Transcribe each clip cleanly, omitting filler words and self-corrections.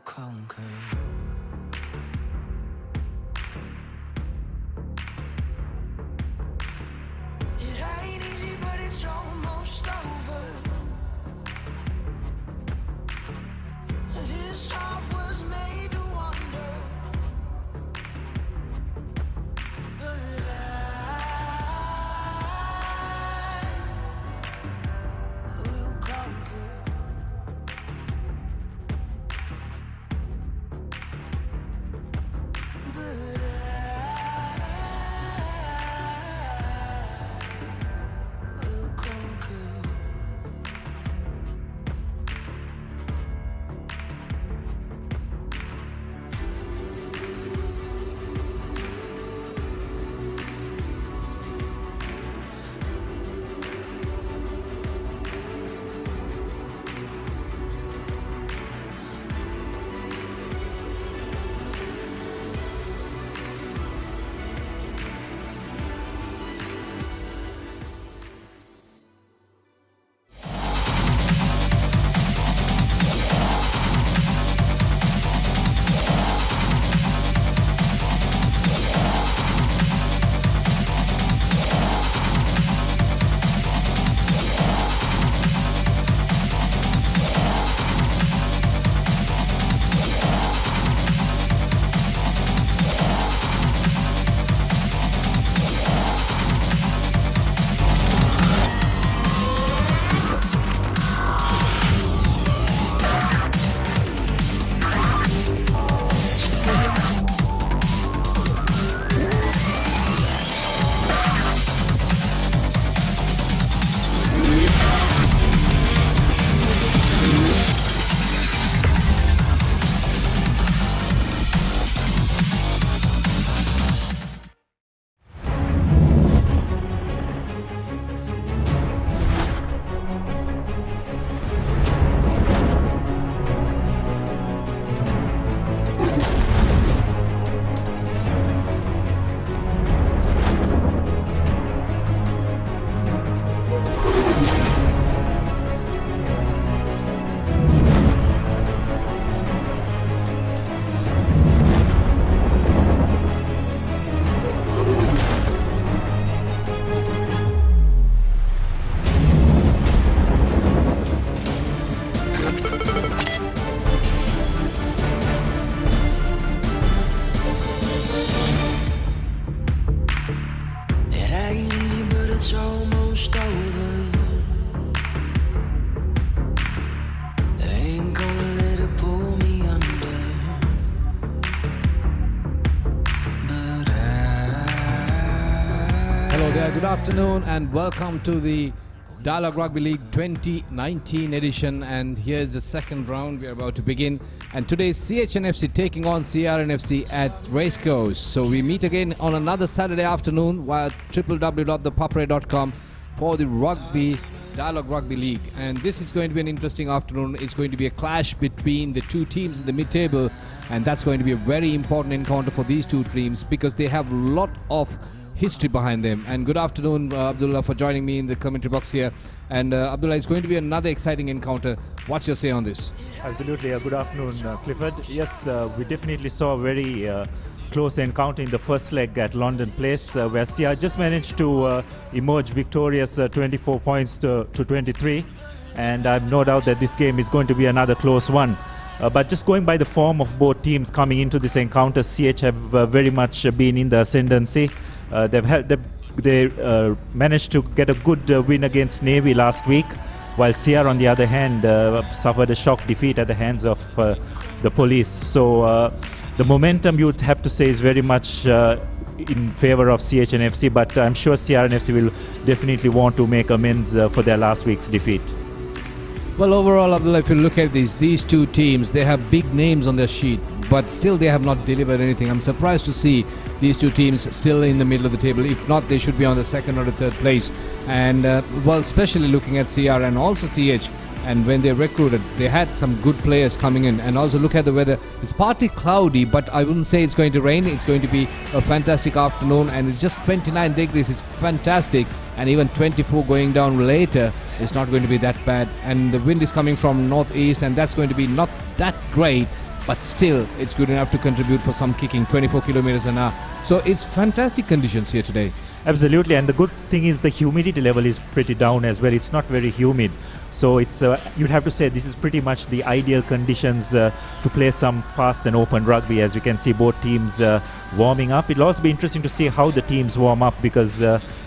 conquer. It ain't easy, but it's almost over. This heart was made to wander, but I will conquer. But I will conquer. It ain't easy, but it's almost over. I ain't gonna let it pull me under, but Hello there, good afternoon and welcome to the Dialogue Rugby League 2019 edition, and here's the second round we are about to begin, and today CHNFC taking on CRNFC at Racecourse. So we meet again on another Saturday afternoon via www.ThePapare.com for the Dialogue Rugby League, and this is going to be an interesting afternoon. It's going to be a clash between the two teams in the mid-table, and that's going to be a very important encounter for these two teams because they have a lot of history behind them. And good afternoon, Abdullah, for joining me in the commentary box here. And Abdullah, it's going to be another exciting encounter. What's your say on this? Absolutely. Good afternoon, Clifford. Yes, we definitely saw a very close encounter in the first leg at London Place, where CR just managed to emerge victorious 24 points to 23. And I have no doubt that this game is going to be another close one. But just going by the form of both teams coming into this encounter, CH have very much been in the ascendancy. They managed to get a good win against Navy last week, while CR on the other hand suffered a shock defeat at the hands of the Police. So the momentum, you would have to say, is very much in favor of CHNFC, but I'm sure CRNFC will definitely want to make amends for their last week's defeat. Well, overall, Abdullah, if you look at these two teams, they have big names on their sheet, but still they have not delivered anything. I'm surprised to see these two teams still in the middle of the table. If not, they should be on the second or the third place. And well, especially looking at CR and also CH, and when they recruited, they had some good players coming in. And also look at the weather. It's partly cloudy, but I wouldn't say it's going to rain. It's going to be a fantastic afternoon, and it's just 29 degrees. It's fantastic. And even 24 going down later, it's not going to be that bad. And the wind is coming from northeast, and that's going to be not that great. but still it's good enough to contribute for some kicking, 24 kilometers an hour. So it's fantastic conditions here today. Absolutely, and the good thing is the humidity level is pretty down as well. It's not very humid, so it's you'd have to say this is pretty much the ideal conditions to play some fast and open rugby. As you can see, both teams warming up. It'll also be interesting to see how the teams warm up, because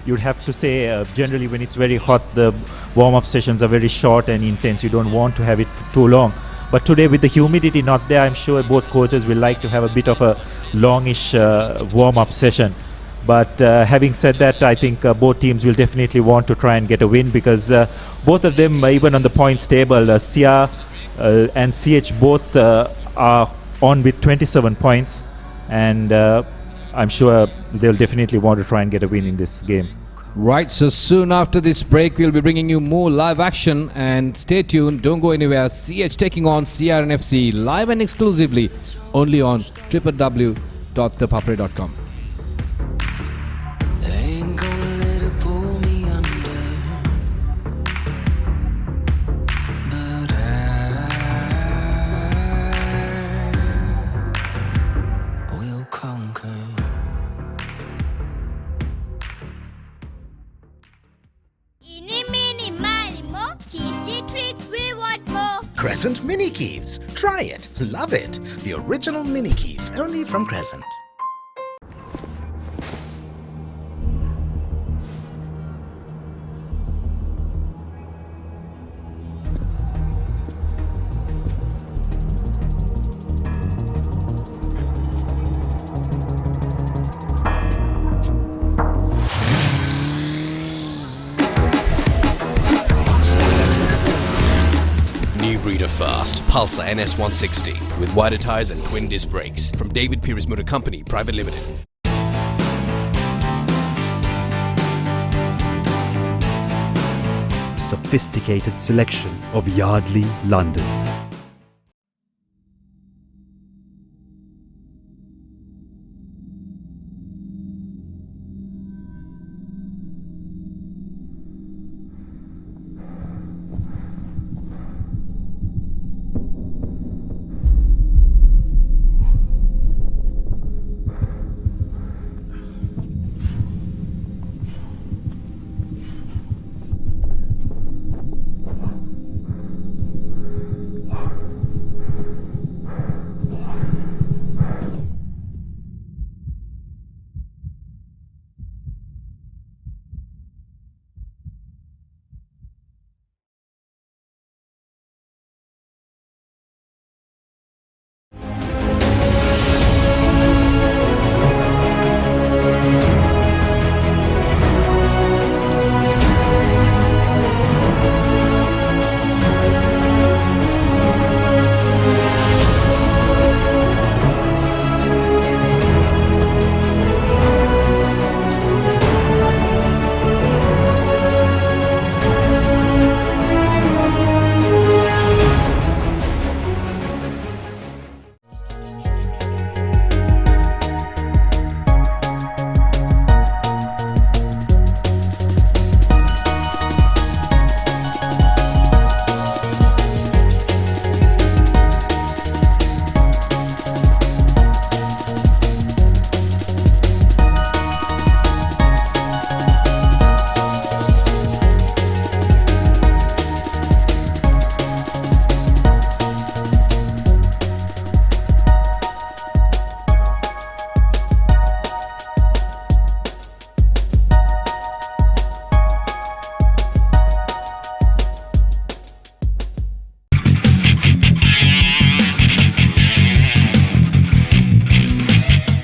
you'd have to say generally when it's very hot, the warm-up sessions are very short and intense. You don't want to have it for too long. But today, with the humidity not there, I'm sure both coaches will like to have a bit of a longish warm-up session. But having said that, I think both teams will definitely want to try and get a win, because both of them, even on the points table, SIA and CH both are on with 27 points, and I'm sure they'll definitely want to try and get a win in this game. Right, so soon after this break, we'll be bringing you more live action, and stay tuned, don't go anywhere. CH taking on CRNFC live and exclusively only on www.thepapare.com. I ain't gonna let it pull me under, but I will conquer. Eeny, meeny, miny, mo, cheesy treats, we want more. Crescent Mini Keeves. Try it. Love it. The original Mini Keeves, only from Crescent. New breed of fast, Pulsar NS160 with wider tyres and twin disc brakes from David Pierce Motor Company Private Limited. Sophisticated selection of Yardley, London.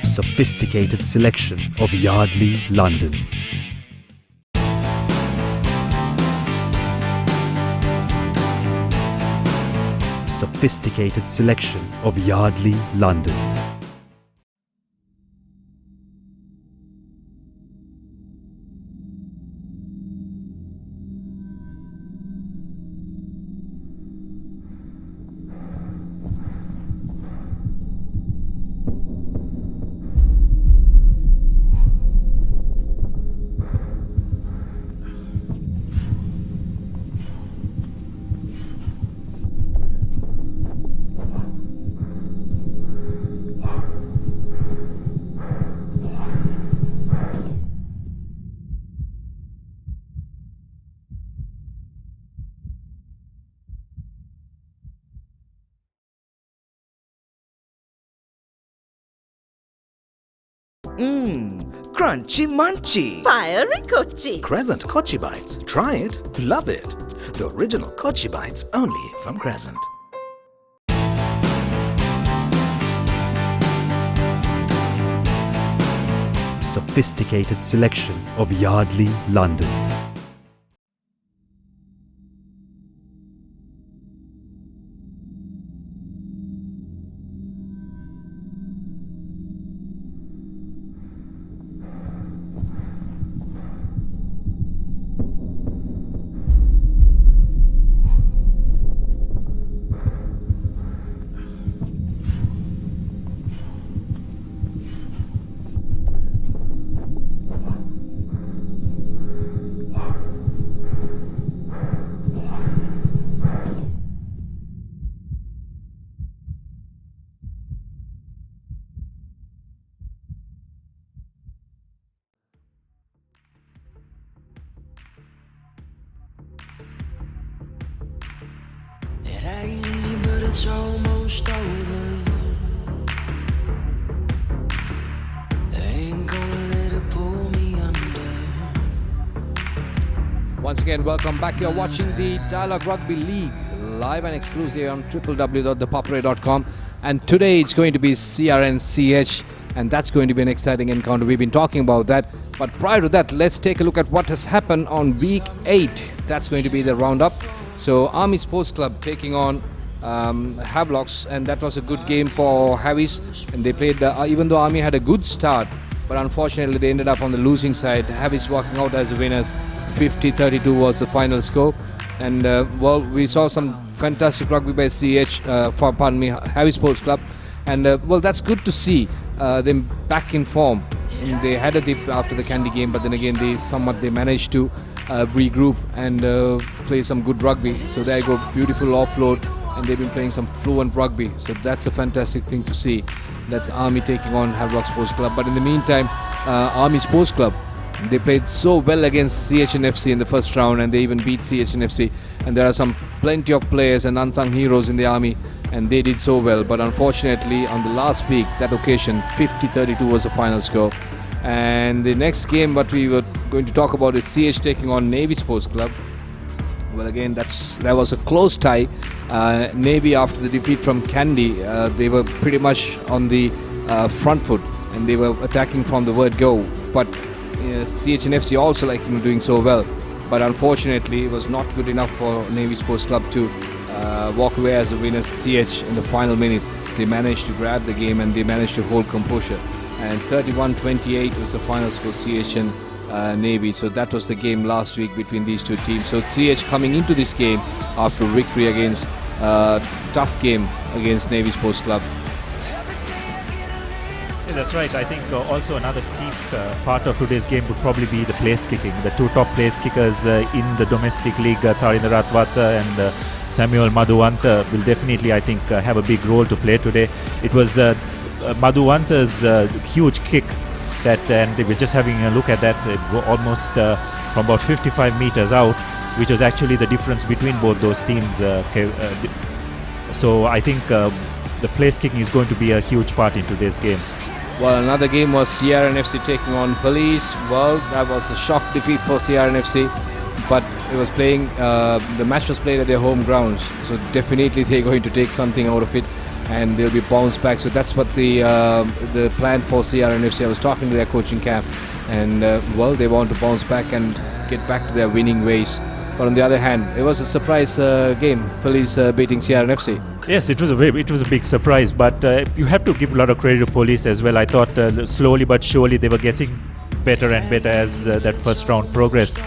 Sophisticated selection of Yardley, London. Sophisticated selection of Yardley, London. Crunchy munchy. Fiery Kochi. Crescent Kochi Bites. Try it. Love it. The original Kochi Bites only from Crescent. Sophisticated selection of Yardley, London. It ain't easy, but it's almost over. I ain't gonna let it pull me under. Once again, welcome back. You're watching the Dialogue Rugby League live and exclusively on www.thepapare.com. And today it's going to be CRN-CH, and that's going to be an exciting encounter. We've been talking about that. But prior to that, let's take a look at what has happened on week 8. That's going to be the roundup. So Army Sports Club taking on Havelocks, and that was a good game for Havis. And they played, even though Army had a good start, but unfortunately they ended up on the losing side. Havis walking out as the winners. 50-32 was the final score. And well, we saw some fantastic rugby by Havis Sports Club. And well, that's good to see them back in form. And they had a dip after the Kandy game, but then again they managed to regroup and play some good rugby. So there you go, beautiful offload, and they've been playing some fluent rugby. So that's a fantastic thing to see. That's Army taking on Havelock Sports Club. But in the meantime, Army Sports Club, they played so well against CHNFC in the first round, and they even beat CHNFC. And there are some plenty of players and unsung heroes in the Army, and they did so well. But unfortunately, on the last week, that occasion, 50-32 was the final score. And the next game what we were going to talk about is CH taking on Navy Sports Club. Well, again, that was a close tie. Navy, after the defeat from Kandy, they were pretty much on the front foot, and they were attacking from the word go. But CHNFC also doing so well. But unfortunately, it was not good enough for Navy Sports Club to walk away as the winners. CH in the final minute, they managed to grab the game and they managed to hold composure. And 31-28 was the final score, CH and Navy. So that was the game last week between these two teams. So CH coming into this game after victory against tough game against Navy Sports Club. Yeah, that's right. I think also another key part of today's game would probably be the place kicking. The two top place kickers in the domestic league, Tharindra Ratwata and Samuel Madhuwanta, will definitely, I think, have a big role to play today. It was Madhuwanta's huge kick that, and they were just having a look at that, almost from about 55 meters out, which was actually the difference between both those teams. So I think the place kicking is going to be a huge part in today's game. Well, another game was CRNFC taking on Police. Well, that was a shock defeat for CRNFC, but it was playing. The match was played at their home grounds, so definitely they're going to take something out of it, and they'll be bounced back. So that's what the plan for CRNFC. I was talking to their coaching camp, and well, they want to bounce back and get back to their winning ways. But on the other hand, it was a surprise game. Police beating CRNFC. Yes, it was a big surprise, but you have to give a lot of credit to Police as well. I thought slowly but surely they were getting better and better as that first round progressed.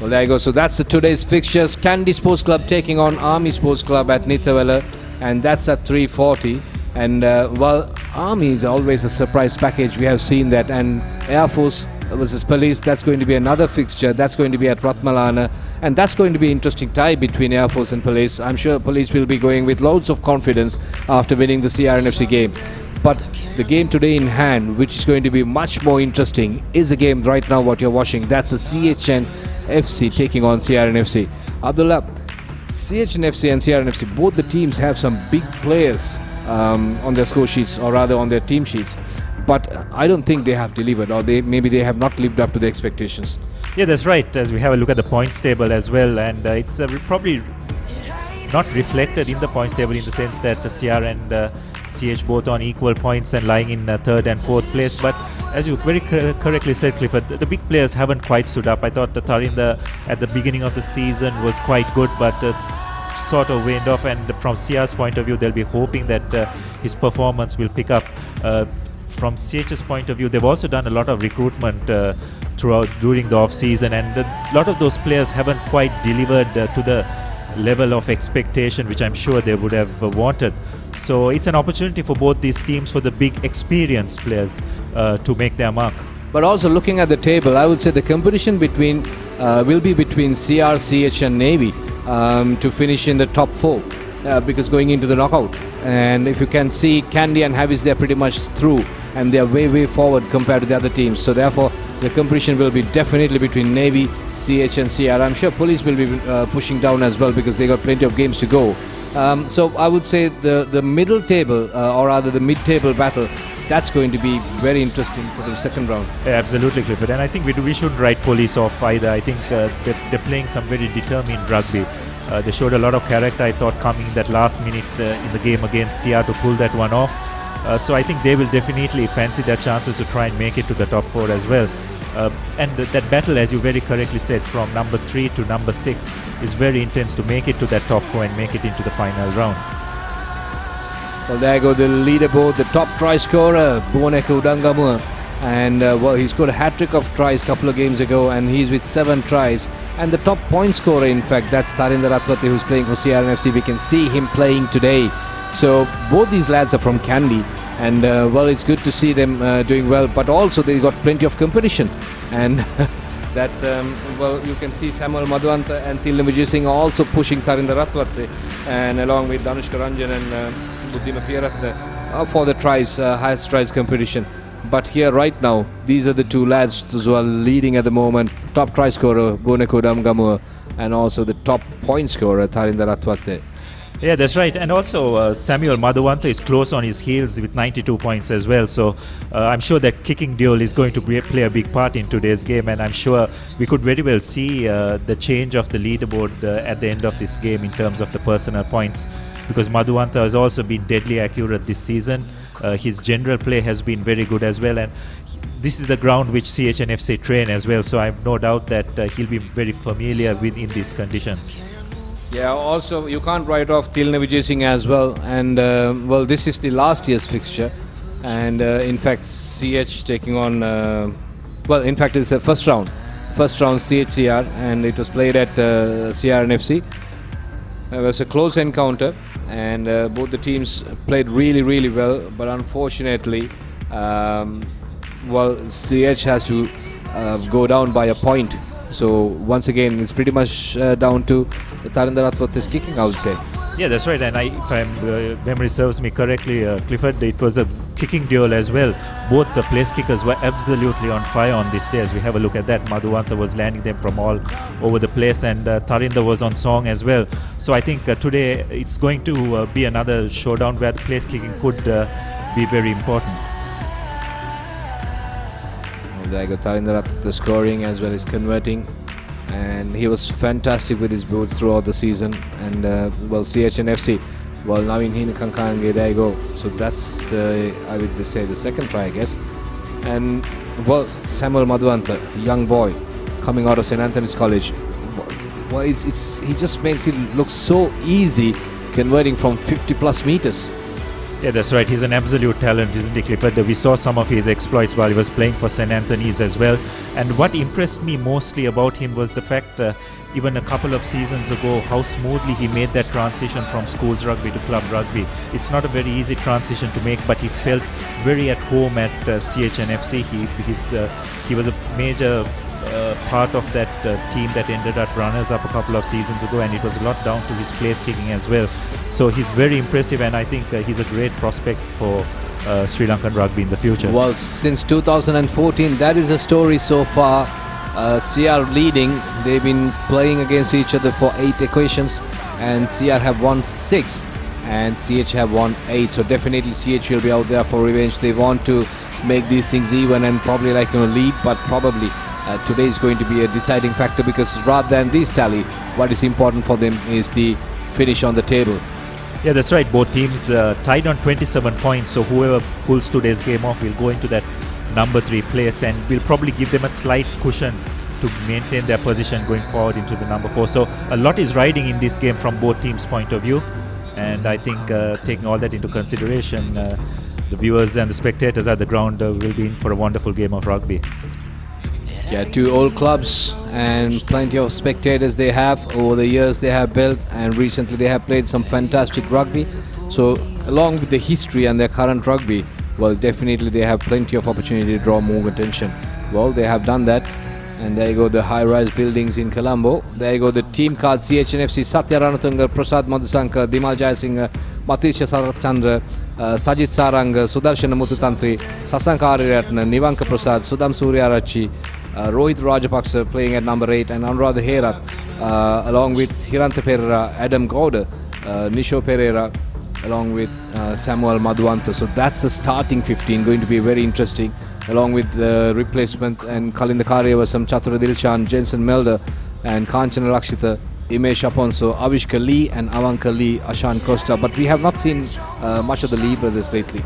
Well, there you go. So that's today's fixtures. Kandy Sports Club taking on Army Sports Club at Nithawela, and that's at 3:40. And well, Army is always a surprise package. We have seen that. And Air Force versus Police, that's going to be another fixture. That's going to be at Ratmalana, and that's going to be an interesting tie between Air Force and Police. I'm sure Police will be going with loads of confidence after winning the CRNFC game. But the game today in hand, which is going to be much more interesting, is a game right now what you're watching. That's the CHN FC taking on CRNFC. Abdullah, CHN FC and CRNFC, both the teams have some big players on their score sheets, or rather on their team sheets. but I don't think they have delivered, or maybe they have not lived up to the expectations. Yeah, that's right. As we have a look at the points table as well, and it's probably not reflected in the points table in the sense that CR and CH both on equal points and lying in third and fourth place. But as you very correctly said, Clifford, the big players haven't quite stood up. I thought the Tharinda at the beginning of the season was quite good, but sort of waned off. And from CR's point of view, they'll be hoping that his performance will pick up. From CH's point of view, they've also done a lot of recruitment during the off season, and a lot of those players haven't quite delivered to the level of expectation which I'm sure they would have wanted. So it's an opportunity for both these teams, for the big experienced players to make their mark. But also looking at the table, I would say the competition will be between CR, CH and Navy to finish in the top 4 because going into the knockout. And if you can see, Kandy and Havis, they're pretty much through and they're way forward compared to the other teams. So therefore the competition will be definitely between Navy, CH and CR. I'm sure Police will be pushing down as well because they got plenty of games to go. So I would say the middle table or rather the mid-table battle, that's going to be very interesting for the second round. Yeah, absolutely, Clifford. And I think we shouldn't write Police off either. I think they're playing some very determined rugby. They showed a lot of character, I thought, coming that last minute in the game against CR to pull that one off. So I think they will definitely fancy their chances to try and make it to the top 4 as well. And that battle, as you very correctly said, from number 3 to number 6 is very intense to make it to that top 4 and make it into the final round. Well, there you go, the leaderboard, the top try scorer, Buoneku Dangamua. And well, he scored a hat-trick of tries a couple of games ago, and he's with 7 tries. And the top point scorer, in fact, that's Tharinda Ratwate, who's playing for CRNFC. We can see him playing today. So both these lads are from Kandy, and well, it's good to see them doing well. But also they got plenty of competition, and that's well, you can see Samuel Madhuanta and Thilna Vijay Singh also pushing Tharinda Ratwate, and along with Danushka Ranjan and Buddhima Piyaratne for the tries, highest tries competition. But here right now, these are the 2 lads who are leading at the moment. Top try scorer Buoneku Dangamua and also the top point scorer Tharinda Ratwate. Yeah, that's right. And also Samuel Madhuanta is close on his heels with 92 points as well. So I'm sure that kicking duel is going to play a big part in today's game, and I'm sure we could very well see the change of the leaderboard at the end of this game in terms of the personal points, because Madhuanta has also been deadly accurate this season. His general play has been very good as well, and this is the ground which CHNFC train as well, so I have no doubt that he'll be very familiar with in these conditions. Yeah, also you can't write off Thilna Vijay Singh as well, and well, this is the last year's fixture, and in fact CH taking on well, in fact it's a first round CHCR, and it was played at CRNFC. It was a close encounter, and both the teams played really well, but unfortunately well, CH has to go down by a point. So once again, it's pretty much down to Tharinda Ratwate's kicking, I would say. Yeah, that's right. And if memory serves me correctly, Clifford, it was a kicking duel as well. Both the place kickers were absolutely on fire on this day. As we have a look at that, Madhuanta was landing them from all over the place, and Tharinda was on song as well. So I think today it's going to be another showdown where the place kicking could be very important. There you go, Tharinda Ratwate scoring as well as converting, and he was fantastic with his boots throughout the season. And well, CHNFC, well, Naveen Hinakankange, there you go. So that's I would say the second try, I guess. And well, Samuel Madhuanta, young boy coming out of St. Anthony's College, well, he just makes it look so easy converting from 50+ meters. Yeah, that's right. He's an absolute talent, isn't he, Clifford? We saw some of his exploits while he was playing for St. Anthony's as well. And what impressed me mostly about him was the fact, even a couple of seasons ago, how smoothly he made that transition from schools rugby to club rugby. It's not a very easy transition to make, but he felt very at home at CHNFC. He was a major part of that team that ended up runners-up a couple of seasons ago, and it was a lot down to his place kicking as well. So he's very impressive, and I think he's a great prospect for Sri Lankan rugby in the future. Well, since 2014, that is a story so far. CR leading. They've been playing against each other for 8 occasions, and CR have won 6 and CH have won 8. So definitely CH will be out there for revenge. They want to make these things even and probably lead, but probably today is going to be a deciding factor, because rather than this tally, what is important for them is the finish on the table. Yeah, that's right. Both teams tied on 27 points, so whoever pulls today's game off will go into that number 3 place, and will probably give them a slight cushion to maintain their position going forward into the number 4. So a lot is riding in this game from both teams' point of view, and I think taking all that into consideration, the viewers and the spectators at the ground will be in for a wonderful game of rugby. Yeah, 2 old clubs and plenty of spectators they have. Over the years they have built, and recently they have played some fantastic rugby. So along with the history and their current rugby, well, definitely they have plenty of opportunity to draw more attention. Well, they have done that. And there you go, the high-rise buildings in Colombo. There you go, the team cards: CHNFC, Satya Ranatunga, Prasad Madhusankar, Dimal Jayasinghe, Matisha Sarachandra, Sajid Saranga, Sudarshana Muthutantri, Sasanka Ariratna, Nivanka Prasad, Sudham Suryarachi, Rohit Rajapaksa playing at number 8, and Anuradha Hera, along with Hiranta Pereira, Adam Gowda, Nisho Pereira, along with Samuel Madhuanta. So that's the starting 15, going to be very interesting, along with the replacement and Kalinda Karyavasam, Chatura Dilshan, Jensen Melder, and Kanchana Lakshita, Imesh Aponso, Avishka Lee, and Avanka Lee, Ashan Costa. But we have not seen much of the Lee brothers lately.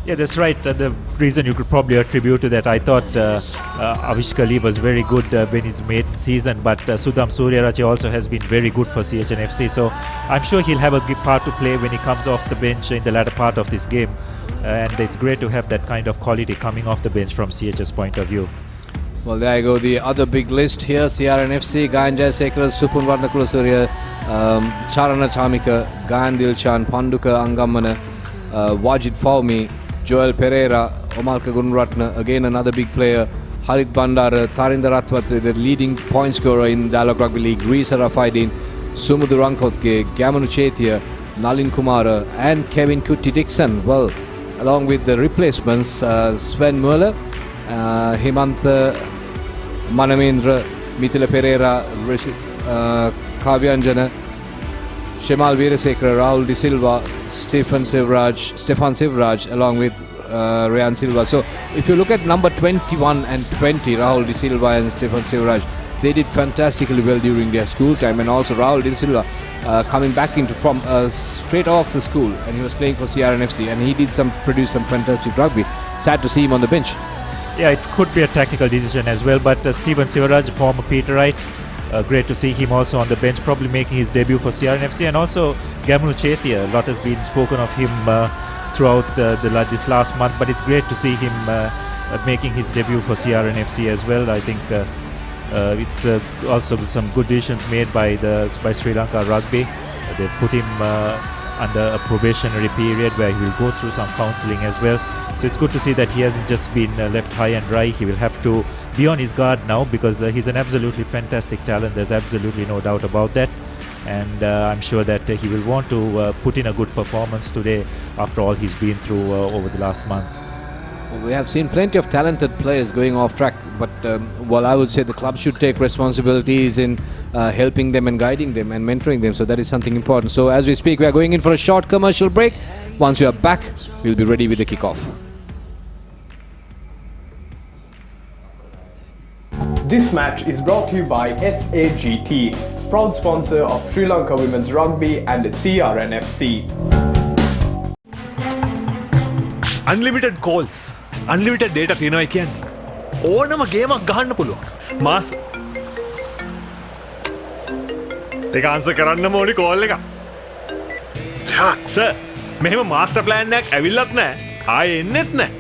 Yeah, that's right. The reason you could probably attribute to that, I thought Avishka Lee was very good when he's made season, but Sudham Suryarachi also has been very good for CHNFC. So I'm sure he'll have a big part to play when he comes off the bench in the latter part of this game. And it's great to have that kind of quality coming off the bench from CH's point of view. Well, there you go, the other big list here: CRNFC, Gayan Jayasekara, Supun Varnakulasuriya, Charana Chamika, Gayan Dilshan, Panduka Angamana, Wajid Fawmi, Joel Pereira, Omalka Gunratna, again another big player, Harit Bandara, Tarinder Ratwat, the leading point scorer in Dialog Rugby League, Risa Rafaidin, Sumudu Rankotke, Gamanu Chetia, Nalin Kumara, and Kevin Kutti Dixon. Well, along with the replacements, Sven Muller, Himanta Manamendra, Mithila Pereira, Kavyanjana, Shemal Veerasekara, Rahul De Silva, Stefan Sivraj, along with Rayan Silva. So if you look at number 21 and 20, Rahul De Silva and Stefan Sivraj, they did fantastically well during their school time, and also Rahul De Silva coming back from straight off the school, and he was playing for CRNFC, and he did produce some fantastic rugby. Sad to see him on the bench. Yeah, it could be a tactical decision as well, but Stephen Sivaraj, former Peterite, great to see him also on the bench, probably making his debut for CRNFC, and also Gamunu Chetia. A lot has been spoken of him throughout this last month, but it's great to see him making his debut for CRNFC as well. I think it's also some good decisions made by Sri Lanka Rugby. They put him under a probationary period where he will go through some counselling as well. So it's good to see that he hasn't just been left high and dry. He will have to be on his guard now, because he's an absolutely fantastic talent. There's absolutely no doubt about that. And I'm sure that he will want to put in a good performance today after all he's been through over the last month. Well, we have seen plenty of talented players going off track, but well, I would say the club should take responsibilities in helping them and guiding them and mentoring them. So that is something important. So as we speak, we are going in for a short commercial break. Once we are back, we'll be ready with the kickoff. This match is brought to you by SAGT, proud sponsor of Sri Lanka Women's Rugby and CRNFC. Unlimited calls, unlimited data තියෙනවා කියන්නේ ඕනම ගේමක් ගහන්න පුළුවන්. මාස් ඒක answer කරන්නම ඕනි call එක. Sir, මෙහෙම master plan එකක් ඇවිල්ලත් නැහැ. ආයේ එන්නෙත් නැහැ.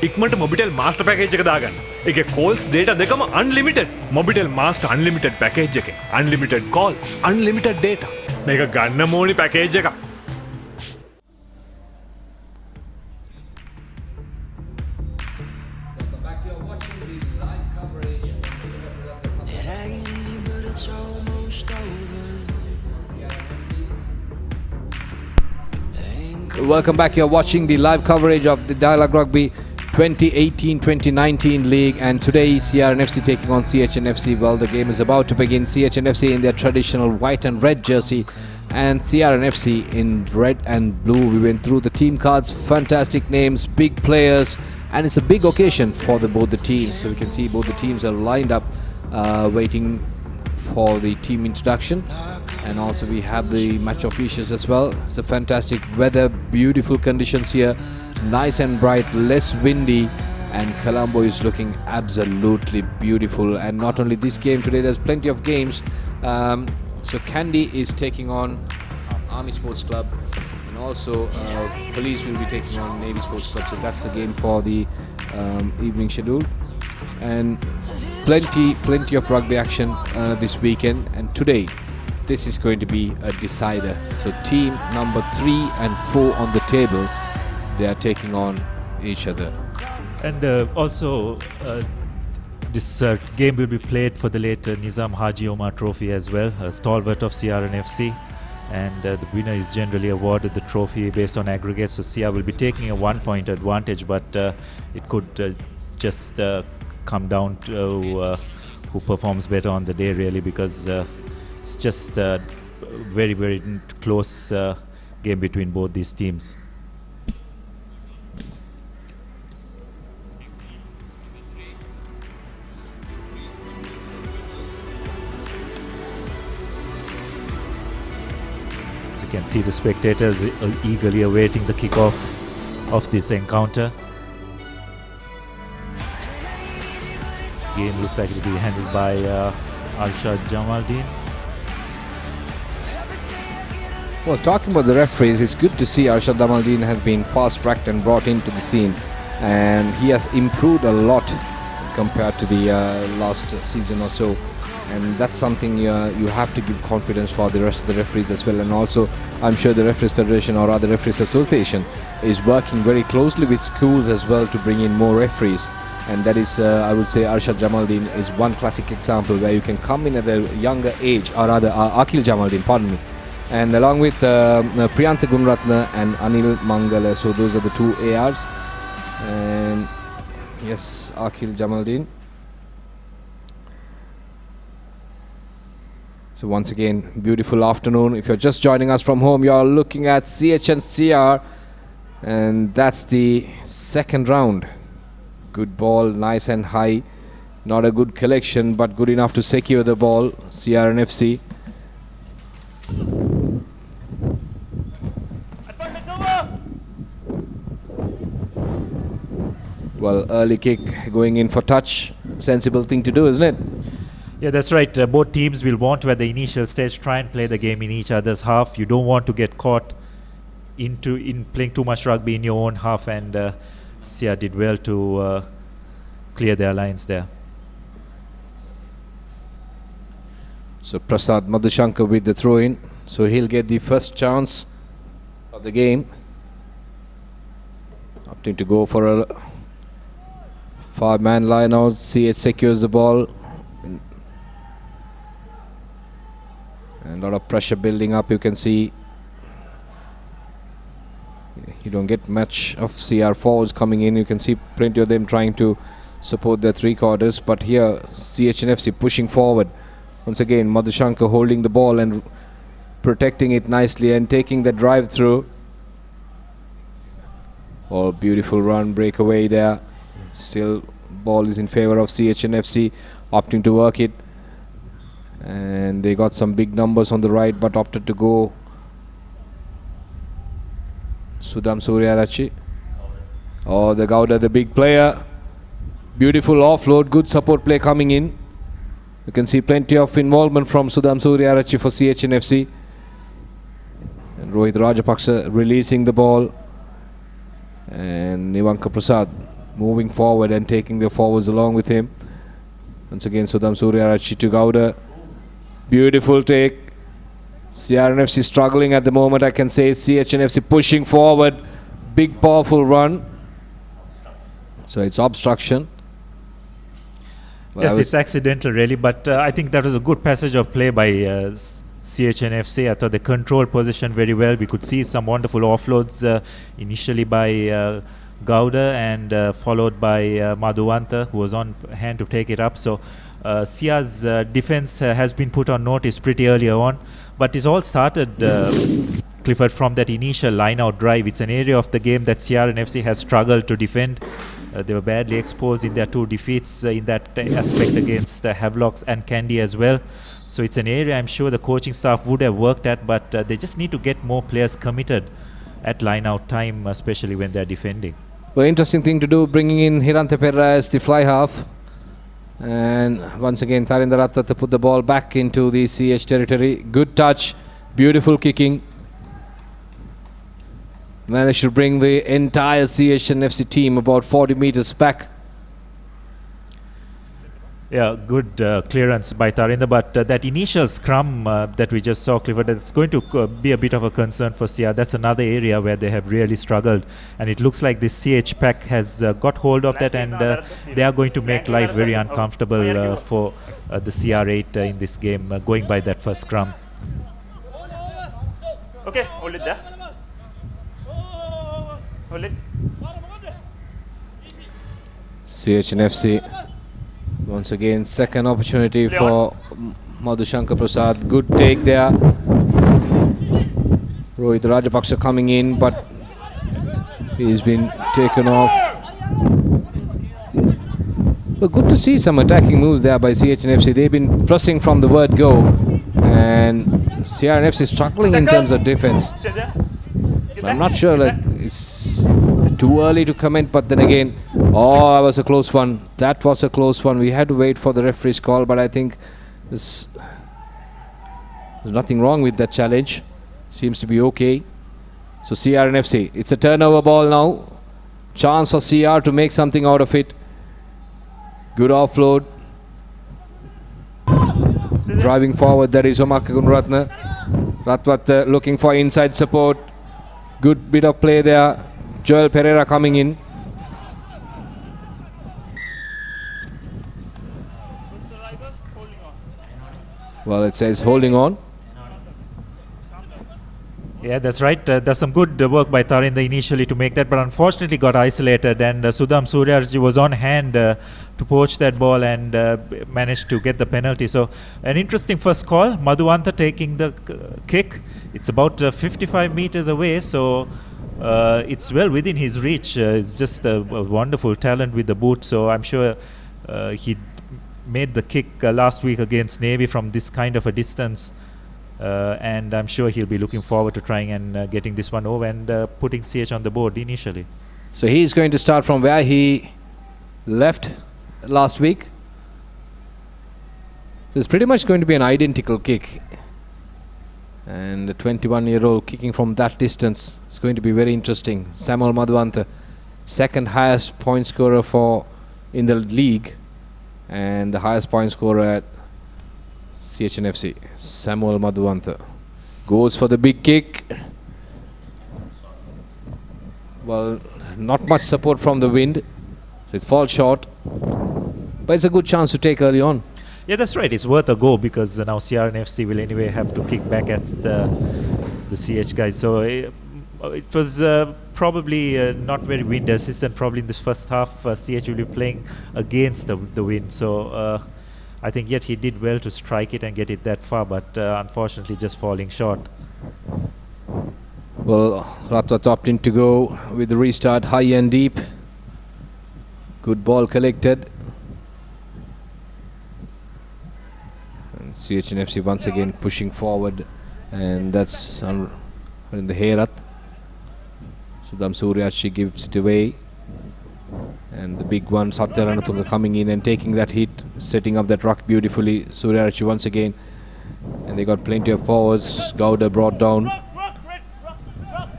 ඉක්මනට මොබිටෙල් මාස්ටර් පැකේජ් එක දාගන්න. ඒකේ calls data දෙකම unlimited. Mobitel master unlimited package එකේ unlimited calls, unlimited data. මේක ගන්නම ඕනි පැකේජ් එකක්. Welcome back. You're watching the live coverage of the Dialog Rugby 2018-2019 league, and today CRNFC taking on CHNFC. Well, the game is about to begin. CHNFC in their traditional white and red jersey, and CRNFC in red and blue. We went through the team cards, fantastic names, big players, and it's a big occasion for both the teams. So we can see both the teams are lined up waiting for the team introduction. And also we have the match officials as well. It's a fantastic weather, beautiful conditions here, nice and bright, less windy, and Colombo is looking absolutely beautiful. And not only this game today, there's plenty of games. So Kandy is taking on Army Sports Club, and also Police will be taking on Navy Sports Club. So that's the game for the evening schedule. And plenty of rugby action this weekend. And today, this is going to be a decider. So team number 3 and 4 on the table, they are taking on each other. And also, this game will be played for the late Nizam Haji Omar Trophy as well, a stalwart of CRNFC. And the winner is generally awarded the trophy based on aggregate. So CR will be taking a 1-point advantage, but it could just come down to who performs better on the day, really, because it's just a very close game between both these teams. As you can see, the spectators eagerly awaiting the kickoff of this encounter. Game looks like it will be handled by Arshad Jamaldeen. Well, talking about the referees, it's good to see Arshad Jamaldeen has been fast-tracked and brought into the scene, and he has improved a lot compared to the last season or so, and that's something you have to give confidence for the rest of the referees as well. And also, I'm sure the Referees Federation or other Referees Association is working very closely with schools as well to bring in more referees. And that is, I would say, Arshad Jamaldeen is one classic example where you can come in at a younger age, or rather Akhil Jamaldeen, pardon me, and along with Priyantha Gunratna and Anil Mangala. So those are the 2 ARs. And yes, Akhil Jamaldeen. So once again, beautiful afternoon. If you're just joining us from home, you're looking at CHNCR, and that's the second round. Good ball, nice and high. Not a good collection, but good enough to secure the ball. CRNFC. Well, early kick going in for touch. Sensible thing to do, isn't it? Yeah, that's right. Both teams will want to, at the initial stage, try and play the game in each other's half. You don't want to get caught in playing too much rugby in your own half, and Sia did well to clear their lines there. So Prasad Madhushankar with the throw-in. So he'll get the first chance of the game. Opting to go for a 5-man line out. CH secures the ball. And a lot of pressure building up, you can see. You don't get much of CR forwards coming in. You can see plenty of them trying to support their 3/4. But here, CHNFC pushing forward. Once again, Madhushankar holding the ball and protecting it nicely and taking the drive through. Oh, beautiful run, breakaway there. Still, ball is in favor of CHNFC, opting to work it. And they got some big numbers on the right, but opted to go Sudham Suryarachi. Oh, the Gowda, the big player. Beautiful offload, good support play coming in. You can see plenty of involvement from Sudham Suryarachi for CHNFC. And Rohit Rajapaksa releasing the ball. And Nivanka Prasad moving forward and taking the forwards along with him. Once again, Sudham Suryarachi to Gowda. Beautiful take. CRNFC struggling at the moment, I can say. CHNFC pushing forward. Big, powerful run. So it's obstruction. Well, yes, it's accidental, really, but I think that was a good passage of play by CHNFC. I thought they controlled position very well. We could see some wonderful offloads initially by Gowda and followed by Madhuvanta, who was on hand to take it up. So Sia's defense has been put on notice pretty earlier on, But it's all started, Clifford, from that initial line-out drive. It's an area of the game that CRNFC has struggled to defend. They were badly exposed in their 2 defeats in that aspect against Havelocks and Candy as well. So it's an area I'm sure the coaching staff would have worked at, but they just need to get more players committed at line-out time, especially when they're defending. Well, interesting thing to do, bringing in ThePapare as the fly half. And once again, Tharinda Ratha to put the ball back into the CH territory. Good touch, beautiful kicking. Managed to bring the entire CHNFC team about 40 meters back. Yeah, good clearance by Tharinda, but that initial scrum that we just saw, Clifford, that's going to be a bit of a concern for CR. That's another area where they have really struggled, and it looks like this CH pack has got hold of that, and they are going to make life very uncomfortable for the CR8 in this game, going by that first scrum. Okay, hold it there. Hold it. CHNFC once again, second opportunity for Madhushankar Prasad. Good take there. Rohit Rajapaksa coming in, but he's been taken off. But good to see some attacking moves there by CHNFC. They've been pressing from the word go, and CRNFC struggling in terms of defense. I'm not sure, like, it's too early to comment, but then again, oh, that was a close one. That was a close one. We had to wait for the referee's call, but I think there's nothing wrong with that challenge. Seems to be okay. So CRNFC, it's a turnover ball now. Chance for CR to make something out of it. Good offload. Driving forward, there is Omaka Gunratna. Ratwat looking for inside support. Good bit of play there. Joel Pereira coming in. Well, it says holding on. Yeah, that's right. There's some good work by Tharinda initially to make that, but unfortunately got isolated, and Sudham Suryarji was on hand to poach that ball and managed to get the penalty. So an interesting first call. Madhuanta taking the kick. It's about 55 meters away, so it's well within his reach. It's just a wonderful talent with the boot, so I'm sure he made the kick last week against Navy from this kind of a distance. And I'm sure he'll be looking forward to trying and getting this one over and putting CH on the board initially. So he's going to start from where he left last week. So it's pretty much going to be an identical kick. And the 21-year-old kicking from that distance is going to be very interesting. Samuel Madhuanta, second highest point scorer in the league, and the highest point scorer at CHNFC, Samuel Madhuanta, goes for the big kick. Well, not much support from the wind, so it falls short, but it's a good chance to take early on. Yeah, that's right. It's worth a go because now CRNFC will anyway have to kick back at the CH guys. So it was probably not very wind assistant. Probably in this first half, CH will be playing against the wind. So I think yet he did well to strike it and get it that far, but unfortunately just falling short. Well, Ratwat opting to go with the restart high and deep. Good ball collected. And CHNFC once again pushing forward, and that's in the Herat. Sudham Suryachi gives it away. And the big one, Satya Ranatunga, coming in and taking that hit, setting up that ruck beautifully. Suryarachi once again. And they got plenty of forwards. Gowda brought down.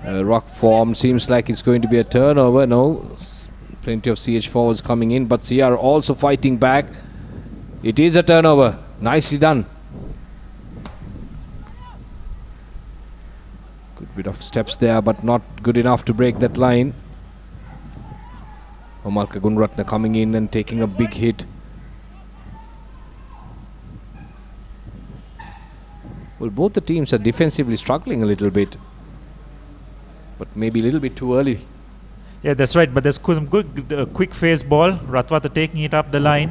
Ruck form. Seems like it's going to be a turnover. No. Plenty of CH forwards coming in. But CR also fighting back. It is a turnover. Nicely done. Good bit of steps there, but not good enough to break that line. Omalka Gunratna coming in and taking a big hit. Well, both the teams are defensively struggling a little bit, but maybe a little bit too early. Yeah, that's right. But there's some good quick phase ball. Ratwata taking it up the line.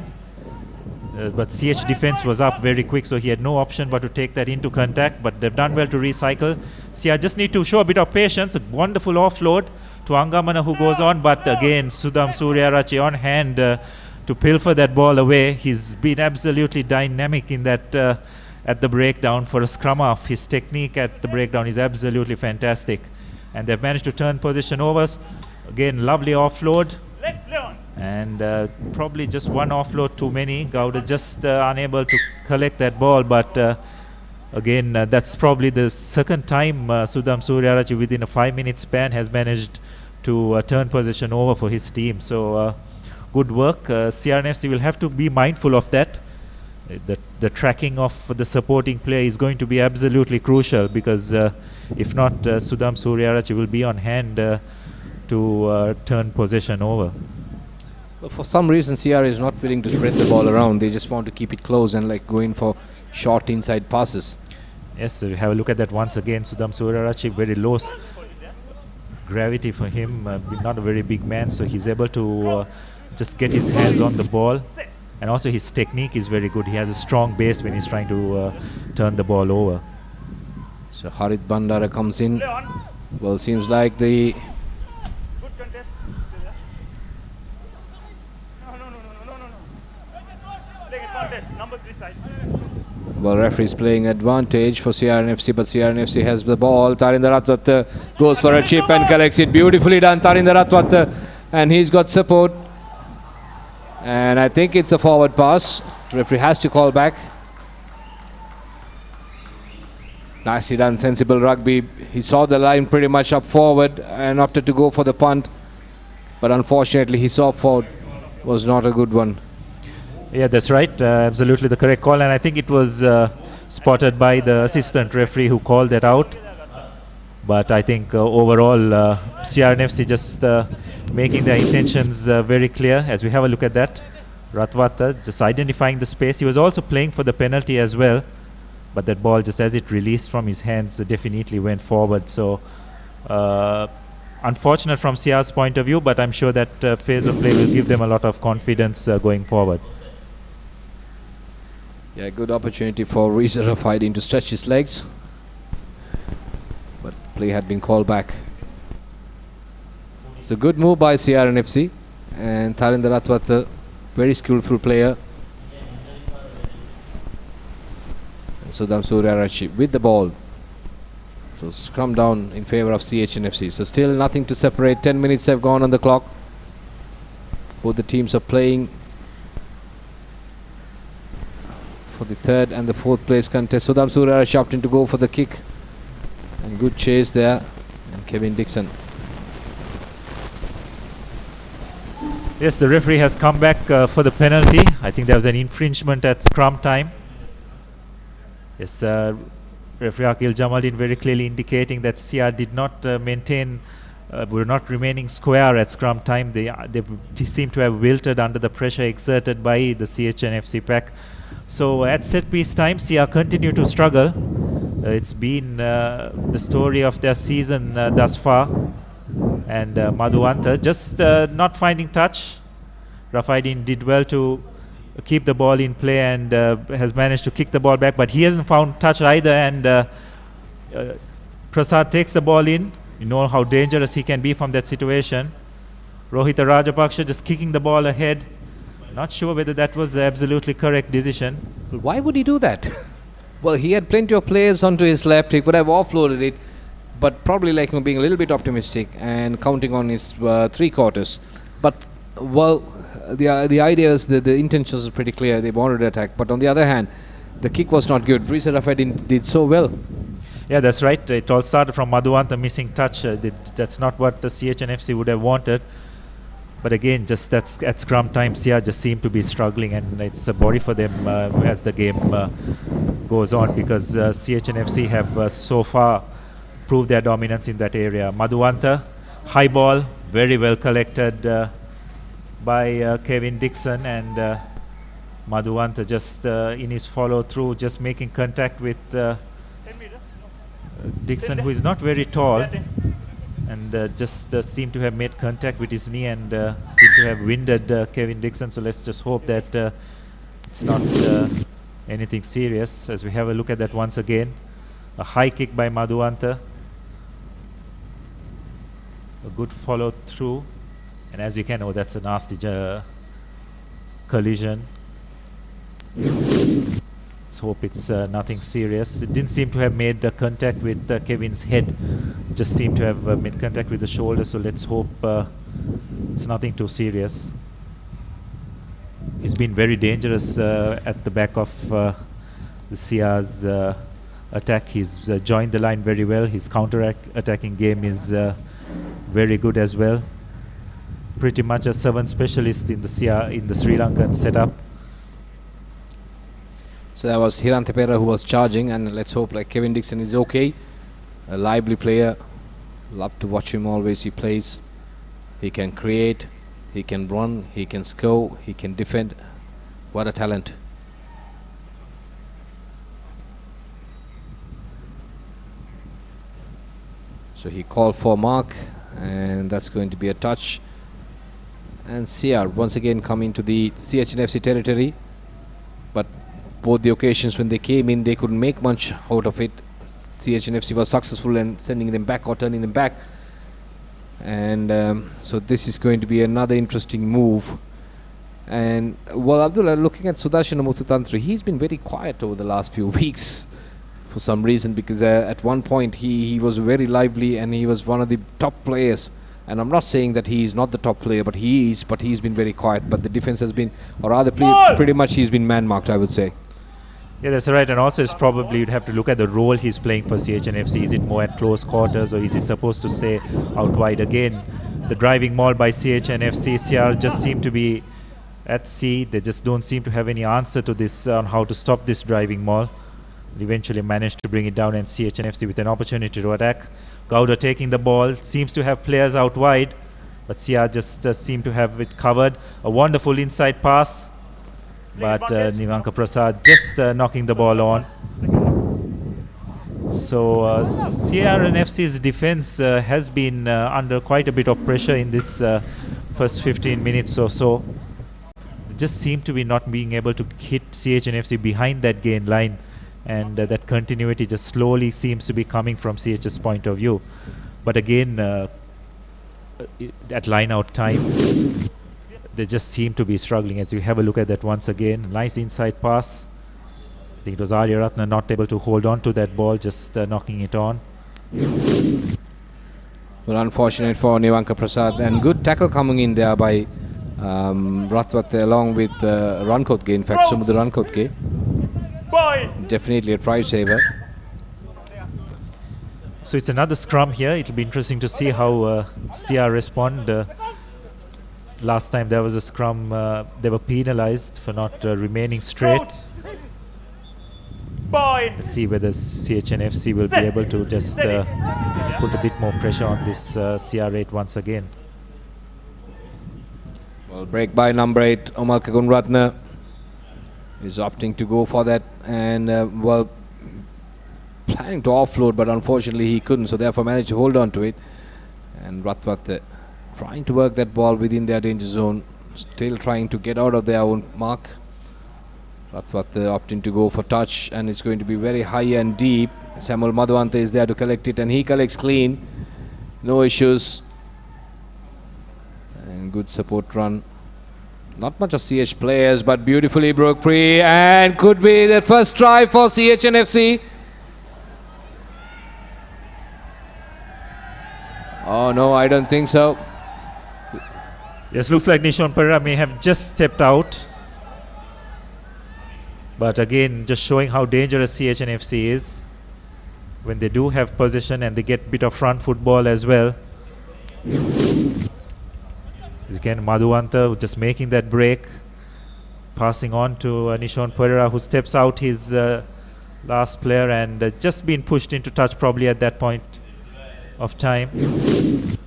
But CH defense was up very quick, so he had no option but to take that into contact. But they've done well to recycle. CR just need to show a bit of patience. A wonderful offload to Angamana, who goes on. But again, Sudham Suryarachi on hand to pilfer that ball away. He's been absolutely dynamic in that at the breakdown. For a scrum half, his technique at the breakdown is absolutely fantastic. And they've managed to turn position overs. Again, lovely offload. And probably just one offload too many. Gowda just unable to collect that ball. But again, that's probably the second time Sudham Suryarachi within a 5-minute span has managed to turn position over for his team. So good work. CRNFC will have to be mindful of that. The tracking of the supporting player is going to be absolutely crucial, because if not, Sudham Suryarachi will be on hand to turn possession over. But for some reason, CR is not willing to spread the ball around. They just want to keep it close and like go in for short inside passes. Yes, so we have a look at that once again. Sudham Suryarachi, very low gravity for him, not a very big man, so he's able to just get his hands on the ball. And also his technique is very good. He has a strong base when he's trying to turn the ball over. So Harit Bandara comes in. Well, seems like the referee is playing advantage for CRNFC, but CRNFC has the ball. Tarinder Ratwat goes for a chip and collects it. Beautifully done, Tarinder Ratwat, and he's got support. And I think it's a forward pass. Referee has to call back. Nicely done, sensible rugby. He saw the line pretty much up forward and opted to go for the punt. But unfortunately, his off forward was not a good one. Yeah, that's right. Absolutely the correct call. And I think it was spotted by the assistant referee who called that out. But I think overall, CRNFC just making their intentions very clear. As we have a look at that, Ratwat just identifying the space. He was also playing for the penalty as well. But that ball, just as it released from his hands, definitely went forward. So unfortunate from CR's point of view, but I'm sure that phase of play will give them a lot of confidence going forward. Yeah, good opportunity for Reza Rafaidin to stretch his legs. But play had been called back. It's a good move by CRNFC. And Tarinder Ratwat, very skillful player. Sudham Suryarachi with the ball. So scrum down in favor of CHNFC. So still nothing to separate. 10 minutes have gone on the clock. Both the teams are playing for the third and the fourth place contest. Sudham Suryarachi opting to go for the kick. And good chase there. And Kevin Dixon. Yes, the referee has come back for the penalty. I think there was an infringement at scrum time. Yes, referee Akil Jamaluddin very clearly indicating that CR did not were not remaining square at scrum time. They seem to have wilted under the pressure exerted by the CHNFC pack. So at set piece time, CR continue to struggle. It's been the story of their season thus far. And Madhuanta just not finding touch. Rafaidin did well to keep the ball in play and has managed to kick the ball back, but he hasn't found touch either. And Prasad takes the ball in. You know how dangerous he can be from that situation. Rohita Rajapaksha just kicking the ball ahead. Not sure whether that was the absolutely correct decision. Why would he do that? Well, he had plenty of players onto his left. He could have offloaded it, but probably like being a little bit optimistic and counting on his 3 quarters. But well, the idea is that the intentions are pretty clear. They wanted to attack, but on the other hand, the kick was not good. Reza Rafaidin did so well. Yeah, that's right. It all started from Madhuanta missing touch. That's not what the CHNFC would have wanted. But again, just that's at scrum time, CR just seem to be struggling, and it's a body for them as the game goes on, because CHNFC have so far proved their dominance in that area. Madhuanta, high ball, very well collected by Kevin Dixon, and Madhuanta just in his follow through, just making contact with Dixon, who is not very tall, and just seemed to have made contact with his knee and seemed to have winded Kevin Dixon. So let's just hope that it's not anything serious. As we have a look at that once again, a high kick by Madhuanta, a good follow through, and as you can know, that's a nasty collision. Let's hope it's nothing serious. It didn't seem to have made contact with Kevin's head, just seemed to have made contact with the shoulder, so let's hope it's nothing too serious. He's been very dangerous at the back of the CR's attack. He's joined the line very well. His counter-attacking game is very good as well. Pretty much a servant specialist in the Sri Lankan setup. So that was ThePapare who was charging, and let's hope like Kevin Dixon is okay. A lively player. Love to watch him always. He plays. He can create. He can run. He can score. He can defend. What a talent. So he called for mark, and that's going to be a touch. And CR once again coming to the CHNFC territory, but both the occasions when they came in, they couldn't make much out of it. CHNFC was successful in sending them back or turning them back, and so this is going to be another interesting move. And well, Abdullah, looking at Sudarshan Muthutantri, he's been very quiet over the last few weeks for some reason, because at one point he was very lively and he was one of the top players. And I'm not saying that he is not the top player, but he is. But he's been very quiet. But the defense has been, or rather, pretty much he's been man-marked, I would say. Yeah, that's right. And also, it's probably you'd have to look at the role he's playing for CHNFC. Is it more at close quarters, or is he supposed to stay out wide again? The driving maul by CHNFC, CR just seem to be at sea. They just don't seem to have any answer to this on how to stop this driving maul. Eventually managed to bring it down, and CHNFC with an opportunity to attack. Gowda taking the ball, seems to have players out wide, but CR just seem to have it covered. A wonderful inside pass, but Nivanka Prasad just knocking the ball on. So CRNFC's defense has been under quite a bit of pressure in this first 15 minutes or so. They just seem to be not being able to hit CHNFC behind that gain line. And that continuity just slowly seems to be coming from CH's point of view. But again, at line out time, they just seem to be struggling. As we have a look at that once again, nice inside pass. I think it was Arya Ratna not able to hold on to that ball, just knocking it on. Well, unfortunate for Nivanka Prasad, and good tackle coming in there by Ratwat along with Rankotke, in fact, Sumudra Rankotke. Definitely a try saver. So it's another scrum here. It'll be interesting to see how CR respond. Last time there was a scrum, they were penalized for not remaining straight. Let's see whether CHNFC will be able to just put a bit more pressure on this CR8 once again. Well, break by number 8, Omar Kagunratna is opting to go for that, and well, planning to offload, but unfortunately he couldn't, so therefore managed to hold on to it. And Ratwat trying to work that ball within their danger zone, still trying to get out of their own mark. Ratwat opting to go for touch, and it's going to be very high and deep. Samuel Madhuanta is there to collect it, and he collects clean, no issues, and good support run. Not much of CH players, but beautifully broke free, and could be the first try for CHNFC. Oh no, I don't think so. Yes, looks like Nishon Pereira may have just stepped out. But again, just showing how dangerous CHNFC is when they do have possession and they get a bit of front football as well. Again, Madhuanta just making that break, passing on to Nishon Pereira, who steps out his last player, and just been pushed into touch probably at that point of time.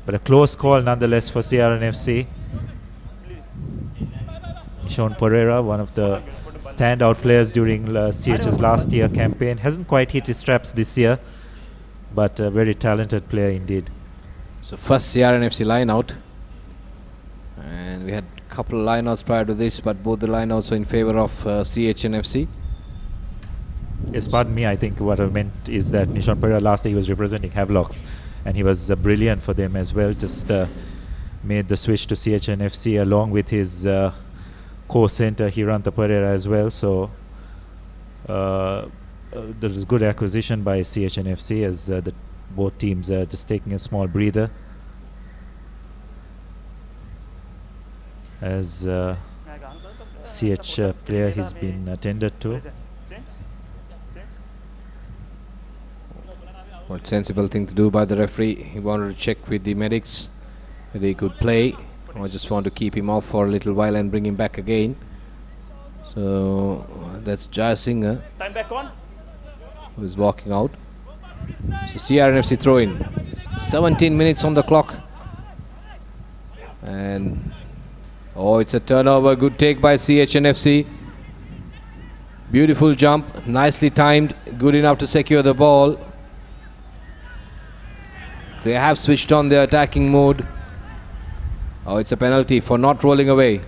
But a close call nonetheless for CRNFC. Nishon Pereira, one of the standout players during CH's last year campaign, hasn't quite hit his straps this year, but a very talented player indeed. So first CRNFC line out. And we had couple of lineouts prior to this, but both the lineouts were in favor of CHNFC. Yes, pardon me, I think what I meant is that Nishant Pereira last day he was representing Havelocks, and he was brilliant for them as well. Just made the switch to CHNFC along with his co-center Hiranta Pereira as well. So there is good acquisition by CHNFC as both teams are just taking a small breather. As CH player he's been attended to. What sensible thing to do by the referee. He wanted to check with the medics whether he could play, or just want to keep him off for a little while and bring him back again. So that's Jaya Singh who is walking out. So CRNFC throw in. 17 minutes on the clock. And oh, it's a turnover. Good take by CHNFC. Beautiful jump. Nicely timed. Good enough to secure the ball. They have switched on their attacking mode. Oh, it's a penalty for not rolling away.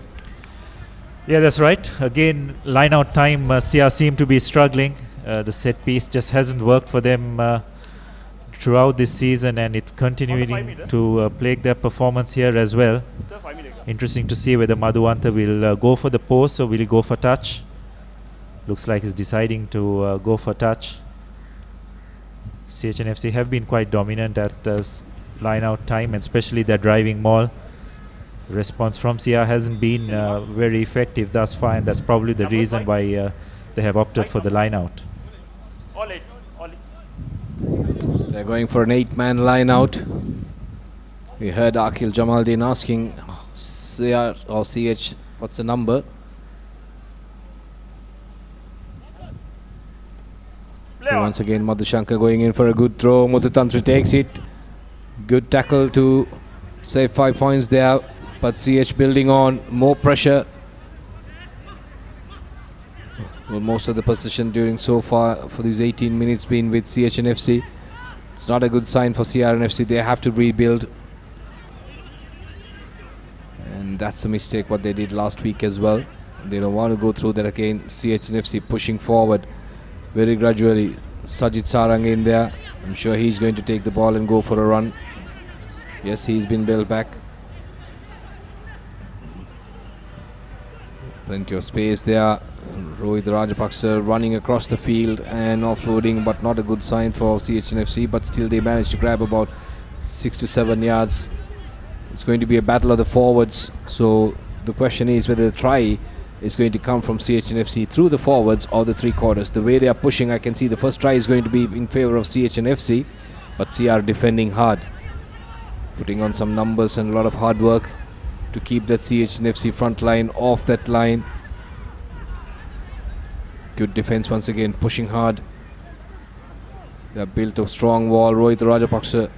Yeah, that's right. Again, line out time, CR seem to be struggling. The set piece just hasn't worked for them throughout this season, and it's continuing to plague their performance here as well. Interesting to see whether Madhuanta will go for the post or will he go for touch. Looks like he's deciding to go for touch. CHNFC have been quite dominant at line out time, and especially their driving maul. Response from CR hasn't been very effective thus far, and that's probably the reason why they have opted for the line out. So they're going for an 8-man line out. We heard Akil Jamaldin asking CR or CH, what's the number? So once again, Madhushankar going in for a good throw. Muthutantri takes it. Good tackle to save 5 points there. But CH building on more pressure. Well, most of the possession during so far for these 18 minutes been with CHNFC. It's not a good sign for CRNFC. They have to rebuild. And that's a mistake what they did last week as well. They don't want to go through that again. CHNFC pushing forward very gradually. Sajid Sarang in there. I'm sure he's going to take the ball and go for a run. Yes, he's been bailed back. Plenty of space there. Rohit Rajapaksa running across the field and offloading, but not a good sign for CHNFC. But still they managed to grab about 6 to 7 yards. It's going to be a battle of the forwards. So the question is whether the try is going to come from CHNFC through the forwards or the three quarters. The way they are pushing, I can see the first try is going to be in favor of CHNFC, but CR defending hard, putting on some numbers and a lot of hard work to keep that CHNFC front line off that line. Good defense once again, pushing hard. They have built a strong wall. Rohit Rajapaksa,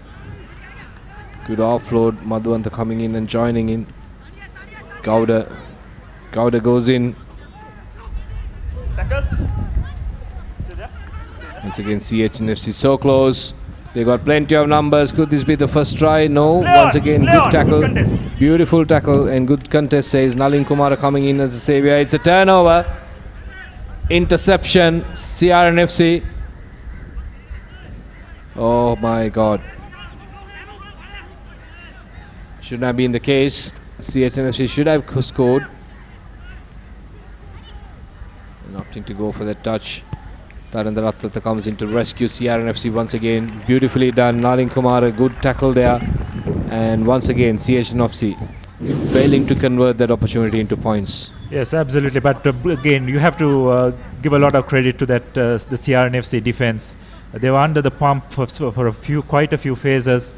good offload. Madhuanta coming in and joining in. Gowda goes in. Once again, CHNFC so close. They got plenty of numbers. Could this be the first try? No. Once again, good tackle. Beautiful tackle and good contest, says Nalin Kumara coming in as a savior. It's a turnover. Interception. CRNFC. Oh my God. Shouldn't have been the case. CHNFC should have scored. And opting to go for that touch. Tarendra Rattata comes in to rescue CRNFC once again. Beautifully done. Nalin Kumar, a good tackle there. And once again, CHNFC failing to convert that opportunity into points. Yes, absolutely. But again, you have to give a lot of credit to that the CRNFC defense. They were under the pump for quite a few phases,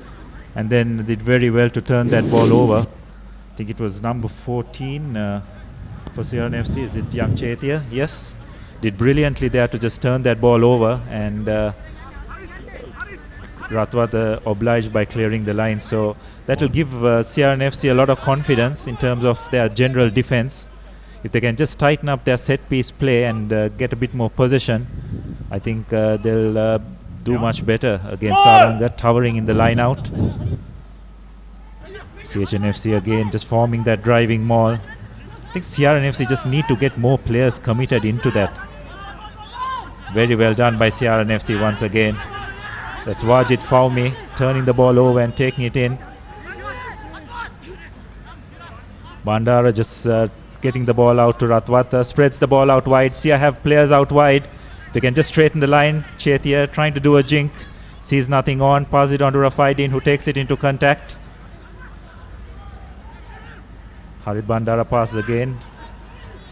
and then did very well to turn that ball over. I think it was number 14 for CRNFC. Is it Young Chetia? Yes. Did brilliantly there to just turn that ball over, and Ratwat obliged by clearing the line. So that will give CRNFC a lot of confidence in terms of their general defense. If they can just tighten up their set piece play and get a bit more possession, I think they'll do much better against Saranga, towering in the line out. CHNFC again just forming that driving maul. think CRNFC just need to get more players committed into that. Very well done by CRNFC once again. That's Wajid Faumi turning the ball over and taking it in. Bandara just getting the ball out to Ratwata, spreads the ball out wide. Sia have players out wide. They can just straighten the line. Chetia trying to do a jink. Sees nothing on. Pass it on to Rafaidin, who takes it into contact. Harid Bandara passes again.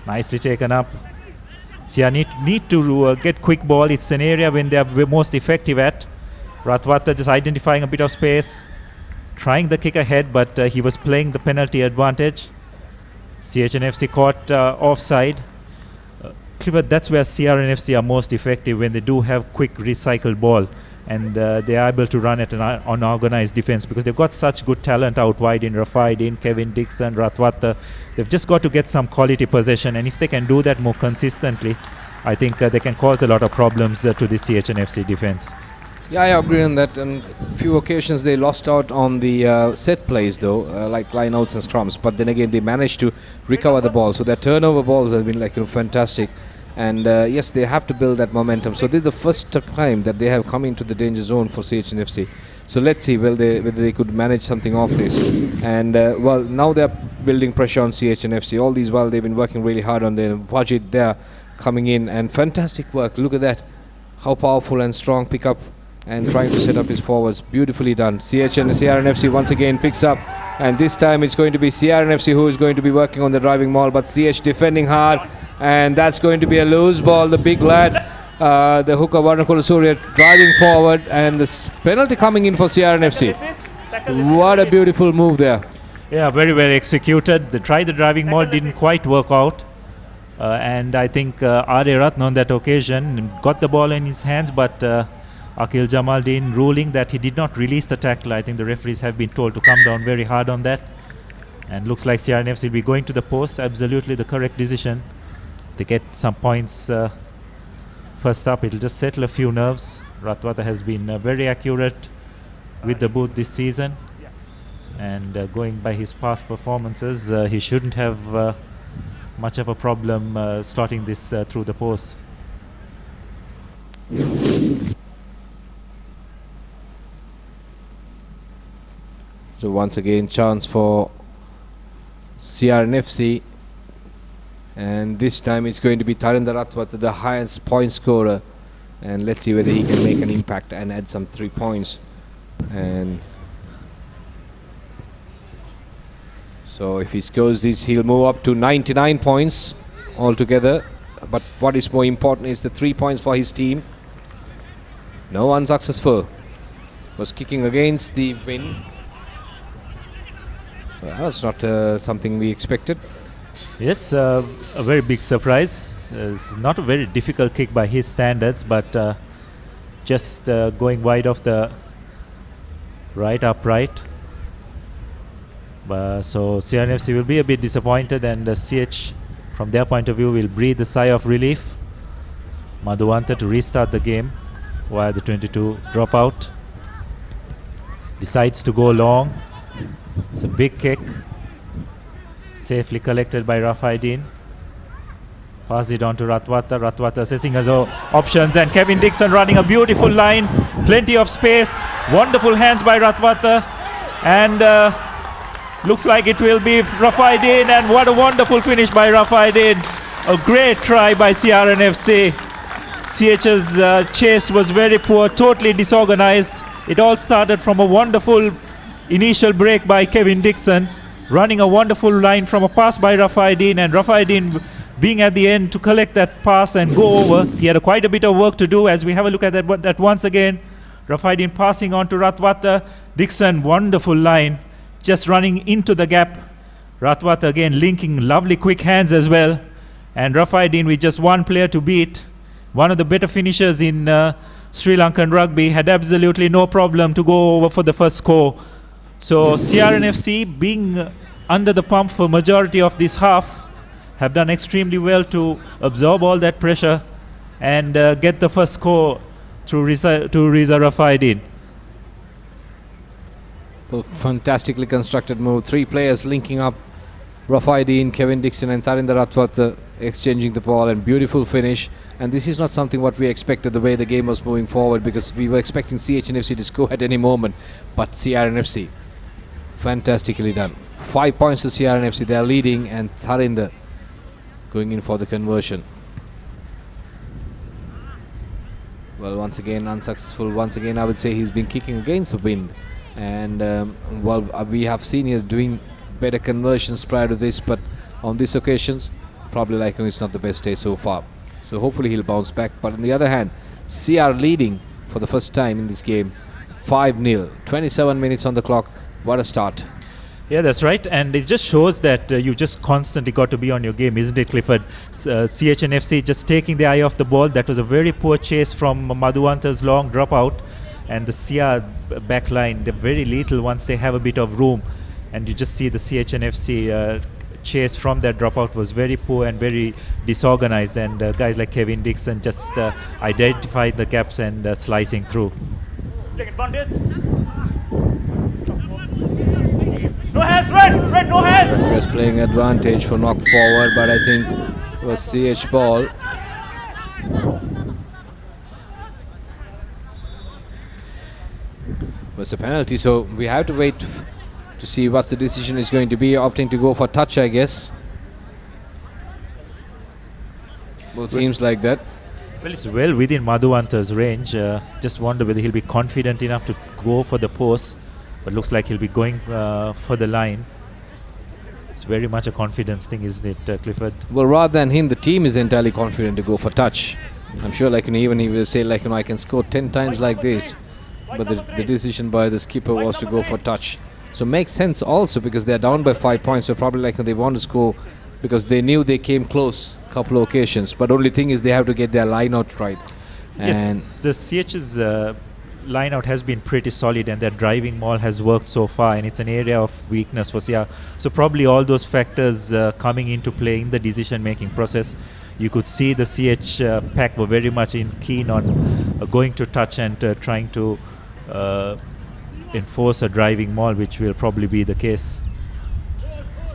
Nicely taken up. Sia need to get quick ball. It's an area when they are most effective at. Ratwata just identifying a bit of space. Trying the kick ahead, but he was playing the penalty advantage. CHNFC caught offside. Clifford, that's where CRNFC are most effective, when they do have quick recycled ball and they are able to run at an unorganized defense, because they've got such good talent out wide in Rafaidin, Kevin Dixon, Ratwata. They've just got to get some quality possession, and if they can do that more consistently, I think they can cause a lot of problems to the CHNFC defense. Yeah, I agree on that. And few occasions they lost out on the set plays though, like lineouts and scrums. But then again, they managed to recover the ball. So their turnover balls have been fantastic. And yes, they have to build that momentum. So this is the first time that they have come into the danger zone for CHNFC. So let's see whether they could manage something off this. And well, now they're building pressure on CHNFC. All these while they've been working really hard on the Wajid there coming in, and fantastic work. Look at that, how powerful and strong pickup, and trying to set up his forwards. Beautifully done. CRNFC once again picks up, and this time it's going to be CRNFC who is going to be working on the driving maul, but CH defending hard, and that's going to be a loose ball. The big lad, the hooker Varnakula Surya driving forward, and this penalty coming in for CRNFC. What a beautiful move there. Yeah, very well executed. They tried the driving maul, didn't quite work out. And I think R.A. Ratna on that occasion got the ball in his hands, but Akil Jamaldeen ruling that he did not release the tackle. I think the referees have been told to come down very hard on that. And looks like CRNFC will be going to the post. Absolutely the correct decision. They get some points first up. It'll just settle a few nerves. Ratwata has been very accurate with the boot this season. And going by his past performances, he shouldn't have much of a problem slotting this through the post. So once again, chance for CRNFC, and this time it's going to be Tarinder Ratwata, the highest point scorer, and let's see whether he can make an impact and add some 3 points. And so if he scores this, he'll move up to 99 points altogether. But what is more important is the 3 points for his team. No, unsuccessful. Was kicking against the wind. Well, that's not something we expected. Yes, a very big surprise. It's not a very difficult kick by his standards, but just going wide of the right upright. So CRNFC will be a bit disappointed, and CH, from their point of view, will breathe a sigh of relief. Madhuvanta to restart the game while the 22 drop out. Decides to go long. It's a big kick. Safely collected by Rafaidin. Pass it on to Ratwata. Ratwata assessing his options, and Kevin Dixon running a beautiful line. Plenty of space. Wonderful hands by Ratwata. And looks like it will be Rafaidin, and what a wonderful finish by Rafaidin. A great try by CRNFC. CH's chase was very poor, totally disorganized. It all started from a wonderful initial break by Kevin Dixon, running a wonderful line from a pass by Rafaidin, and Rafaidin being at the end to collect that pass and go over. He had quite a bit of work to do. As we have a look at that once again, Rafaidin passing on to Ratwata. Dixon, wonderful line, just running into the gap. Ratwata again linking, lovely quick hands as well. And Rafaidin with just one player to beat, one of the better finishers in Sri Lankan rugby, had absolutely no problem to go over for the first score. So CRNFC, being under the pump for majority of this half, have done extremely well to absorb all that pressure and get the first score through Riza Rafaidin. Well, fantastically constructed move. 3 players linking up Rafaideen, Kevin Dixon and Tarinder Ratwat exchanging the ball, and beautiful finish. And this is not something what we expected the way the game was moving forward, because we were expecting CHNFC to score at any moment. But CRNFC, fantastically done. 5 points to CRNFC, they are leading, and Tarinder going in for the conversion. Well, once again unsuccessful. Once again I would say he's been kicking against the wind, and we have seen he is doing better conversions prior to this, but on these occasions probably like it's not the best day so far. So hopefully he'll bounce back. But on the other hand, CR leading for the first time in this game 5-0, 27 minutes on the clock. What a start. Yeah, that's right, and it just shows that you just constantly got to be on your game, isn't it, Clifford? CHNFC just taking the eye off the ball. That was a very poor chase from Madhuvanta's long dropout, and the CR backline, they're very little once they have a bit of room, and you just see the CHNFC chase from that dropout was very poor and very disorganized, and guys like Kevin Dixon just identified the gaps and slicing through. Take advantage. No hands, red, no hands. Referee's playing advantage for knock forward, but I think it was CH ball. It was a penalty, so we have to wait to see what the decision is going to be. Opting to go for touch, I guess. Well, seems like that. Well, it's well within Madhuvanta's range. Just wonder whether he'll be confident enough to go for the post. But looks like he'll be going for the line. It's very much a confidence thing, isn't it, Clifford? Well, rather than him, the team is entirely confident to go for touch. I'm sure, like, even he will say, like, I can score 10 times like this. But the decision by the skipper was to go for touch. So makes sense also, because they're down by 5 points. So probably like they want to score because they knew they came close a couple of occasions. But only thing is they have to get their line out right. And yes, the CH's line out has been pretty solid, and their driving maul has worked so far, and it's an area of weakness for CR. So probably all those factors coming into play in the decision making process. You could see the CH pack were very much keen on going to touch and trying to enforce a driving maul, which will probably be the case.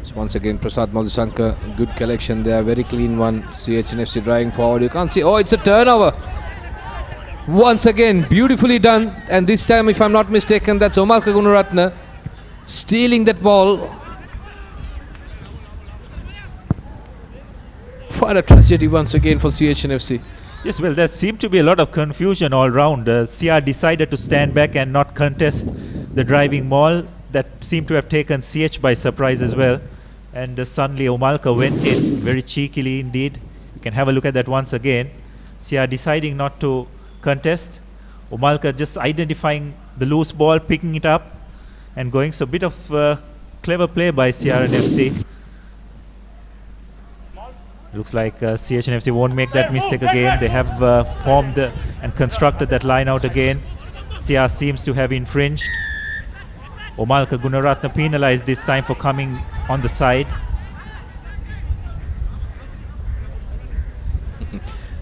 So once again, Prasad Madhusankar, good collection there, very clean one. CHNFC driving forward. You can't see. Oh, it's a turnover. Once again, beautifully done, and this time, if I'm not mistaken, that's Omalka Gunaratne stealing that ball. What a tragedy once again for CHNFC. Yes, well, there seemed to be a lot of confusion all round. CR decided to stand back and not contest the driving maul. That seemed to have taken CH by surprise as well. And suddenly Omalka went in very cheekily indeed. You can have a look at that once again. CR deciding not to contest. Omalka just identifying the loose ball, picking it up and going. So a bit of clever play by CRNFC. Looks like CHNFC won't make that mistake again. They have formed and constructed that line out again. CR seems to have infringed. Omalka Gunaratne penalized this time for coming on the side.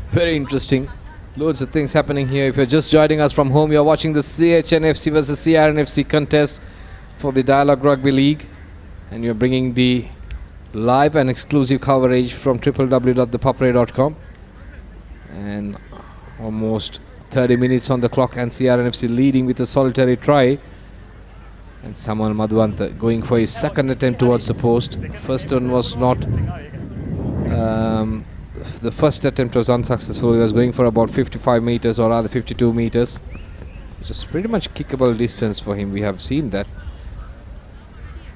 Very interesting. Loads of things happening here. If you're just joining us from home, you're watching the CHNFC versus CRNFC contest for the Dialogue Rugby League, and you're bringing the live and exclusive coverage from www.thepapare.com. And almost 30 minutes on the clock, and CRNFC leading with a solitary try. And Samuel Madhuvanth going for his second attempt towards the post. First one was not. The first attempt was unsuccessful. He was going for about 55 meters, or rather 52 meters. Which is pretty much kickable distance for him. We have seen that.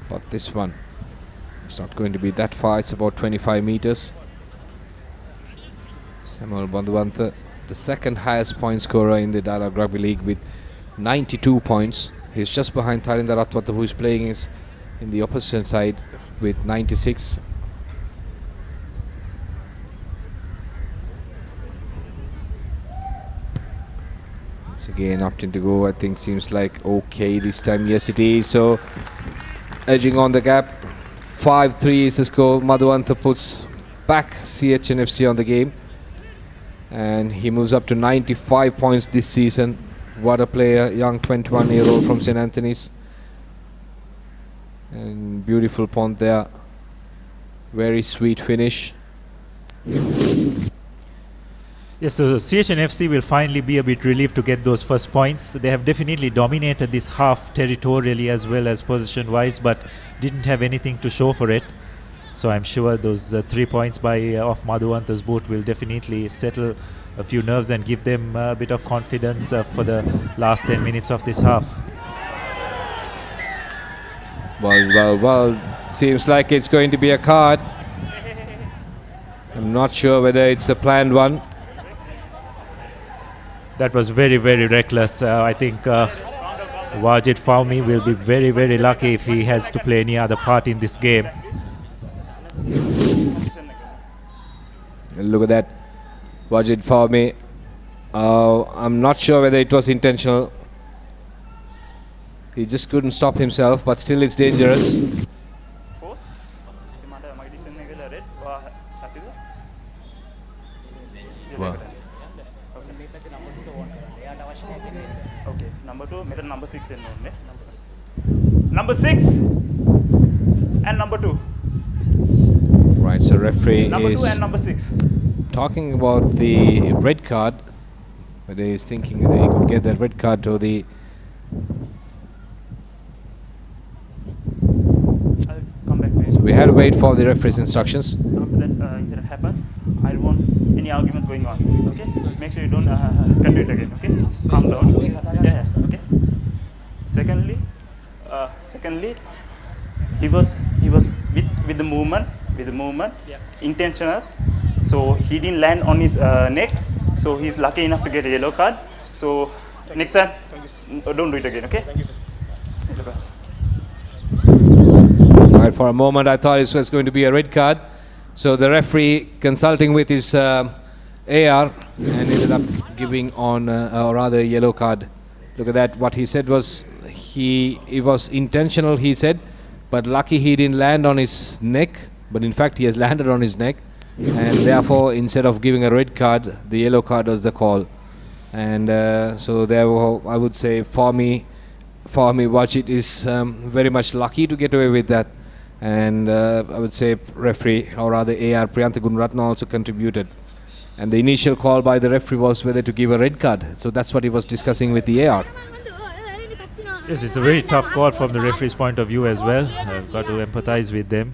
But this one, it's not going to be that far. It's about 25 meters. Samuel Madhuvanth, the second highest point scorer in the Dialogue Rugby League with 92 points. He's just behind Tarinder Ratwat, who is playing in the opposition side with 96. Once again, opting to go. I think seems like okay this time. Yes, it is. So edging on the gap. 5-3 is the score. Madhuvanth puts back CHNFC on the game, and he moves up to 95 points this season. What a player, young 21-year-old from St. Anthony's. And beautiful punt there. Very sweet finish. Yes, so CHNFC will finally be a bit relieved to get those first points. They have definitely dominated this half territorially as well as position-wise, but didn't have anything to show for it. So I'm sure those 3 points by off Madhuvanta's boot will definitely settle a few nerves and give them a bit of confidence for the last 10 minutes of this half. Well, seems like it's going to be a card. I'm not sure whether it's a planned one. That was very, very reckless. I think Wajid Fahmy will be very, very lucky if he has to play any other part in this game. Look at that. Wajid Fahmy. I'm not sure whether it was intentional. He just couldn't stop himself, but still it's dangerous. Wow. Okay, number 2, middle number 6 in number 6 and number 2. Right, so referee number is 2 and number 6. talking about the red card. Whether he's thinking that he could get that red card to the... I'll come back to it. So we had to wait for the referee's instructions. After that incident happened, I don't want any arguments going on. Okay, make sure you don't continue it again. Okay, calm down. Yeah. Okay. Secondly, he was with the movement, intentional. So he didn't land on his neck. So he's lucky enough to get a yellow card. So next time, don't do it again. Okay. Right, for a moment I thought it was going to be a red card. So the referee consulting with his AR and ended up giving on or rather a yellow card. Look at that. What he said was it was intentional, he said, but lucky he didn't land on his neck. But in fact he has landed on his neck, and therefore instead of giving a red card, the yellow card was the call. And so therefore I would say Fahmy Wajid is very much lucky to get away with that. And I would say referee, or rather AR Priyantha Gunratna, also contributed. And the initial call by the referee was whether to give a red card. So that's what he was discussing with the AR. Yes, it's a very tough call from the referee's point of view as well. I've got to empathize with them.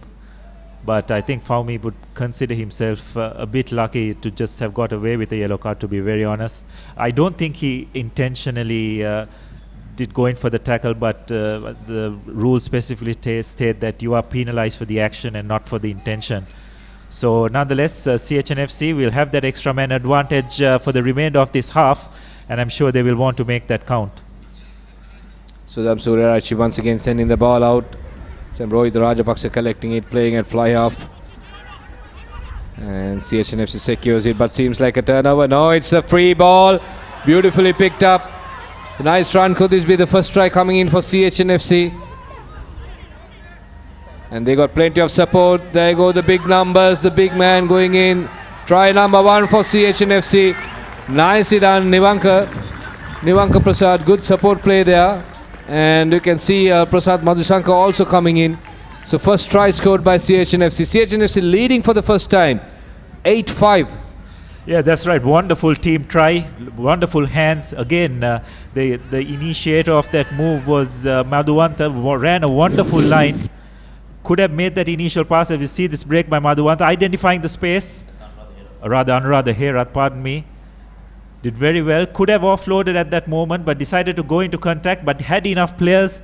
But I think Fahmy would consider himself a bit lucky to just have got away with a yellow card, to be very honest. I don't think he intentionally did go in for the tackle, but the rules specifically state that you are penalized for the action and not for the intention. So nonetheless, CHNFC will have that extra man advantage for the remainder of this half, and I'm sure they will want to make that count. Sudham Suryarachi once again sending the ball out. Sam Rohit Rajapaksa collecting it, playing at fly half. And CHNFC secures it, but seems like a turnover. No, it's a free ball. Beautifully picked up. A nice run. Could this be the first try coming in for CHNFC? And they got plenty of support. There go the big numbers, the big man going in. Try number 1 for CHNFC. Nicely done, Nivanka Prasad. Good support play there. And you can see Prasad Madhusankar also coming in. So first try scored by CHNFC. CHNFC leading for the first time, 8-5. Yeah, that's right. Wonderful team try. Wonderful hands. Again, the initiator of that move was Madhuvanta. Ran a wonderful line. Could have made that initial pass. As you see this break by Madhuvanta, identifying the space. Anuradha Herat, pardon me. Did very well. Could have offloaded at that moment, but decided to go into contact, but had enough players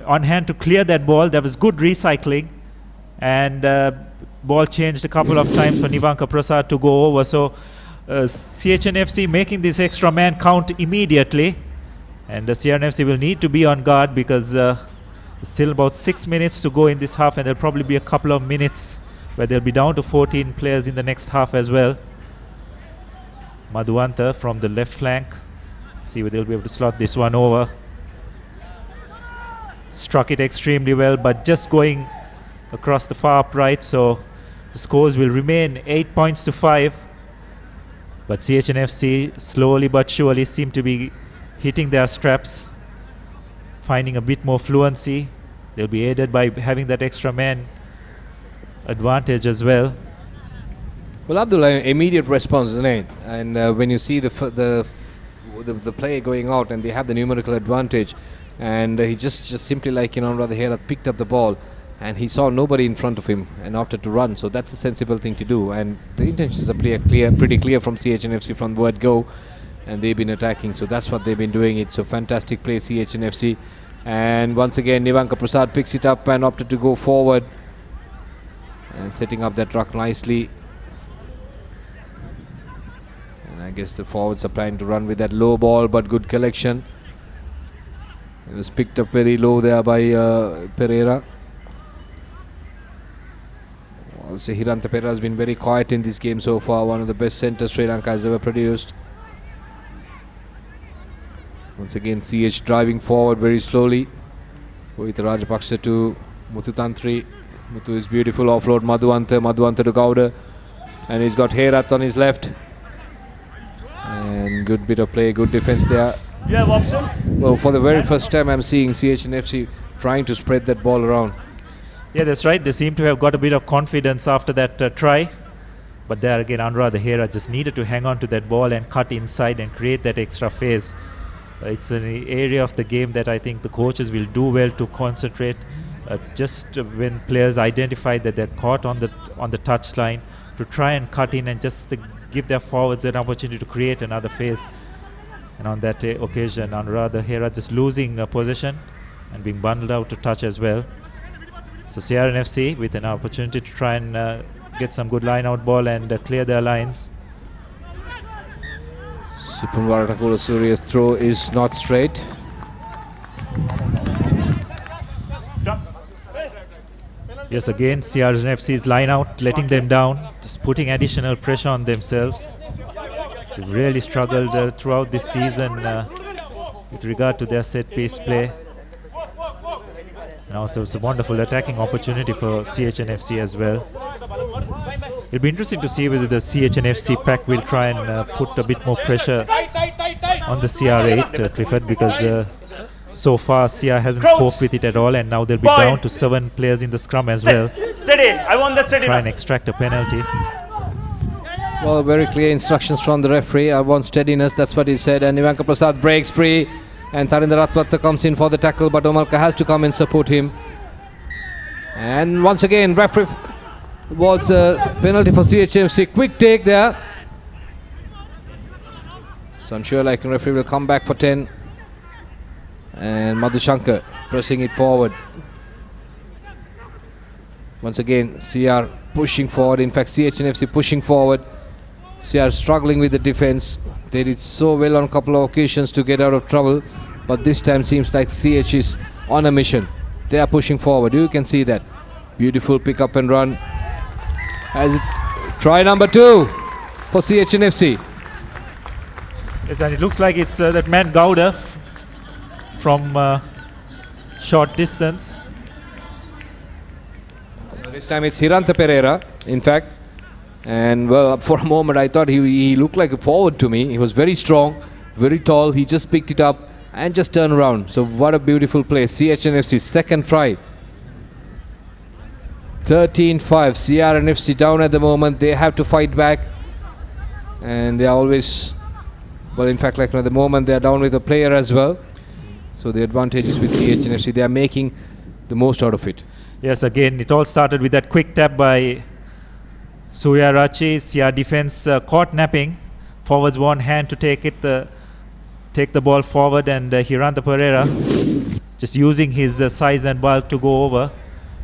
on hand to clear that ball. There was good recycling, and ball changed a couple of times for Nivanka Prasad to go over. So CHNFC making this extra man count immediately, and the CRNFC will need to be on guard because still about 6 minutes to go in this half, and there'll probably be a couple of minutes where they'll be down to 14 players in the next half as well. Madhuvanta from the left flank. See whether they'll be able to slot this one over. Struck it extremely well, but just going across the far upright, so the scores will remain 8 points to 5. But CHNFC slowly but surely seem to be hitting their straps, finding a bit more fluency. They'll be aided by having that extra man advantage as well. Well, Abdullah, immediate response, isn't it? And when you see the play going out and they have the numerical advantage, and he just simply, like, Rather Herat picked up the ball and he saw nobody in front of him and opted to run. So that's a sensible thing to do. And the intentions are pretty clear from CHNFC from the word go, and they've been attacking. So that's what they've been doing. It's a fantastic play, CHNFC. And once again, Nivanka Prasad picks it up and opted to go forward and setting up that ruck nicely. And I guess the forwards are planning to run with that low ball, but good collection. It was picked up very low there by Pereira. Also, Hiranta Pereira has been very quiet in this game so far. One of the best centres Sri Lanka has ever produced. Once again, CH driving forward very slowly. With Rajapaksa to Muthu Tantri. Muthu is beautiful offload. Madhuanta to Gowda. And he's got Herat on his left. And good bit of play, good defence there. You have option? Well, for the very first time I'm seeing CHNFC trying to spread that ball around. Yeah, that's right. They seem to have got a bit of confidence after that try. But there again, Anuradha Hera just needed to hang on to that ball and cut inside and create that extra phase. It's an area of the game that I think the coaches will do well to concentrate. Just when players identify that they're caught on the touchline, to try and cut in and just give their forwards an opportunity to create another phase. And on that occasion, Anuradha Hera just losing possession and being bundled out to touch as well. So CRNFC with an opportunity to try and get some good line out ball and clear their lines. Supunwaratakula Surya's throw is not straight. Yes, again CRNFC's line out, letting them down, just putting additional pressure on themselves. They've really struggled throughout this season with regard to their set piece play. And also it's a wonderful attacking opportunity for CHNFC as well. It'll be interesting to see whether the CHNFC pack will try and put a bit more pressure on the CR8, Clifford, because so far CR hasn't coped with it at all, and now they'll be down to 7 players in the scrum as well. Steady, I want that steady. Try and extract a penalty. Well, very clear instructions from the referee. I want steadiness, that's what he said. And Nivanka Prasad breaks free. And Tarinder Ratwatta comes in for the tackle, but Omalka has to come and support him. And once again, referee was a penalty for CHMC. Quick take there. So I'm sure referee will come back for 10. And Madhushankar pressing it forward. Once again, CR pushing forward. In fact, CHNFC pushing forward. CR struggling with the defense. They did so well on a couple of occasions to get out of trouble, but this time seems like CH is on a mission. They are pushing forward. You can see that. Beautiful pick up and run. As try number 2 for CHNFC. Yes, and it looks like it's that man Gowda from short distance. This time it's Hiranta Pereira, in fact. And well, for a moment I thought he looked like a forward to me. He was very strong, very tall. He just picked it up and just turned around. So what a beautiful play. CHNFC second try. 13-5. CRNFC down at the moment. They have to fight back. And they are always, well, in fact, at the moment they are down with a player as well. So the advantage is with CHNFC. They are making the most out of it. Yes, again, it all started with that quick tap by Surya Rachi. CR defense caught napping. Forwards one hand to take the ball forward, and Hiranta Pereira just using his size and bulk to go over.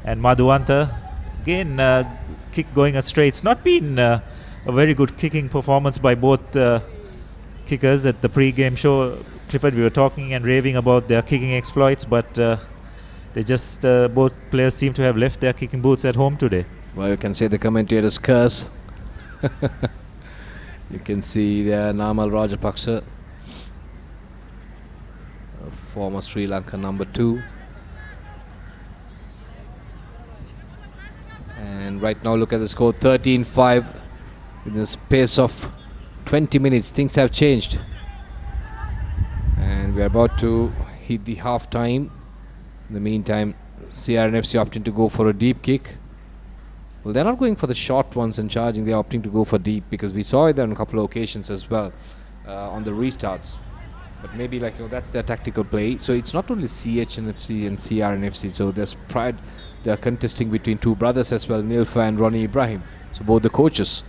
And Madhuanta again kick going astray. It's not been a very good kicking performance by both kickers at the pre-game show. Clifford, we were talking and raving about their kicking exploits, but they just both players seem to have left their kicking boots at home today. Well, you can say the commentators curse. You can see there Namal Rajapaksa, former Sri Lanka number 2. And right now look at the score, 13-5. In the space of 20 minutes, things have changed. And we're about to hit the half time. In the meantime, CRNFC opting to go for a deep kick. Well, they're not going for the short ones and charging. They're opting to go for deep, because we saw it on a couple of occasions as well on the restarts. But maybe that's their tactical play. So it's not only CHNFC and CRNFC. So there's pride. They're contesting between two brothers as well, Nilfa and Ronnie Ibrahim. So both the coaches.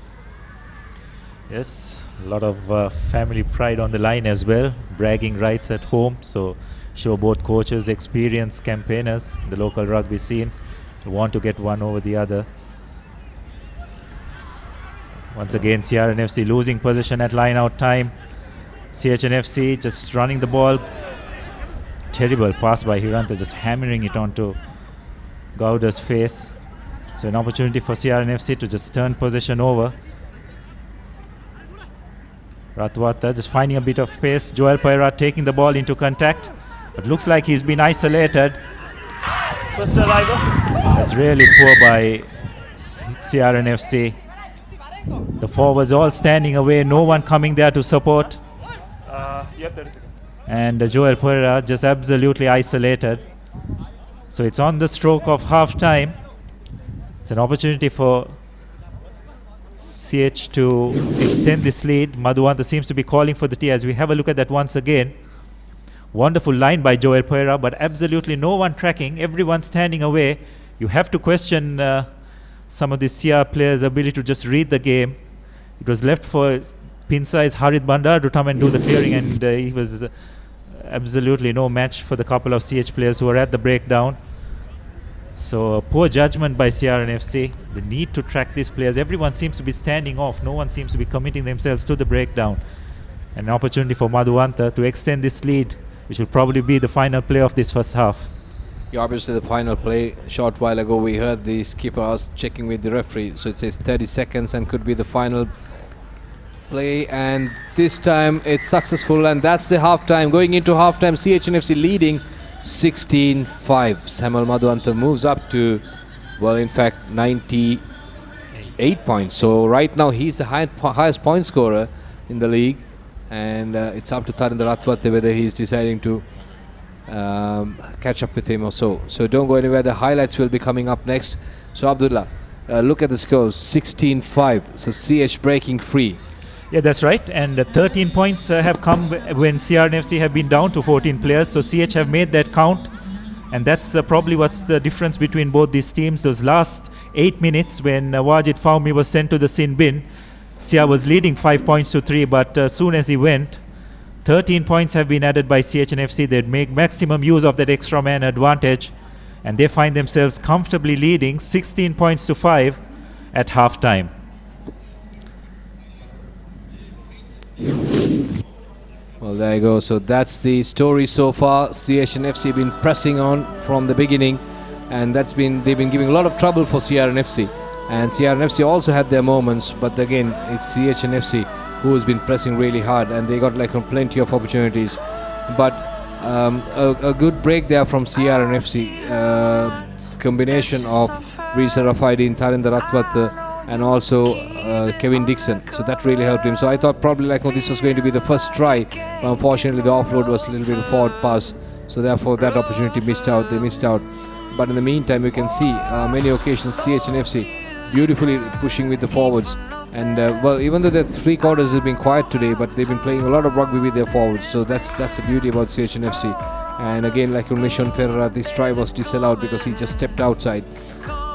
Yes, a lot of family pride on the line as well. Bragging rights at home. So show both coaches, experienced campaigners in the local rugby scene, want to get one over the other. Once again, CRNFC losing possession at line out time. CHNFC just running the ball. Terrible pass by Hiranta, just hammering it onto Gowda's face. So an opportunity for CRNFC to just turn possession over. Ratwata just finding a bit of pace. Joel Pereira taking the ball into contact, but looks like he's been isolated. First arrival. That's really poor by CRNFC. The forwards all standing away, no one coming there to support. You have 30 seconds. And Joel Pereira just absolutely isolated. So it's on the stroke of half time. It's an opportunity for CH to extend this lead. Madhuanta seems to be calling for the tee as we have a look at that once again. Wonderful line by Joel Pereira, but absolutely no one tracking, everyone standing away. You have to question some of the CR players' ability to just read the game. It was left for Pinsai's Harit Bandar to come and do the clearing, and he was absolutely no match for the couple of CH players who were at the breakdown. So poor judgment by CRNFC. The need to track these players. Everyone seems to be standing off. No one seems to be committing themselves to the breakdown. An opportunity for Madhuanta to extend this lead, which will probably be the final play of this first half. Yeah, obviously the final play. Short while ago we heard the skippers checking with the referee. So it says 30 seconds and could be the final play, and this time it's successful, and that's the half time. Going into half time, CHNFC leading 16-5. Samuel Madhuanta moves up to, well, in fact 98 points. So right now he's the highest point scorer in the league, and it's up to Tarinder Ratwate whether he's deciding to catch up with him or so. So don't go anywhere. The highlights will be coming up next. So Abdullah, look at the scores. 16-5. So CH breaking free. Yeah, that's right. And 13 points have come when CRNFC have been down to 14 players. So CH have made that count. And that's probably what's the difference between both these teams. Those last 8 minutes when Wajid Fahmy was sent to the sin bin, CR was leading 5 points to 3. But as soon as he went, 13 points have been added by CHNFC. They'd make maximum use of that extra man advantage. And they find themselves comfortably leading 16 points to 5 at half time. Well, there you go. So that's the story so far. CHNFC have been pressing on from the beginning, and they've been giving a lot of trouble for CRNFC. And CRNFC also had their moments, but again, it's CHNFC who has been pressing really hard, and they got plenty of opportunities. But a good break there from CRNFC. Combination of Risa Rafaidin, Tarinder Ratwat, and also Kevin Dixon. So that really helped him. So I thought probably this was going to be the first try. But unfortunately, the offload was a little bit of forward pass. So therefore, that opportunity missed out. They missed out. But in the meantime, you can see many occasions CHNFC beautifully pushing with the forwards. And well, even though the 3 quarters have been quiet today, but they've been playing a lot of rugby with their forwards. So that's the beauty about CHNFC. And again, like Mishon Pereira, this try was disallowed because he just stepped outside.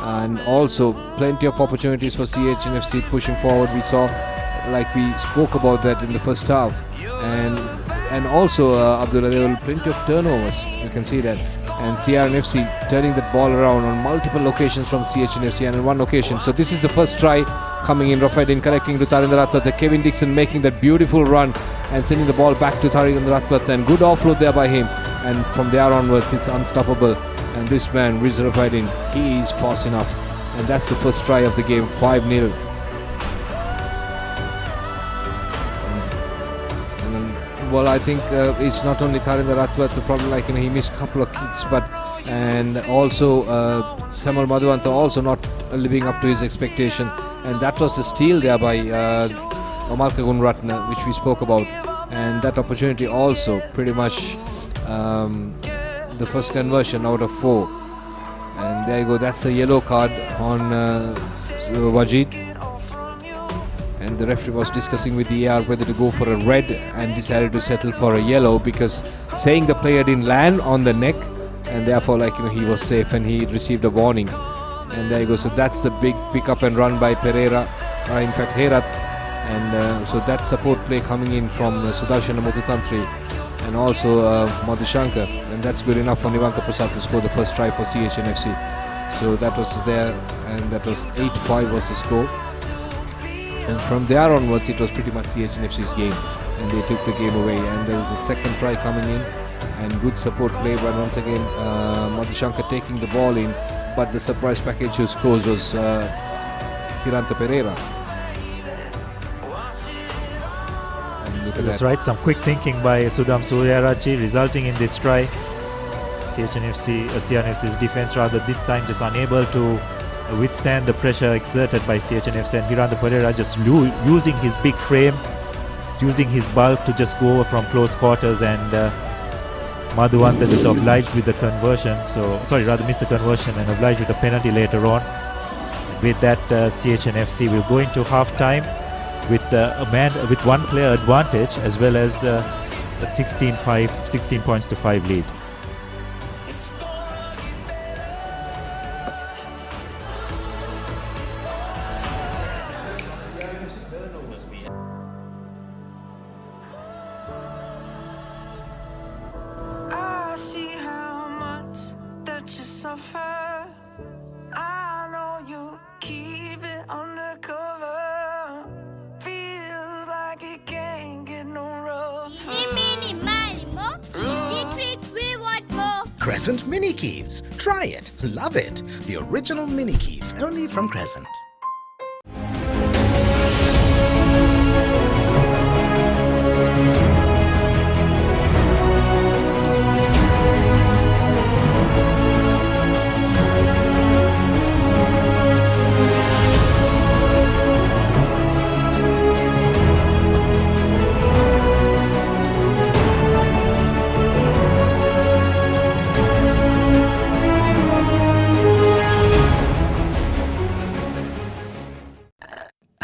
And also plenty of opportunities for CHNFC pushing forward. We saw, like we spoke about that in the first half, and also Abdullah, there were plenty of turnovers. You can see that, and CRNFC turning the ball around on multiple locations from CHNFC, and on one occasion. So this is the first try coming in. Rafaidin collecting to Tarinder Ratwat, Kevin Dixon making that beautiful run and sending the ball back to Tarinder Ratwat, and good offload there by him. And from there onwards, it's unstoppable. And this man, Riza Rafaidin, he is fast enough. And that's the first try of the game, 5-0. Well, I think it's not only Tarinder Ratwat, probably he missed a couple of kicks, and also Samuel Madhuanta also not living up to his expectation. And that was a steal there by Omalka Gunratna, which we spoke about. And that opportunity also pretty much the first conversion out of 4. And there you go, that's a yellow card on Wajid. And the referee was discussing with the AR whether to go for a red and decided to settle for a yellow, because saying the player didn't land on the neck and therefore he was safe and he received a warning. And there you go. So that's the big pick up and run by Pereira, in fact Herat. And so that support play coming in from Sudarshana Mututantri and also Madhushankar, and that's good enough for Nivanka Prasad to score the first try for CHNFC. So that was there, and that was 8-5 was the score. And from there onwards it was pretty much CHNFC's game, and they took the game away. And there was the second try coming in, and good support play, but once again Madhushankar taking the ball in, but the surprise package who scores was Hiranta Pereira. That's right, some quick thinking by Sudham Suryarachi resulting in this try. CRNFC's defense rather this time just unable to withstand the pressure exerted by CHNFC, and Hiranta Pereira just using his big frame, using his bulk to just go over from close quarters, and Madhuanta is obliged with the conversion, missed the conversion and obliged with the penalty later on. With that, CHNFC will go into half-time with with one player advantage, as well as a 16 points to 5 lead. I see how much that you suffer. I know you keep it undercover. Feels like it can't get no rougher. Mini, mini, mo. Cheesy treats, we want more. Crescent Mini Keeves. Try it. Love it. The original Mini Keeves, only from Crescent.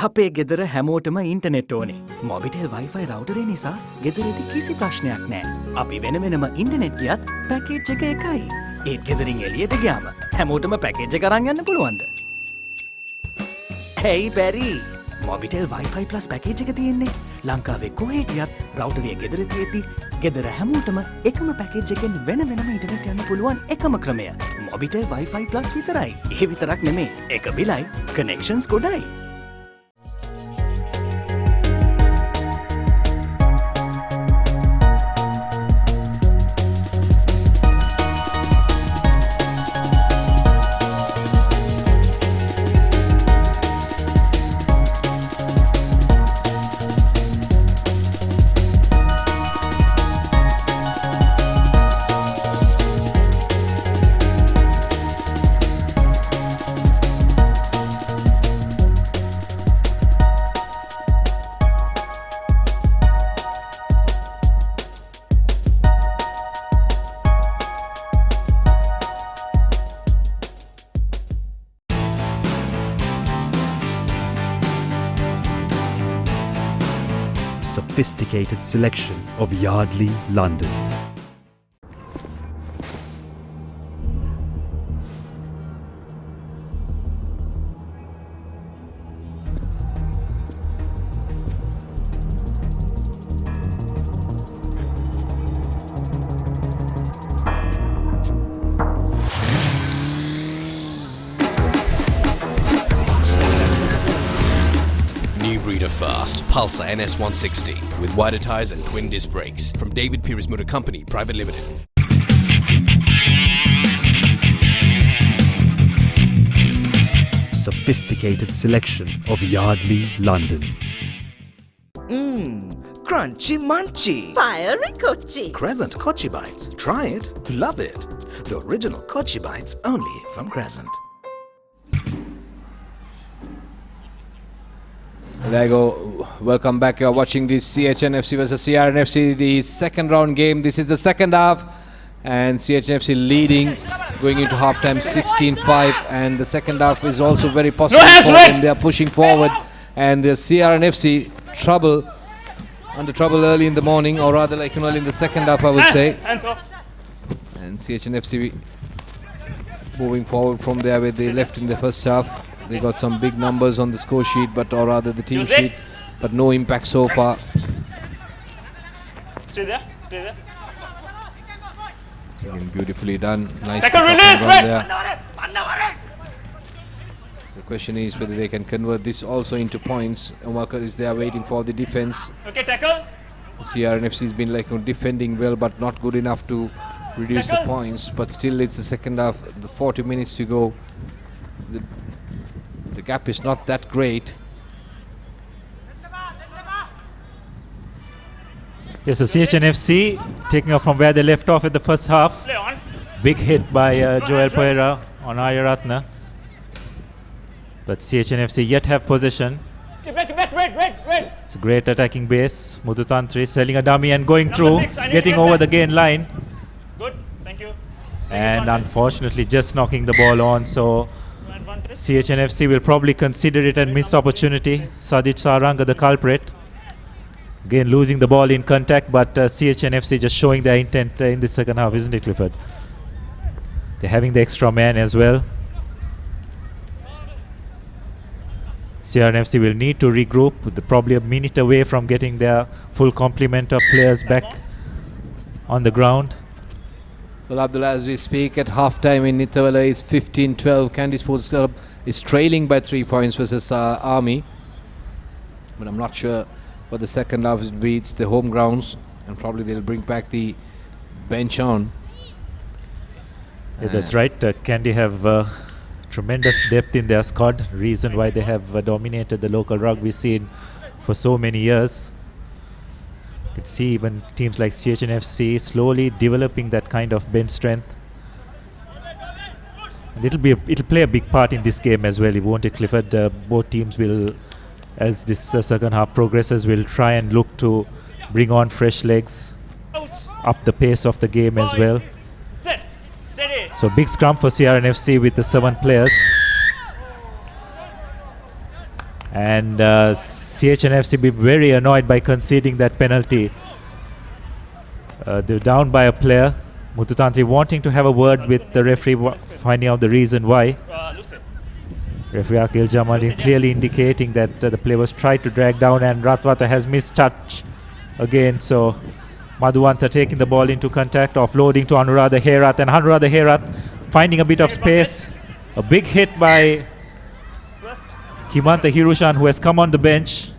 අපේ ගෙදර හැමෝටම internet ඕනේ. Mobitel Wi-Fi රවුටරේ නිසා ගෙදරේදී කිසි ප්‍රශ්නයක් නෑ. අපි වෙන වෙනම ඉන්ටනෙට් ගියත් පැකේජ් එක එකයි. ඒත් ගෙදරින් එළියට ගියාම හැමෝටම පැකේජ් එක අරන් යන්න පුළුවන්ද? Hey බැරි. මොබිටෙල් වයිෆයි ප්ලස් පැකේජ් එක තියෙන්නේ. ලංකාවේ කොහේ ගියත් රවුටරේ ගෙදර තියෙද්දි ගෙදර හැමෝටම එකම පැකේජ් එකෙන් වෙන වෙනම ඉන්ටනෙට් යන්න පුළුවන් එකම ක්‍රමය. මොබිටෙල් වයිෆයි ප්ලස් විතරයි. ඒ විතරක් නෙමෙයි. එක බිලයි, connections ගොඩයි. Sophisticated selection of Yardley, London. Breeder Fast Pulsar NS160 with wider tyres and twin disc brakes from David Pieris Motor Company Private Limited. Sophisticated selection of Yardley, London. Crunchy munchy. Fiery Kochi. Crescent Kochi Bites. Try it. Love it. The original Kochi Bites, only from Crescent. There you go. Welcome back. You're watching the CHNFC versus CRNFC, the second round game. This is the second half, and CHNFC leading Going into halftime 16-5, and the second half is also very possible for them. They are pushing forward, and the CRNFC under trouble early in the morning, or rather like early in the second half, I would say. And CHNFC moving forward from there where they left in the first half. They got some big numbers on the score sheet, or rather the team sheet, but no impact so far. Stay there, stay there. Again, beautifully done. Nice pick up and run there. The question is whether they can convert this also into points. Umaka is there waiting for the defense. Okay, tackle. CRNFC has been defending well, but not good enough to reduce the points. But still, it's the second half. The 40 minutes to go. The gap is not that great. Yes, so CHNFC taking off from where they left off at the first half. Big hit by Joel Pereira on Aryaratna. But CHNFC yet have possession. Wait. It's a great attacking base. Mudutantri selling a dummy and going through, getting over the gain line. Good, thank you. And unfortunately just knocking the ball on. So CHNFC will probably consider it a missed opportunity. Sadit Saranga the culprit. Again losing the ball in contact, but CHNFC just showing their intent in the second half, isn't it, Clifford? They're having the extra man as well. CRNFC will need to regroup, probably a minute away from getting their full complement of players back on the ground. Well, Abdullah, as we speak at halftime in Nitawala, it's 15-12. Kandy Sports Club is trailing by 3 points versus Army. But I'm not sure what the second half will be. It's the home grounds, and probably they'll bring back the bench on. Yeah, that's right. Kandy have tremendous depth in their squad, reason why they have dominated the local rugby scene for so many years. You could see even teams like CHNFC slowly developing that kind of bench strength. And it'll play a big part in this game as well, won't it, Clifford? Both teams will, as this second half progresses, will try and look to bring on fresh legs, up the pace of the game as well. So big scrum for CRNFC with the 7 players. And CHNFC be very annoyed by conceding that penalty. They're down by a player. Mututantri wanting to have a word with the referee, finding out the reason why. Referee Akil Jamalin clearly indicating that the play was tried to drag down, and Ratwata has missed touch again. So Madhuwanta taking the ball into contact, offloading to Anuradha Herath, and Anuradha Herath finding a bit of space. A big hit by Himanta Hirushan, who has come on the bench.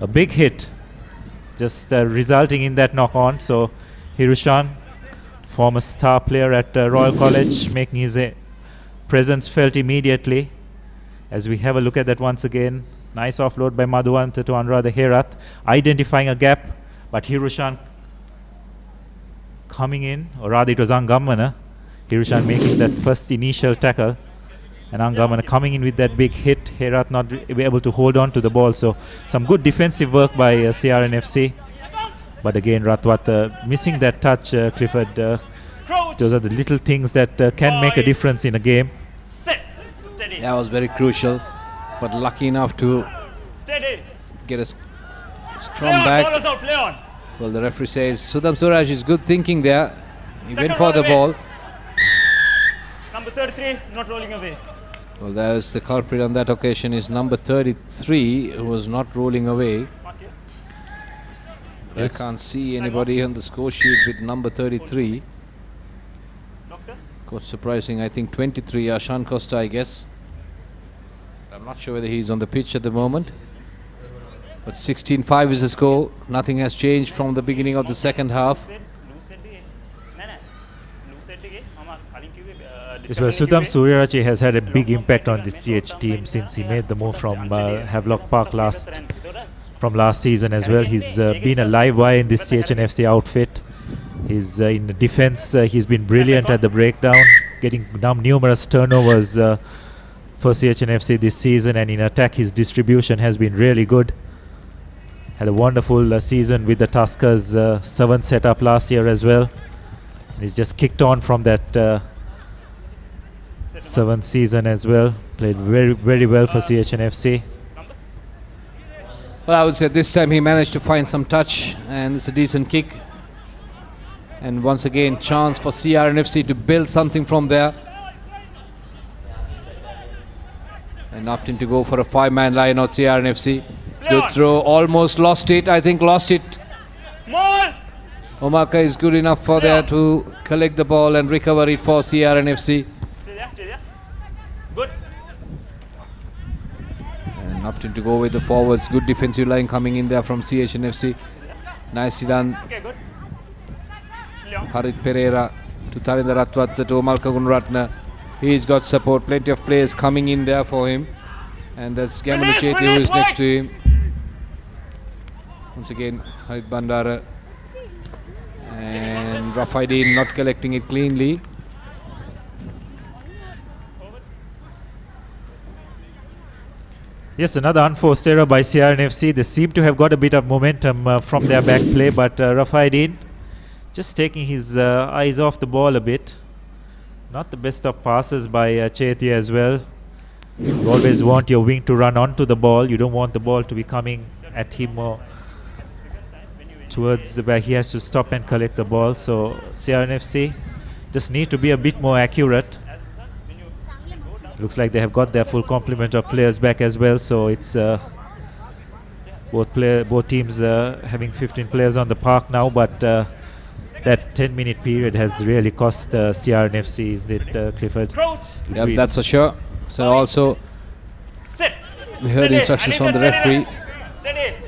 A big hit, just resulting in that knock-on. So Hirushan, former star player at Royal College, making his presence felt immediately. As we have a look at that once again, nice offload by Madhuwanta to Anuradha Herath, identifying a gap, but Hirushan coming in, or rather it was Angamana. Hirushan making that first initial tackle, and Angamana coming in with that big hit. Herath not able to hold on to the ball, so some good defensive work by CRNFC. But again, Ratwat missing that touch, Clifford. Those are the little things that can make a difference in a game. That was very crucial, but lucky enough to get a scrum back. Well, the referee says Sudham Suraj is good thinking there. He went for the ball. Number 33, not rolling away. Well, there's the culprit on that occasion is number 33, who was not rolling away. Yes. I can't see anybody on the score sheet with number 33. Quite surprising. I think 23, Ashan Costa, I guess. I'm not sure whether he's on the pitch at the moment. But 16-5 is the score. Nothing has changed from the beginning of the second half. Yes, well, Sudham Suryarachi has had a big impact on this CH team since he made the move from Havelock Park from last season as well. He's been a live wire in this CHNFC outfit. He's in defense. He's been brilliant at the breakdown, getting numerous turnovers for CHNFC this season, and in attack his distribution has been really good. Had a wonderful season with the Tuskers 7 setup last year as well. He's just kicked on from that 7th season as well. Played very well for CHNFC. Well, I would say this time he managed to find some touch, and it's a decent kick. And once again, chance for CRNFC to build something from there. And opting to go for a 5-man line out CRNFC. Good throw, almost lost it. I think lost it. Omarka is good enough for there to collect the ball and recover it for CRNFC. Good. And opting to go with the forwards. Good defensive line coming in there from CHNFC. Nicely done. Okay, good. Harit Pereira to Tarinder Ratwat to Omalka Gunratna. He's got support. Plenty of players coming in there for him. And that's Gamanu Chetli who is next to him. Once again, Harit Bandara. And Rafaidin not collecting it cleanly. Yes, another unforced error by CRNFC. They seem to have got a bit of momentum from their back play, but Rafaidin just taking his eyes off the ball a bit. Not the best of passes by Chetli as well. You always want your wing to run onto the ball. You don't want the ball to be coming at him or towards where he has to stop and collect the ball. So CRNFC just need to be a bit more accurate. Looks like they have got their full complement of players back as well. So it's both teams having 15 players on the park now, but that 10-minute period has really cost CRNFC, isn't it, Clifford? Yep, that's for sure. So also we heard instructions from the referee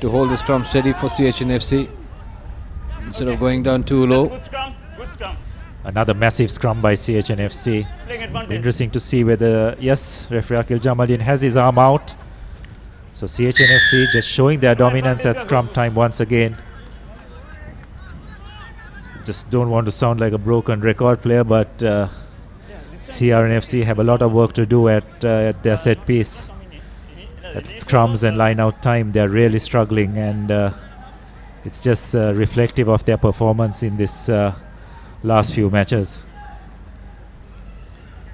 to hold the scrum steady for CHNFC instead of going down too low. Good scrum. Another massive scrum by CHNFC. Interesting to see whether, yes, referee Akil Jamaluddin has his arm out. So CHNFC just showing their dominance at scrum time once again. Just don't want to sound like a broken record player, but CRNFC have a lot of work to do at their set piece. At scrums and line out time, they're really struggling, and it's just reflective of their performance in this last few matches.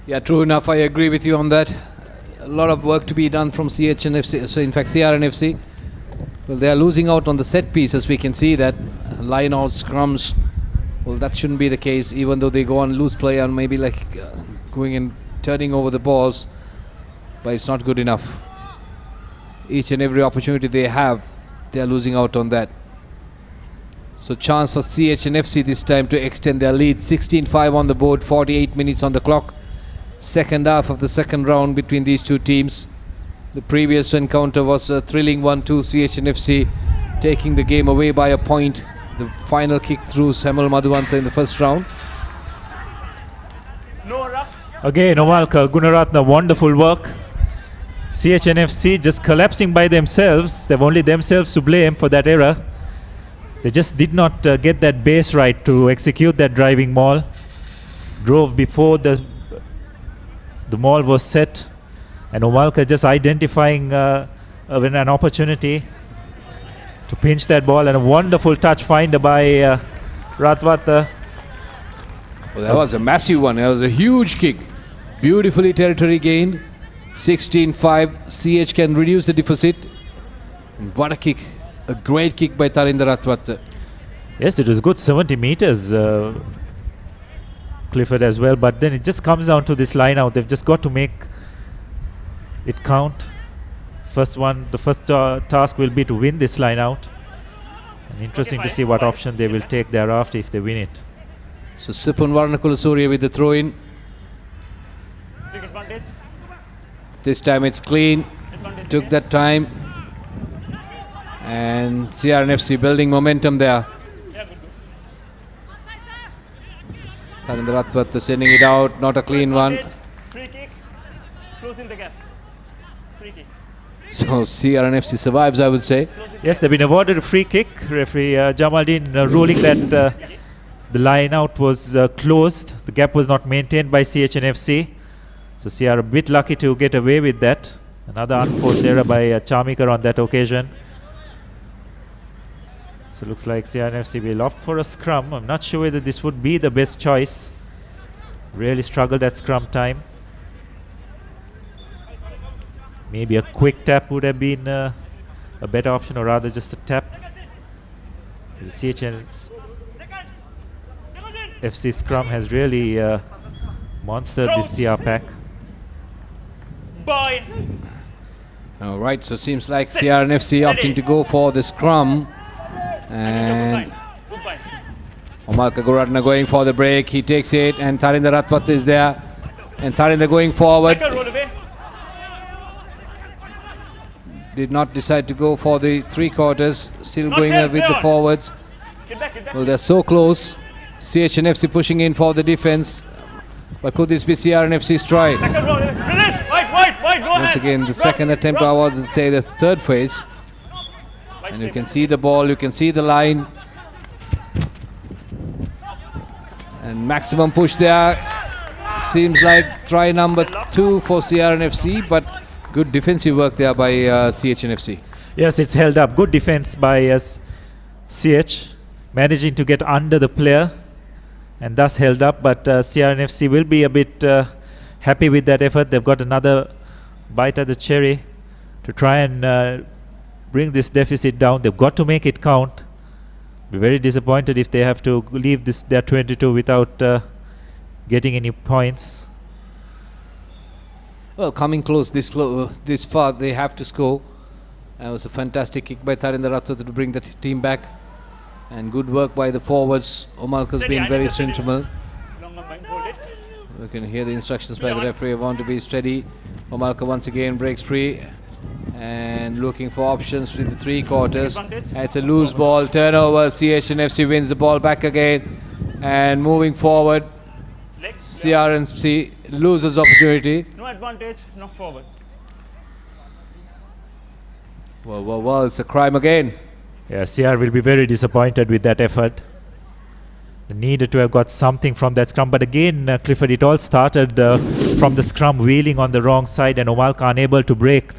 Yeah, true enough. I agree with you on that. A lot of work to be done from CHNFC. So in fact, CRNFC, well, they are losing out on the set pieces. We can see that line out scrums. Well, that shouldn't be the case, even though they go on loose play and maybe like going and turning over the balls, but it's not good enough. Each and every opportunity they have, they are losing out on that. So chance for CHNFC this time to extend their lead. 16-5 on the board, 48 minutes on the clock. Second half of the second round between these two teams. The previous encounter was a thrilling 1-2, CHNFC taking the game away by a point. The final kick through Samuel Madhuvanta in the first round. Again, Omalka Gunaratna, wonderful work. CHNFC just collapsing by themselves. They've only themselves to blame for that error. They just did not get that base right to execute that driving maul. Drove before the maul was set, and Omalka just identifying when an opportunity to pinch that ball, and a wonderful touch finder by Ratwata. Well, that was a massive one. That was a huge kick. Beautifully territory gained. 16-5. CH can reduce the deficit. And what a kick. A great kick by Tarinder Ratwat. Yes, it was good 70 meters, Clifford, as well. But then it just comes down to this line out. They've just got to make it count. The first task will be to win this line out. And interesting to see what option they will take thereafter if they win it. So Sipun Varnakulasuriya with the throw in. This time it's clean. Took that time. And CRNFC building momentum there. Tarinder Ratwat sending it out. Not a clean one. Free kick. Closing the gap. Free kick. So CRNFC survives, I would say. Yes, they've been awarded a free kick. Referee Jamaluddin ruling that the line out was closed. The gap was not maintained by CHNFC. So CR a bit lucky to get away with that. Another unforced error by Charmikar on that occasion. So looks like CRNFC will opt for a scrum. I'm not sure whether this would be the best choice. Really struggled at scrum time. Maybe a quick tap would have been a better option, or rather just a tap. The CHNFC scrum has really monstered this CR pack. All right, so seems like CRNFC opting to go for the scrum. And Omar Kaguratna going for the break. He takes it, and Tharinder Ratwat is there. And Tharinder going forward. Did not decide to go for the three quarters. Still going with the forwards. Well, they're so close. CHNFC pushing in for the defense. But could this be CRNFC's try? Once again, the second attempt, I would say the third phase. And you can see the ball, you can see the line. And maximum push there. Seems like try number 2 for CRNFC, but good defensive work there by CHNFC. Yes, it's held up. Good defense by CH, managing to get under the player and thus held up. But CRNFC will be a bit happy with that effort. They've got another bite at the cherry to try and bring this deficit down. They've got to make it count. Be very disappointed if they have to leave their 22 without getting any points. Well, coming close this far, they have to score. That was a fantastic kick by Tharinder Ratwat to bring the team back, and good work by the forwards. Omalk has been very instrumental. We can hear the instructions by the referee. Want to be steady. Omalka once again breaks free and looking for options with the three quarters. It's a loose ball, turnover. CHNFC wins the ball back again and moving forward. CRNFC loses opportunity. No advantage, no forward. Well, it's a crime again. Yeah, CR will be very disappointed with that effort. They needed to have got something from that scrum. But again, Clifford, it all started from the scrum wheeling on the wrong side and Omalka unable to break.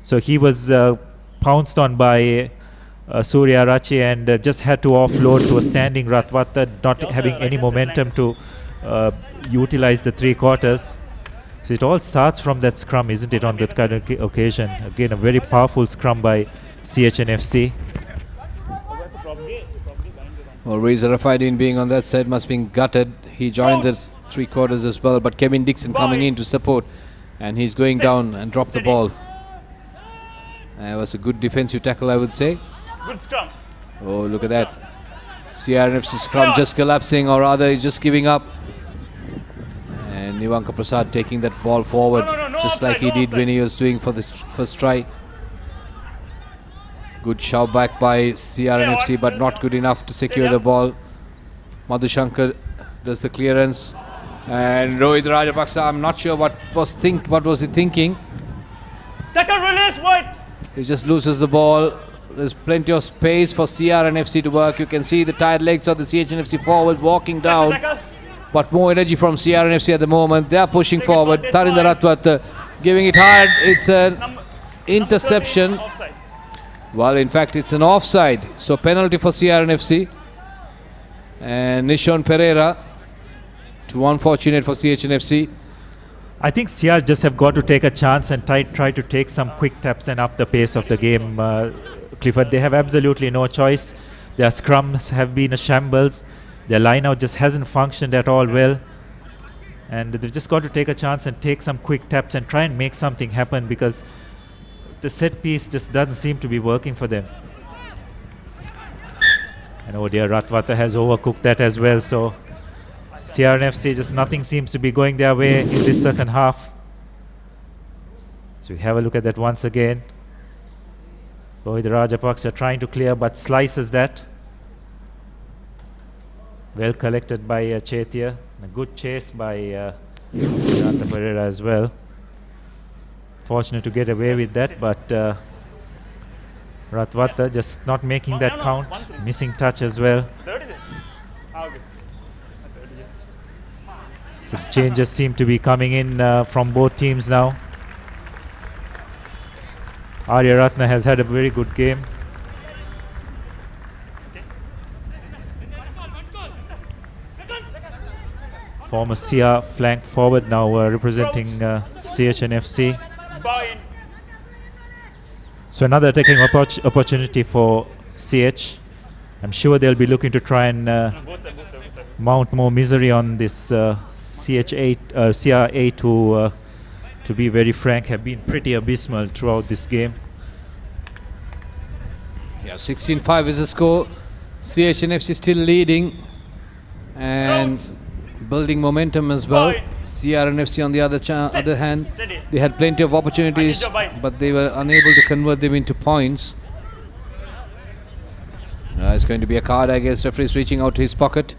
So he was pounced on by Surya Rachi and just had to offload to a standing Ratwata, not having any momentum to utilize the three quarters. So it all starts from that scrum, isn't it, on that kind of occasion. Again, a very powerful scrum by CHNFC. Well, Reza Rafaidin being on that side must be gutted. He joined the three quarters as well, but Kevin Dixon coming in to support, and he's going down and dropped the ball. It was a good defensive tackle, I would say. Good scrum. Oh, look at that. CRNFC scrum just collapsing, or rather he's just giving up. And Nivanka Prasad taking that ball forward, just like he did when he was doing for the first try. Good shove back by CRNFC, but not good enough to secure the ball. Madhushankar does the clearance. And Rohit Rajapaksa, I'm not sure what was he thinking. Tackle release, White. He just loses the ball. There's plenty of space for CRNFC to work. You can see the tired legs of the CHNFC forwards walking down. But more energy from CRNFC at the moment. They are pushing forward. Tharinder Ratwat giving it hard. It's an interception. Well, in fact, it's an offside. So penalty for CRNFC. And Nishon Pereira. Too unfortunate for CHNFC. I think CR just have got to take a chance and try to take some quick taps and up the pace of the game. Clifford, they have absolutely no choice. Their scrums have been a shambles. Their line-out just hasn't functioned at all well. And they've just got to take a chance and take some quick taps and try and make something happen, because the set piece just doesn't seem to be working for them. And oh dear, Ratwata has overcooked that as well. So CRNFC, just nothing seems to be going their way in this second half. So we have a look at that once again. Rohit Rajapaksa trying to clear, but slices that. Well collected by Chetia. A good chase by Janta Pereira as well. Fortunate to get away with that, but Ratwata just not making that count. Missing touch as well. So the changes seem to be coming in from both teams now. Arya Ratna has had a very good game. Former CR flank forward now representing CHNFC. So another attacking opportunity for CH. I'm sure they'll be looking to try and mount more misery on this CR8, who, to be very frank, have been pretty abysmal throughout this game. Yeah, 16-5 is the score. CHNFC still leading and building momentum as well. CRNFC on the other hand, they had plenty of opportunities, but they were unable to convert them into points. It's going to be a card, I guess. Referee is reaching out to his pocket.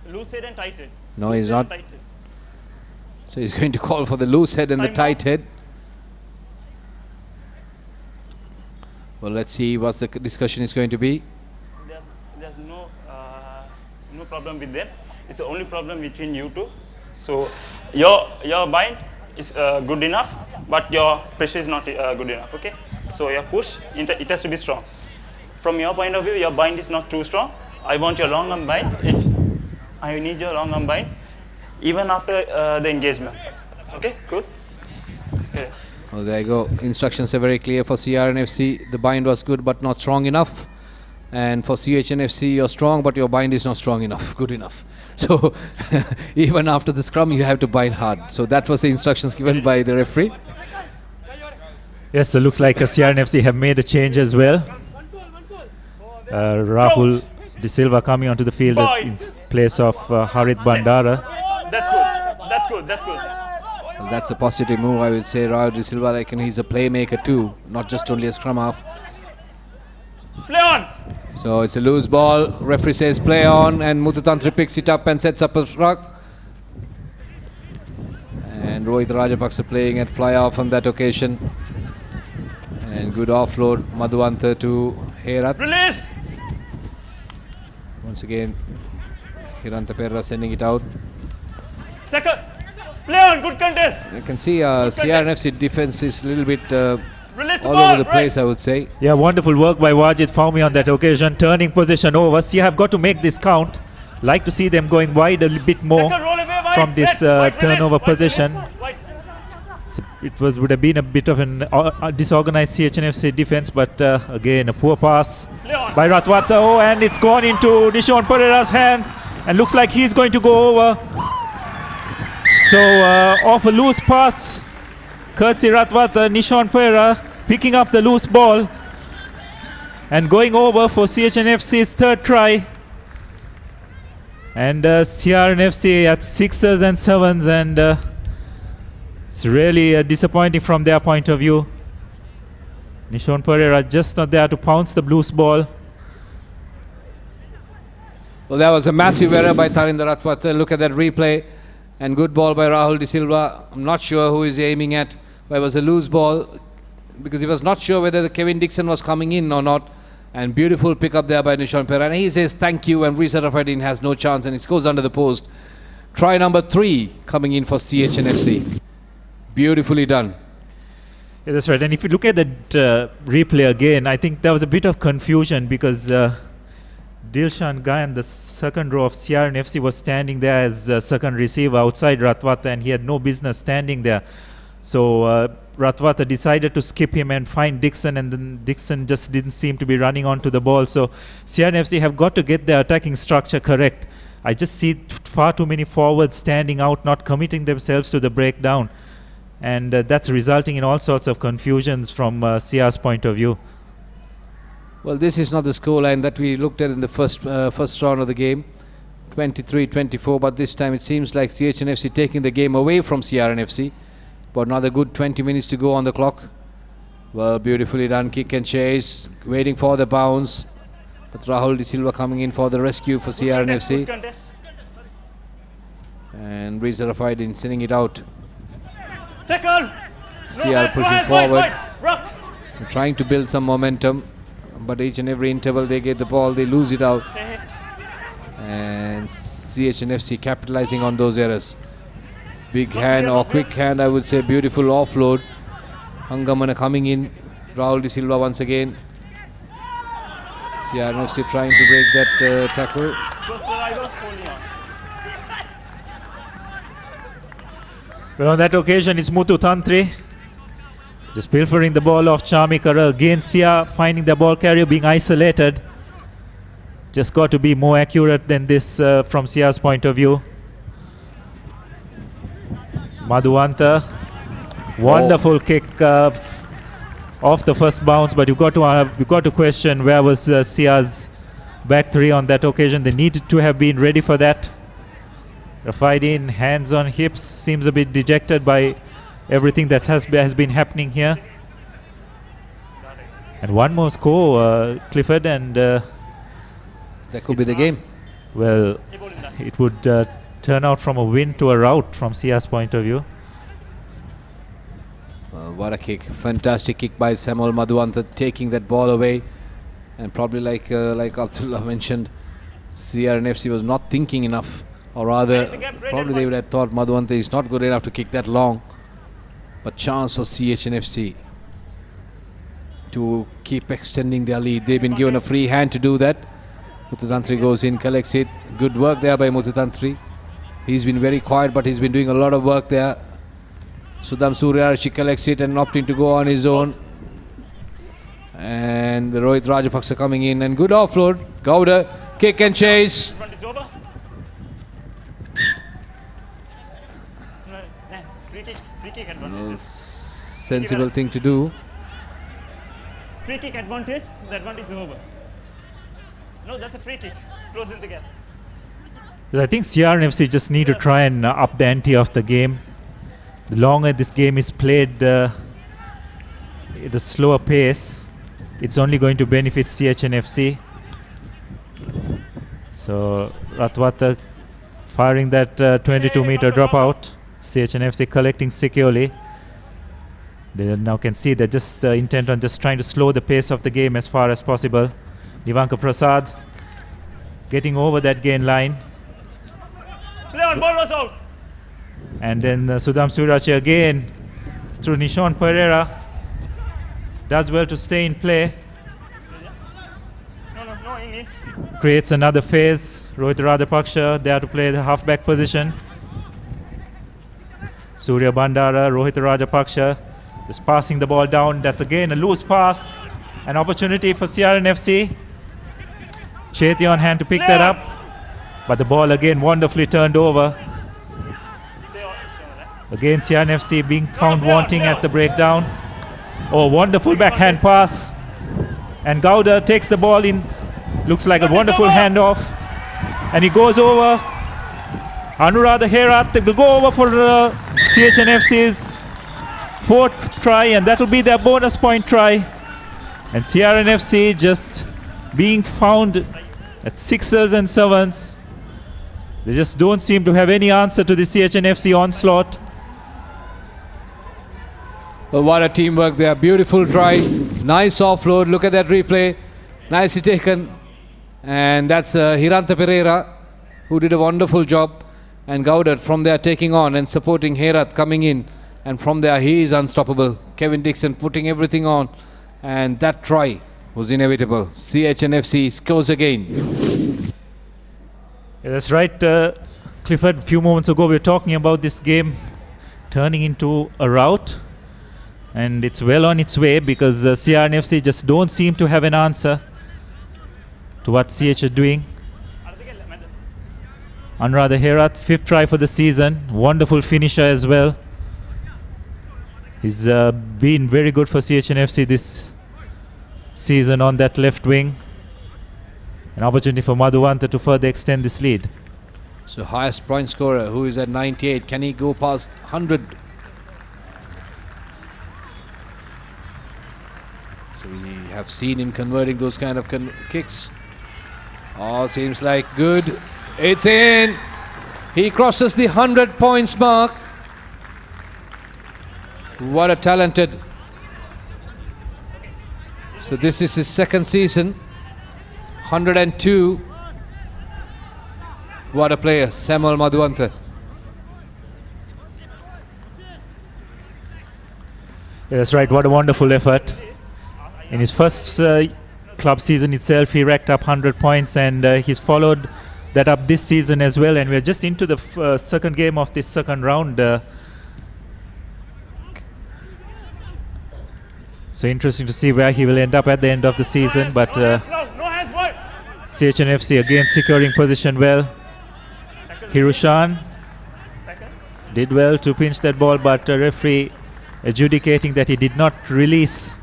Loose head and tight head. No, he's not. So he's going to call for the loose head and the tight head. Well, let's see what the discussion is going to be. There's no problem with them. It's the only problem between you two. So your bind is good enough, but your pressure is not good enough. Okay. So your push, it has to be strong. From your point of view, your bind is not too strong. I want your long arm bind. I need your long arm bind, even after the engagement. Okay, cool. Okay. Well, there you go. Instructions are very clear for CRNFC. The bind was good, but not strong enough. And for CHNFC, you're strong, but your bind is not strong enough, good enough. So even after the scrum, you have to bind hard. So that was the instructions given by the referee. Yes, so looks like CRNFC have made a change as well. Rahul De Silva coming onto the field in place of Harit Bandara. That's good. That's good. That's good. Well, that's a positive move, I would say. Rahul De Silva, like, he's a playmaker too, not just only a scrum half. Play on. So it's a loose ball. Referee says play on, and Muthutantri picks it up and sets up a ruck. And Rohit Rajapaksa playing at fly off on that occasion. And good offload, Madhuantha to Herat. Release. Once again, Hiranta Perra sending it out. Second. Play on, good contest. You can see CRNFC defense is a little bit Release all over the place, I would say. Yeah, wonderful work by Wajid Fahmy on that occasion, turning possession over. See, have got to make this count. Like to see them going wide a little bit more from this turnover possession. So it would have been a bit of an disorganized CHNFC defense, but again, a poor pass by Ratwata. Oh, and it's gone into Nishon Pereira's hands, and looks like he's going to go over. So off a loose pass, courtesy Ratwata, Nishon Pereira picking up the loose ball and going over for CHNFC's third try. And CRNFC at 6s and 7s, and it's really disappointing from their point of view. Nishon Pereira just not there to pounce the loose ball. Well, that was a massive error by Tarinder Ratwata. Look at that replay. And good ball by Rahul De Silva. I'm not sure who he's aiming at, but it was a loose ball because he was not sure whether the Kevin Dixon was coming in or not. And beautiful pick up there by Nishon Pereira. And he says thank you, and Risa Rafadin has no chance, and it goes under the post. Try number 3 coming in for CHNFC. Beautifully done. Yeah, that's right. And if you look at that replay again, I think there was a bit of confusion because Dilshan Gayan, the second row of CRNFC, was standing there as second receiver outside Ratwata, and he had no business standing there. So Ratwata decided to skip him and find Dixon, and then Dixon just didn't seem to be running onto the ball. So CRNFC have got to get their attacking structure correct. I just see far too many forwards standing out, not committing themselves to the breakdown. And that's resulting in all sorts of confusions from CR's point of view. Well, this is not the scoreline that we looked at in the first round of the game, 23-24, but this time it seems like CHNFC taking the game away from CRNFC. But another good 20 minutes to go on the clock. Well, beautifully done, kick and chase, waiting for the bounce. But Rahul De Silva coming in for the rescue for CRNFC. And Reza Rafaidin sending it out. CR pushing forward, trying to build some momentum. But each and every interval they get the ball, they lose it out. And CHNFC capitalizing on those errors. Big hand or quick hand, I would say. Beautiful offload. Hangamana coming in. Rahul De Silva once again. CRNFC trying to break that tackle. Well, on that occasion, it's Muthutantri Just pilfering the ball off Charmikara. Again, Sia finding the ball carrier being isolated. Just got to be more accurate than this from Sia's point of view. Madhuwanta, wonderful kick off the first bounce, but you got to question where was Sia's back three on that occasion. They needed to have been ready for that. Rafaidin, hands on hips, seems a bit dejected by everything that has been happening here. And one more score, Clifford, and that could be the game. Well, it would turn out from a win to a rout from Sia's point of view. What a kick. Fantastic kick by Samuel Madhuwanta, taking that ball away. And probably like Abdullah mentioned, CRNFC was not thinking enough. Or rather, probably they would have thought Madhuwanta is not good enough to kick that long. But chance for CHNFC to keep extending their lead. They've been given a free hand to do that. Muthutantri goes in, collects it. Good work there by Muthutantri. He's been very quiet, but he's been doing a lot of work there. Sudham Suryarashi collects it and opting to go on his own. And the Rohit Rajapaksa coming in, and good offload. Gowda, kick and chase. Sensible thing to do. Free kick advantage, the advantage is over. No, that's a free kick. Close in the gap. I think CRNFC just need to try and up the ante of the game. The longer this game is played at a slower pace, it's only going to benefit CHNFC. So Ratwata firing that 22-meter dropout. CHNFC collecting securely. They now can see they're just intent on just trying to slow the pace of the game as far as possible. Divanka Prasad getting over that gain line. Play on, ball was out. And then Sudham Surachi again through Nishon Pereira. Does well to stay in play. No, in. Creates another phase. Rohit Rajapaksa there to play the halfback position. Surya Bandara, Rohit Rajapaksa just passing the ball down. That's again a loose pass. An opportunity for CRNFC. Chetty on hand to pick that up. But the ball again wonderfully turned over. Again CRNFC being found wanting at the breakdown. Oh, wonderful backhand pass. And Gowda takes the ball in. Looks like a wonderful handoff. And he goes over. Anuradha Herat will go over for CHNFC's fourth try, and that will be their bonus point try. And CRNFC just being found at sixes and sevens. They just don't seem to have any answer to the CHNFC onslaught. Well, what a teamwork there. Beautiful try. Nice offload. Look at that replay. Nicely taken. And that's Hiranta Pereira, who did a wonderful job. And Gowda from there taking on and supporting Herat coming in. And from there he is unstoppable. Kevin Dixon putting everything on. And that try was inevitable. CHNFC scores again. Yeah, that's right, Clifford. A few moments ago we were talking about this game turning into a rout. And it's well on its way because CRNFC just don't seem to have an answer to what CH is doing. Anuradha Herat, fifth try for the season. Wonderful finisher as well. He's been very good for CHNFC this season on that left wing. An opportunity for Madhuwanta to further extend this lead. So highest point scorer, who is at 98. Can he go past 100? So we have seen him converting those kind of kicks. Oh, seems like good. It's in. He crosses the 100 points mark. What a talented. So this is his second season. 102. What a player, Samuel Madhuwanta. Yeah, that's right. What a wonderful effort. In his first club season itself, he racked up 100 points, and he's followed that up this season as well. And we're just into the second game of this second round. So interesting to see where he will end up at the end of the season. But CHNFC again securing position well. Hirushan did well to pinch that ball, but referee adjudicating that he did not release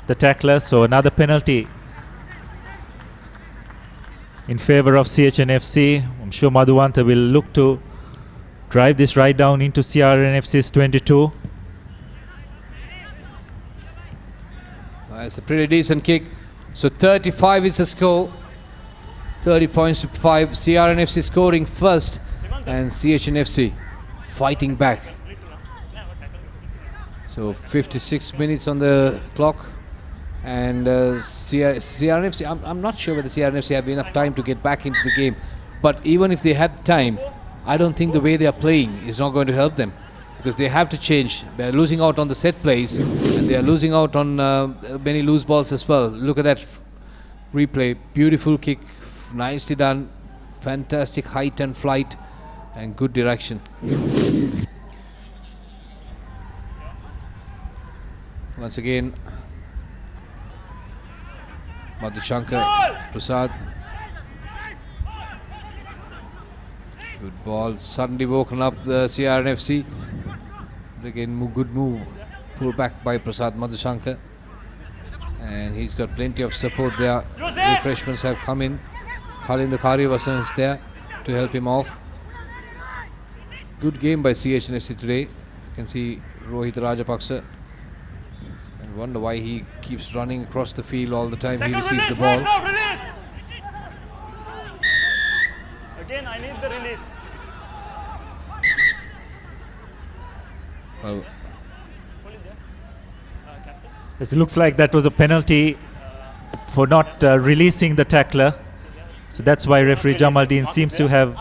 the tackler. So another penalty in favor of CHNFC. I'm sure Madhuwanta will look to drive this right down into CRNFC's 22. It's a pretty decent kick. So 35 is the score. 30 points to 5. CRNFC scoring first and CHNFC fighting back. So 56 minutes on the clock. And CRNFC, I'm not sure whether CRNFC have enough time to get back into the game. But even if they had time, I don't think the way they are playing is not going to help them, because they have to change. They're losing out on the set plays, and they are losing out on many loose balls as well. Look at that replay. Beautiful kick, nicely done. Fantastic height and flight and good direction. Once again, Madhushankar Prasad. Good ball, suddenly woken up the CRNFC. Again, good move, pulled back by Prasad Madhushankar. And he's got plenty of support there. Refreshments have come in. Khalin the Karivasan is there to help him off. Good game by CHNFC today. You can see Rohit Rajapaksa. And wonder why he keeps running across the field all the time he receives the ball. Again, I need the release. Well, it looks like that was a penalty for not releasing the tackler. So that's why referee Jamaldeen seems to have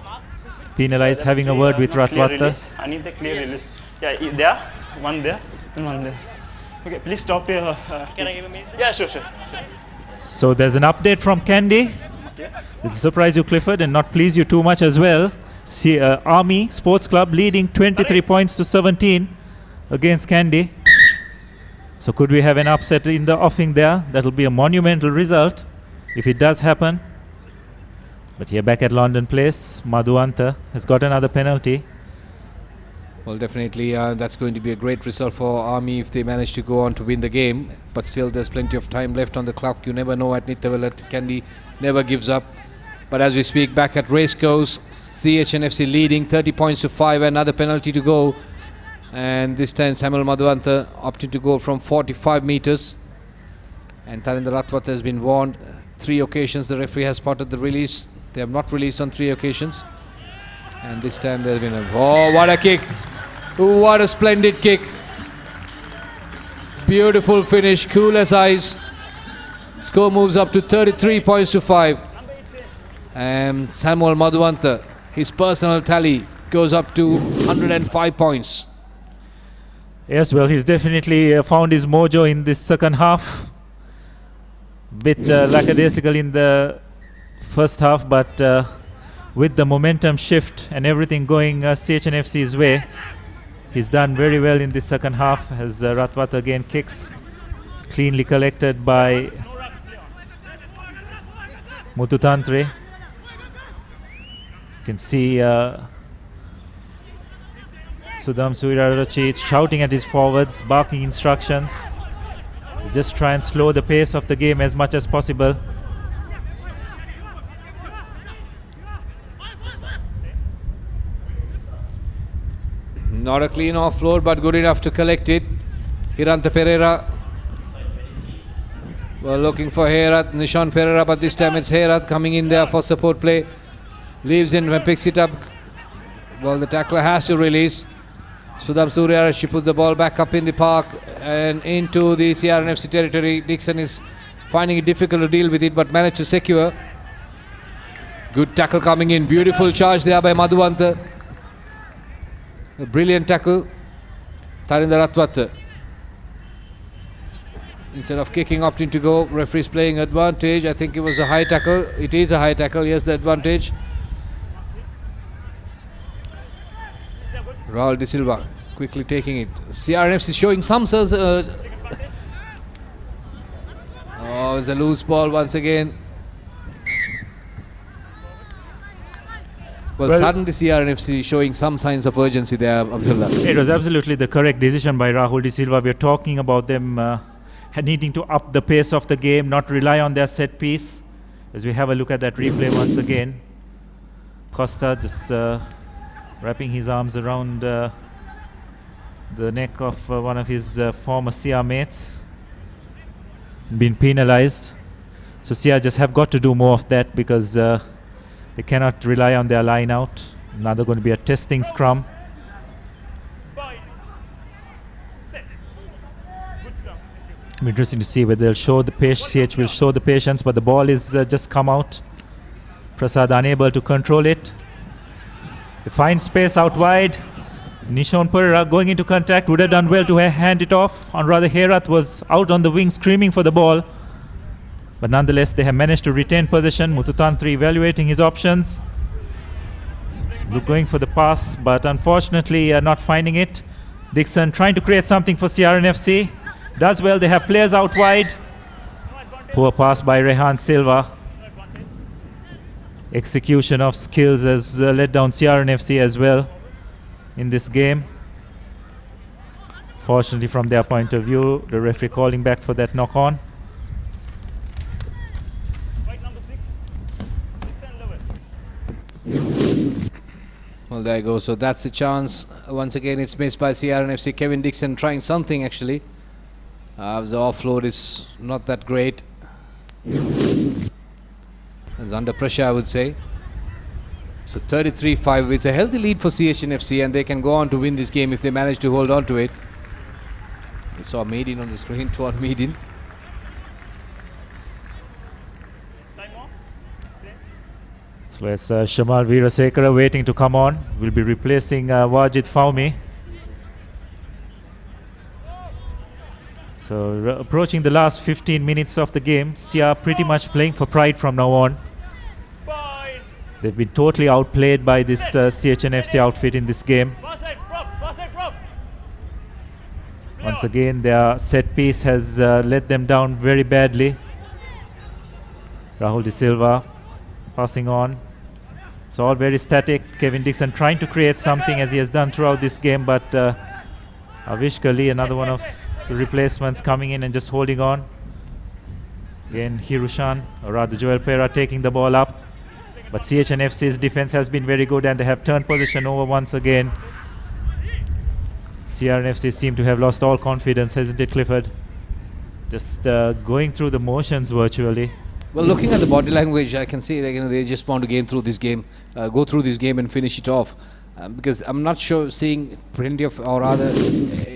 penalized, having a word with Ratwata. I need the clear release. Yeah, there, one there, and one there. Okay, please stop here. Can I give a minute? Yeah, sure. So there's an update from Kandy. It'll surprise you, Clifford, and not please you too much as well. See, Army Sports Club leading 23 points to 17 against Kandy. So could we have an upset in the offing there? That'll be a monumental result if it does happen. But here back at London Place, Madhuwanta has got another penalty. Well, definitely that's going to be a great result for Army if they manage to go on to win the game. But still, there's plenty of time left on the clock. You never know at Nithavilat. Kandy never gives up. But as we speak, back at Racecourse, CHNFC leading 30 points to 5. Another penalty to go. And this time Samuel Madhuwanta opting to go from 45 meters. And Tarinder Ratwata has been warned. 3 occasions the referee has spotted the release. They have not released on 3 occasions. And this time there's been a... Oh, what a kick! What a splendid kick. Beautiful finish, cool as ice. Score moves up to 33 points to 5. And Samuel Madhuwanta, his personal tally goes up to 105 points. Yes, well, he's definitely found his mojo in this second half. Bit lackadaisical in the first half, but with the momentum shift and everything going CHNFC's way, he's done very well in this second half as Ratwata again kicks, cleanly collected by Muthutantre. You can see Sudham Suirarachi shouting at his forwards, barking instructions. Just try and slow the pace of the game as much as possible. Not a clean offload, but good enough to collect it. Hiranta Pereira. Well, looking for Herat, Nishan Pereira, but this time it's Herat coming in there for support play. Leaves in and picks it up. Well, the tackler has to release. Sudham Suryarashi put the ball back up in the park and into the CRNFC territory. Dixon is finding it difficult to deal with it, but managed to secure. Good tackle coming in. Beautiful charge there by Madhuwanta. A brilliant tackle. Tarinder Ratwata. Instead of kicking, opting to go. Referee's playing advantage. I think it was a high tackle. It is a high tackle. Yes, the advantage. Raul De Silva quickly taking it. CRNFC is showing some is a loose ball once again. Well, suddenly CRNFC showing some signs of urgency there, Abdullah. It was absolutely the correct decision by Rahul De Silva. We're talking about them needing to up the pace of the game, not rely on their set piece. As we have a look at that replay once again, Costa just wrapping his arms around the neck of one of his former Sia mates, been penalized. So Sia just have got to do more of that because they cannot rely on their line out. Now they're going to be a testing scrum. Interesting to see whether they'll show the patience. CH will show the patience, but the ball is just come out. Prasad unable to control it. They find space out wide. Nishon Pereira going into contact, would have done well to hand it off. Or rather, Herath was out on the wing screaming for the ball. But nonetheless, they have managed to retain possession. Mututantri evaluating his options. Going for the pass, but unfortunately not finding it. Dixon trying to create something for CRNFC. Does well, they have players out wide. Poor pass by Rehan Silva. Execution of skills has let down CRNFC as well in this game. Fortunately, from their point of view, the referee calling back for that knock-on. Well, there you go. So that's the chance. Once again, it's missed by CRNFC. Kevin Dixon trying something actually. The offload is not that great. It's under pressure, I would say. So 33-5. It's a healthy lead for CHNFC, and they can go on to win this game if they manage to hold on to it. We saw Medin on the screen, Tuan Medin. So as Shamal Veerasekara waiting to come on, will be replacing Wajid Faumi. So approaching the last 15 minutes of the game, Sia pretty much playing for pride from now on. They've been totally outplayed by this CHNFC outfit in this game. Once again, their set piece has let them down very badly. Rahul De Silva passing on. It's all very static. Kevin Dixon trying to create something as he has done throughout this game, but Avish Kali, another one of the replacements, coming in and just holding on. Again, Hirushan, or rather Joel Pereira, taking the ball up. But CHNFC's defense has been very good, and they have turned position over once again. CRNFC seem to have lost all confidence, hasn't it, Clifford? Just going through the motions virtually. Well, looking at the body language, I can see that they just want to go through this game and finish it off. Because I'm not sure seeing plenty of, or rather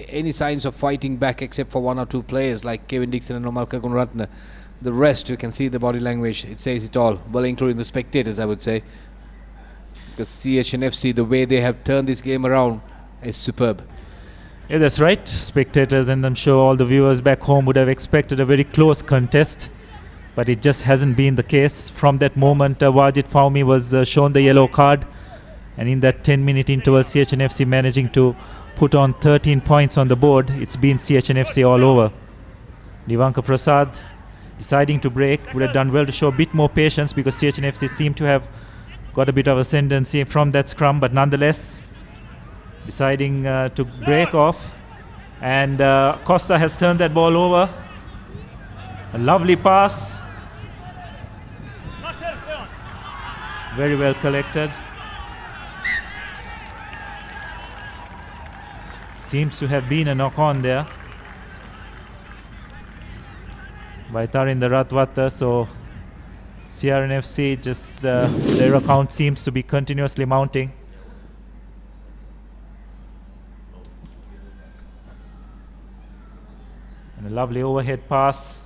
any signs of fighting back except for one or two players like Kevin Dixon and Nomal Kagunratna. The rest, you can see the body language, it says it all, well, including the spectators, I would say. Because CHNFC, the way they have turned this game around is superb. Yeah, that's right. Spectators, and I'm sure all the viewers back home would have expected a very close contest, but it just hasn't been the case. From that moment, Wajid Faumi was shown the yellow card, and in that 10-minute interval, CHNFC managing to put on 13 points on the board. It's been CHNFC all over. Divanka Prasad deciding to break, would have done well to show a bit more patience, because CHNFC seemed to have got a bit of ascendancy from that scrum, but nonetheless deciding to break off, and Costa has turned that ball over. A lovely pass, very well collected. Seems to have been a knock-on there by Tarinder Ratwata. So CRNFC just their account seems to be continuously mounting. And a lovely overhead pass,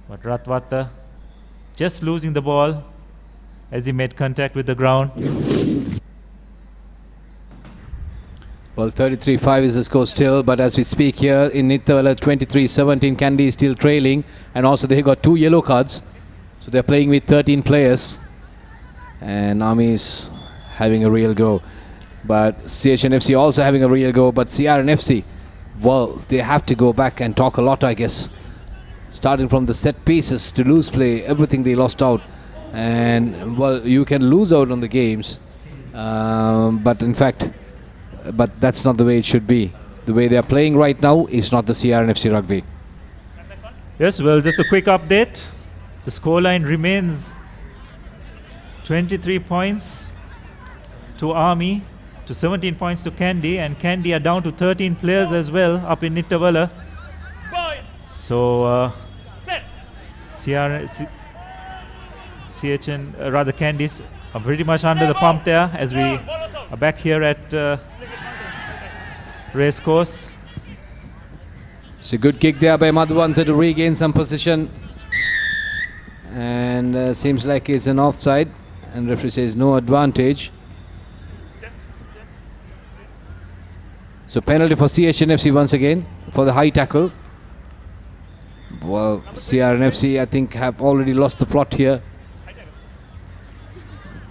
but Ratwata just losing the ball as he made contact with the ground. Well, 33-5 is the score still, but as we speak here in Nithala, 23-17, Kandy is still trailing, and also they got 2 yellow cards, so they're playing with 13 players, and Army is having a real go, but CHNFC also having a real go, but CRNFC, well, they have to go back and talk a lot, I guess, starting from the set pieces to loose play, everything they lost out. And well, you can lose out on the games, but in fact, but that's not the way it should be. The way they are playing right now is not the CRNFC rugby. Yes, well, just a quick update. The scoreline remains 23 points to Army, to 17 points to Kandy, and Kandy are down to 13 players as well up in Nittavala. So CHN, rather Kandy's are pretty much under the pump there as we are back here at Racecourse. It's a good kick there by Madhuvanta to regain some position, and seems like it's an offside, and referee says no advantage. So penalty for CHNFC once again for the high tackle. Well, CRNFC I think have already lost the plot here.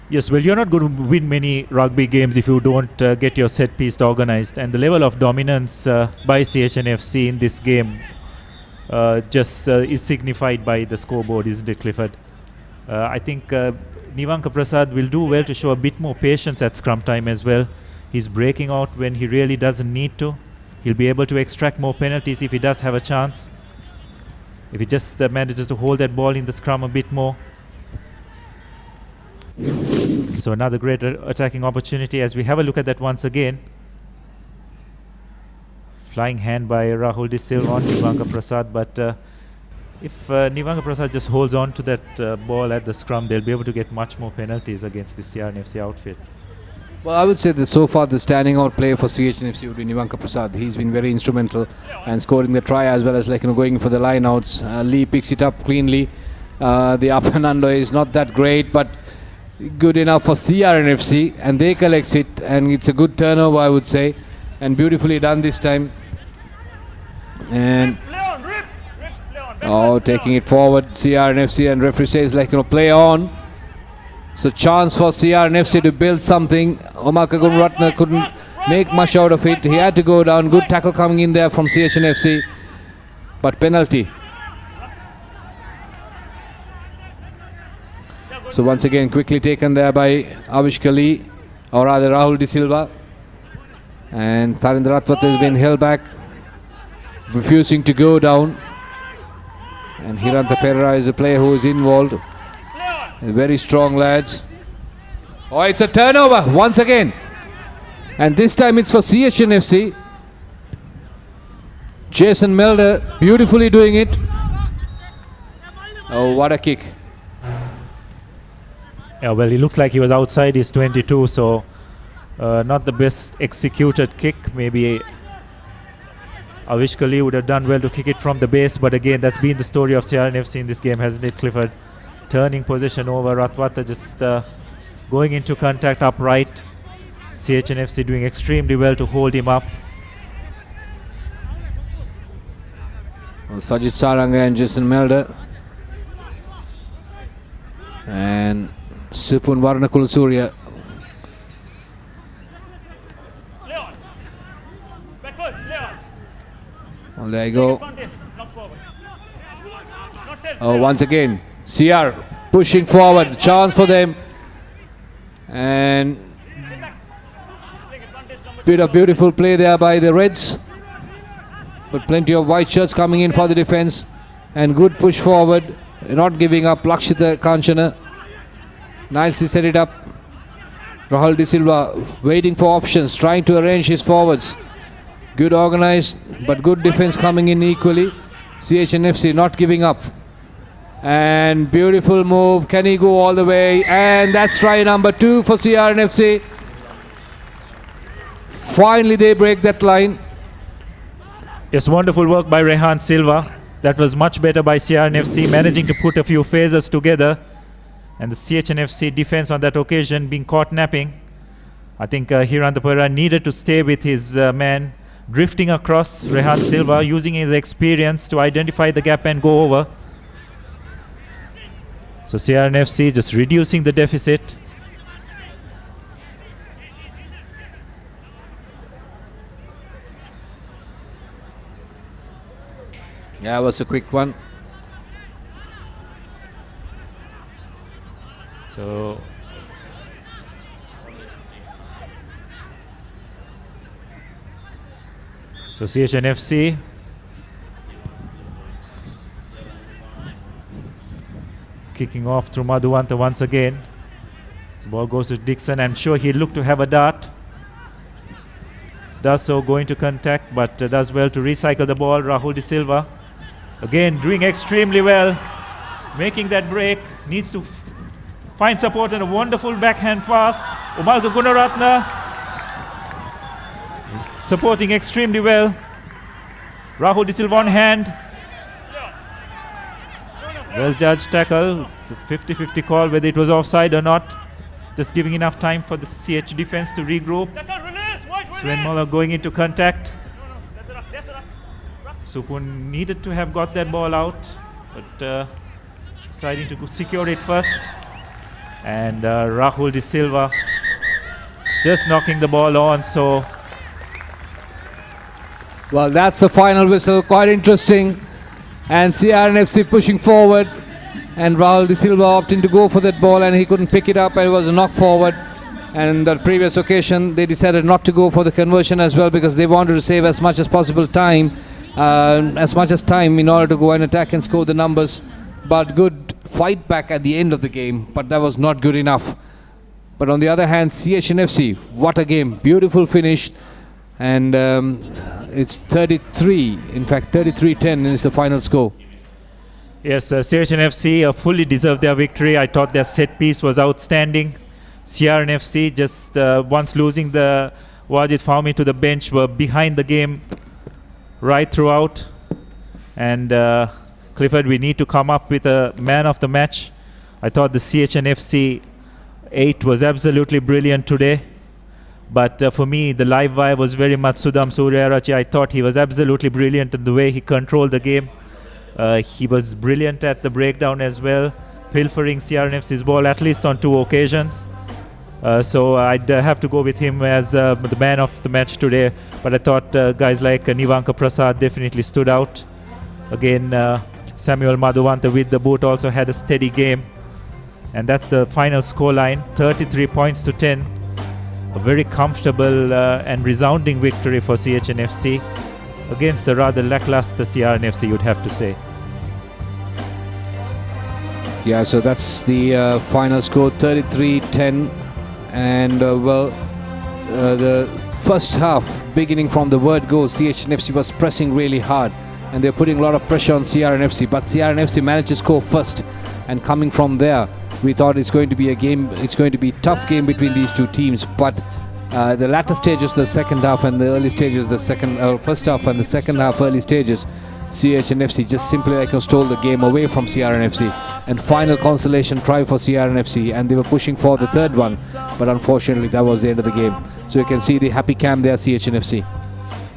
Yes, well, you're not going to win many rugby games if you don't get your set piece organized, and the level of dominance by CHNFC in this game just is signified by the scoreboard, isn't it, Clifford? I think Nivanka Prasad will do well to show a bit more patience at scrum time as well. He's breaking out when he really doesn't need to. He'll be able to extract more penalties if he does have a chance, if he just manages to hold that ball in the scrum a bit more. So another great attacking opportunity as we have a look at that once again. Flying hand by Rahul De Silva on Nivanka Prasad, but if Nivanka Prasad just holds on to that ball at the scrum, they'll be able to get much more penalties against the CRNFC outfit. Well, I would say that so far the standing out player for CHNFC would be Nivanka Prasad. He's been very instrumental and scoring the try as well as going for the line outs. Lee picks it up cleanly. The up and under is not that great, but good enough for CRNFC, and they collect it, and it's a good turnover, I would say, and beautifully done this time. And taking it forward, CRNFC, and referee says play on. So chance for CRNFC to build something. Omaka Gunratna couldn't make much out of it. He had to go down. Good tackle coming in there from CHNFC, but penalty. So once again quickly taken there by Avishka Lee, or rather Rahul De Silva, and Tharindra Ratwat has been held back, refusing to go down, and Hiranta Pereira is a player who is involved. Very strong lads. Oh, it's a turnover once again, and this time it's for CHNFC. Jason Melder beautifully doing it. Oh, what a kick. Yeah, well, he looks like he was outside his 22, so not the best executed kick. Maybe Avishka Lee would have done well to kick it from the base, but again, that's been the story of CRNFC in this game, hasn't it, Clifford? Turning position over, Ratwata just going into contact upright. CHNFC doing extremely well to hold him up. Well, Sajid Saranga and Jason Melder. And Supun Varnakul Surya. Well, there you go. Oh, once again, CR pushing forward, chance for them, and bit of beautiful play there by the Reds, but plenty of white shirts coming in for the defense, and good push forward, not giving up. Lakshita Kanchana nicely set it up. Rahul De Silva waiting for options, trying to arrange his forwards. Good organized, but good defense coming in equally. CHNFC not giving up. And beautiful move. Can he go all the way? And that's try number 2 for CRNFC. Finally they break that line. Yes, wonderful work by Rehan Silva. That was much better by CRNFC, managing to put a few phases together. And the CHNFC defense on that occasion being caught napping. I think Hiranta Pereira needed to stay with his man, drifting across. Rehan Silva using his experience to identify the gap and go over. So CRNFC just reducing the deficit. Yeah, it was a quick one. So CHNFC kicking off through Madhuwanta once again. The ball goes to Dixon. I'm sure he looked to have a dart. Does so, going to contact, but does well to recycle the ball. Rahul De Silva again doing extremely well, making that break. Needs to find support and a wonderful backhand pass. Umalga Gunaratna supporting extremely well. Rahul De Silva on hand. Well judged tackle. It's a 50-50 call whether it was offside or not. Just giving enough time for the CH defense to regroup. Sven Moller going into contact. Supun needed to have got that ball out, but deciding to secure it first. And Rahul De Silva just knocking the ball on. So, well, that's the final whistle. Quite interesting. And CRNFC pushing forward. And Rahul De Silva opting to go for that ball, and he couldn't pick it up, and it was a knock forward. And the previous occasion, they decided not to go for the conversion as well, because they wanted to save as much as possible time, in order to go and attack and score the numbers. But good fight back at the end of the game, but that was not good enough. But on the other hand, CHNFC, what a game. Beautiful finish. And it's 33, in fact 33-10 is the final score. Yes, CHNFC fully deserved their victory. I thought their set piece was outstanding. CRNFC just once losing the Wajid Fahmy to the bench were behind the game right throughout. And Clifford, we need to come up with a man of the match. I thought the CHNFC 8 was absolutely brilliant today. But for me, the live wire was very much Sudham Suryarachi. I thought he was absolutely brilliant in the way he controlled the game. He was brilliant at the breakdown as well, pilfering CRNFC's ball at least on 2 occasions. So I'd have to go with him as the man of the match today. But I thought guys like Nivanka Prasad definitely stood out. Again, Samuel Madhuwanta with the boot also had a steady game. And that's the final scoreline, 33 points to 10. A very comfortable and resounding victory for CHNFC against a rather lackluster CRNFC, you'd have to say. Yeah, so that's the final score, 33-10. And the first half, beginning from the word go, CHNFC was pressing really hard, and they're putting a lot of pressure on CRNFC. But CRNFC managed to score first, and coming from there, we thought it's going to be a game. It's going to be a tough game between these two teams. But the latter stages, the second half, and the early stages, the first half and the second half, early stages, CHNFC just simply stole the game away from CRNFC. And final consolation try for CRNFC, and they were pushing for the third one, but unfortunately that was the end of the game. So you can see the happy camp there, CHNFC.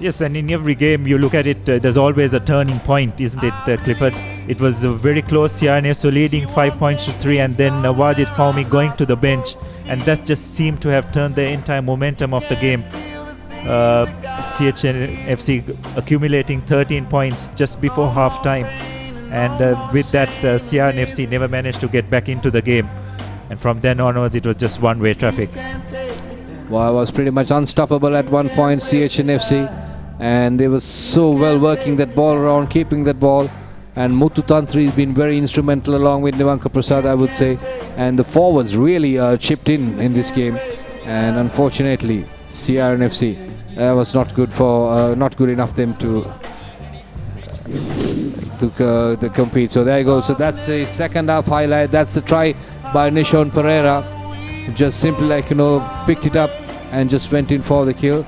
Yes, and in every game you look at it, there's always a turning point, isn't it, Clifford? It was very close, CRNFC leading 5 points to 3, and then Wajid Fahmy going to the bench, and that just seemed to have turned the entire momentum of the game. CHNFC accumulating 13 points just before half time. And with that, CRNFC never managed to get back into the game. And from then onwards, it was just one-way traffic. Well, I was pretty much unstoppable at one point, CHNFC. And they were so well working that ball around, keeping that ball. And Muthu Tantri has been very instrumental along with Nivanka Prasad, I would say. And the forwards really chipped in this game. And unfortunately, CRNFC was not good enough them to compete. So there you go. So that's the second half highlight. That's the try by Nishon Pereira. Just simply picked it up and just went in for the kill.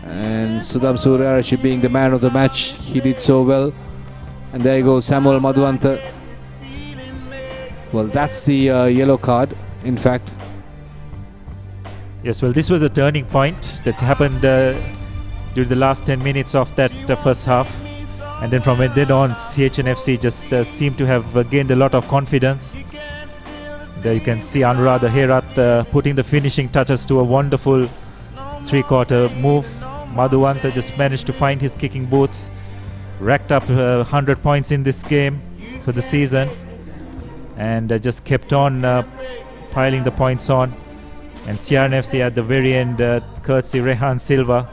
And Sudham Suryarachi being the man of the match, he did so well. And there you go, Samuel Madhuwanta. Well, that's the yellow card, in fact. Yes, well, this was a turning point that happened during the last 10 minutes of that first half. And then from then on, CHNFC just seemed to have gained a lot of confidence. There you can see Anuradha Herat putting the finishing touches to a wonderful 3-quarter move. Madhuwanta just managed to find his kicking boots, racked up 100 points in this game for the season. and just kept on piling the points on. And CRNFC at the very end, courtesy Rehan Silva,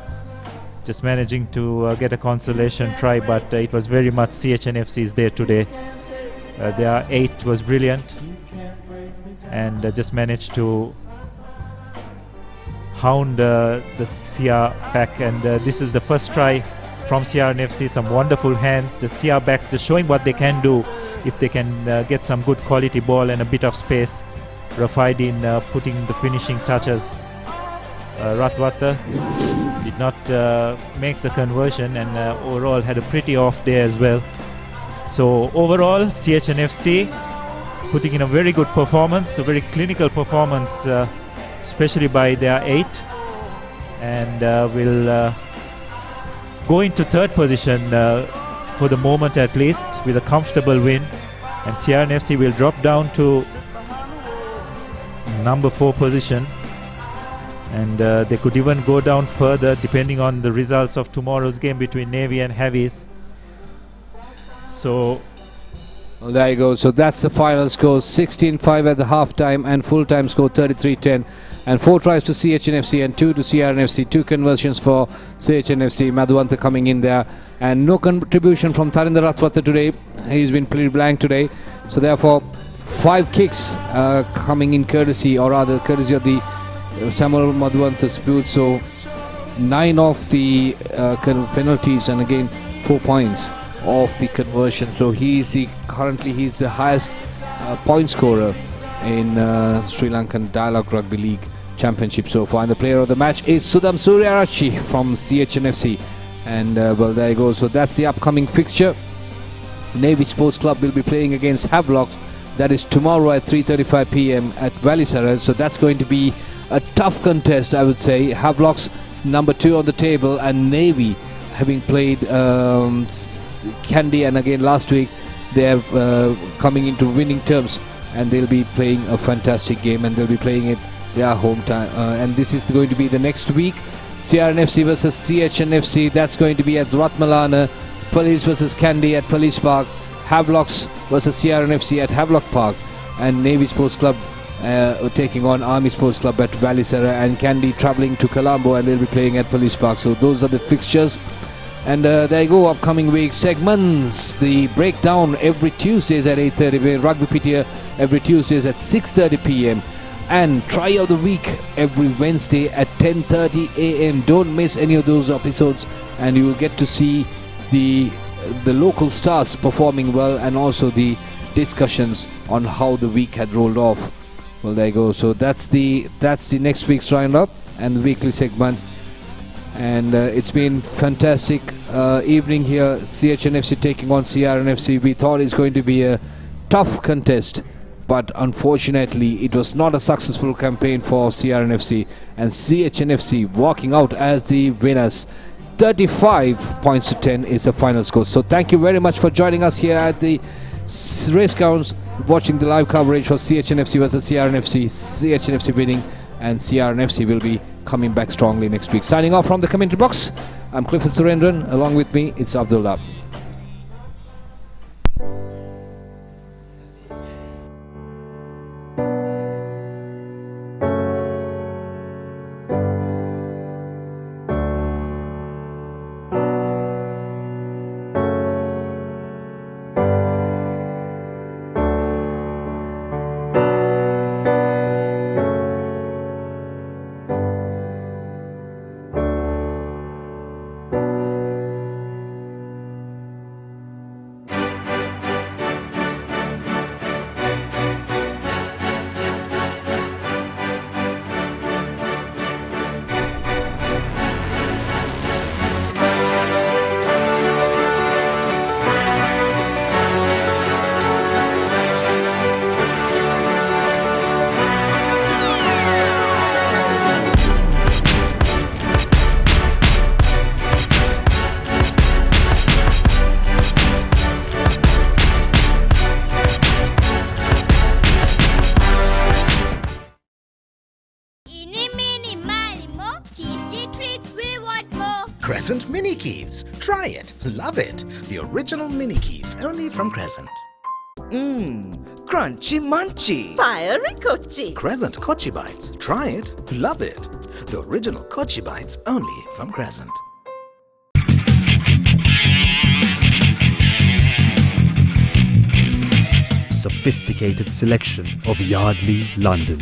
just managing to get a consolation try, but it was very much CHNFC's day today. Their 8 was brilliant, and just managed to hound the CR pack. And this is the first try from CRNFC. Some wonderful hands. The CR backs just showing what they can do if they can get some good quality ball and a bit of space. Rafaidin putting the finishing touches. Ratwata did not make the conversion, and overall had a pretty off day as well. So overall, CHNFC putting in a very good performance, a very clinical performance, especially by their 8, and will go into third position for the moment at least, with a comfortable win. And CRNFC will drop down to number 4 position, and they could even go down further depending on the results of tomorrow's game between Navy and Heavies. So well, there you go. So that's the final score, 16-5 at the half-time, and full-time score 33-10. And 4 tries to CHNFC and 2 to CRNFC. 2 conversions for CHNFC. Madhuvanta coming in there. And no contribution from Tharinder Ratwata today. He's been pretty blank today. So therefore, 5 kicks coming in courtesy, or rather courtesy of the Samuel Madhuvanta's boot. So 9 of the penalties, and again 4 points of the conversion. So currently he's the highest point scorer in Sri Lankan Dialogue Rugby League Championship so far. And the player of the match is Sudham Suryarachi from CHNFC. And well, there you go. So that's the upcoming fixture. Navy Sports Club will be playing against Havelock. That is tomorrow at 3:35 p.m. at Valisara. So that's going to be a tough contest, I would say. Havelock's number 2 on the table, and Navy, having played Kandy and again last week, they are coming into winning terms, and they'll be playing a fantastic game, and they'll be playing it their home time. And this is going to be the next week. CRNFC versus CHNFC. That's going to be at Ratmalana. Police versus Kandy at Police Park. Havelocks versus CRNFC at Havelock Park, and Navy Sports Club taking on Army Sports Club at Valisara, and Kandy travelling to Colombo, and they'll be playing at Police Park. So those are the fixtures. And there you go, upcoming week segments. The breakdown every Tuesdays at 8:30. Rugby PTA every Tuesdays at 6:30 p.m. And try of the week every Wednesday at 10:30 a.m. Don't miss any of those episodes, and you will get to see the local stars performing well, and also the discussions on how the week had rolled off. Well, there you go. So that's the next week's roundup and the weekly segment. And it's been fantastic evening here. CHNFC taking on CRNFC. We thought it's going to be a tough contest, but unfortunately it was not a successful campaign for CRNFC, and CHNFC walking out as the winners. 35 points to 10 is the final score. So thank you very much for joining us here at the race grounds, watching the live coverage for CHNFC versus CRNFC. CHNFC winning, and CRNFC will be coming back strongly next week. Signing off from the commentary box, I'm Clifford Surendran. Along with me, it's Abdullah. Crescent Mini Keeves. Try it. Love it. The original Mini Keeves only from Crescent. Crunchy munchy. Fiery Kochi. Crescent Kochi Bites. Try it. Love it. The original Kochi Bites only from Crescent. Sophisticated selection of Yardley, London.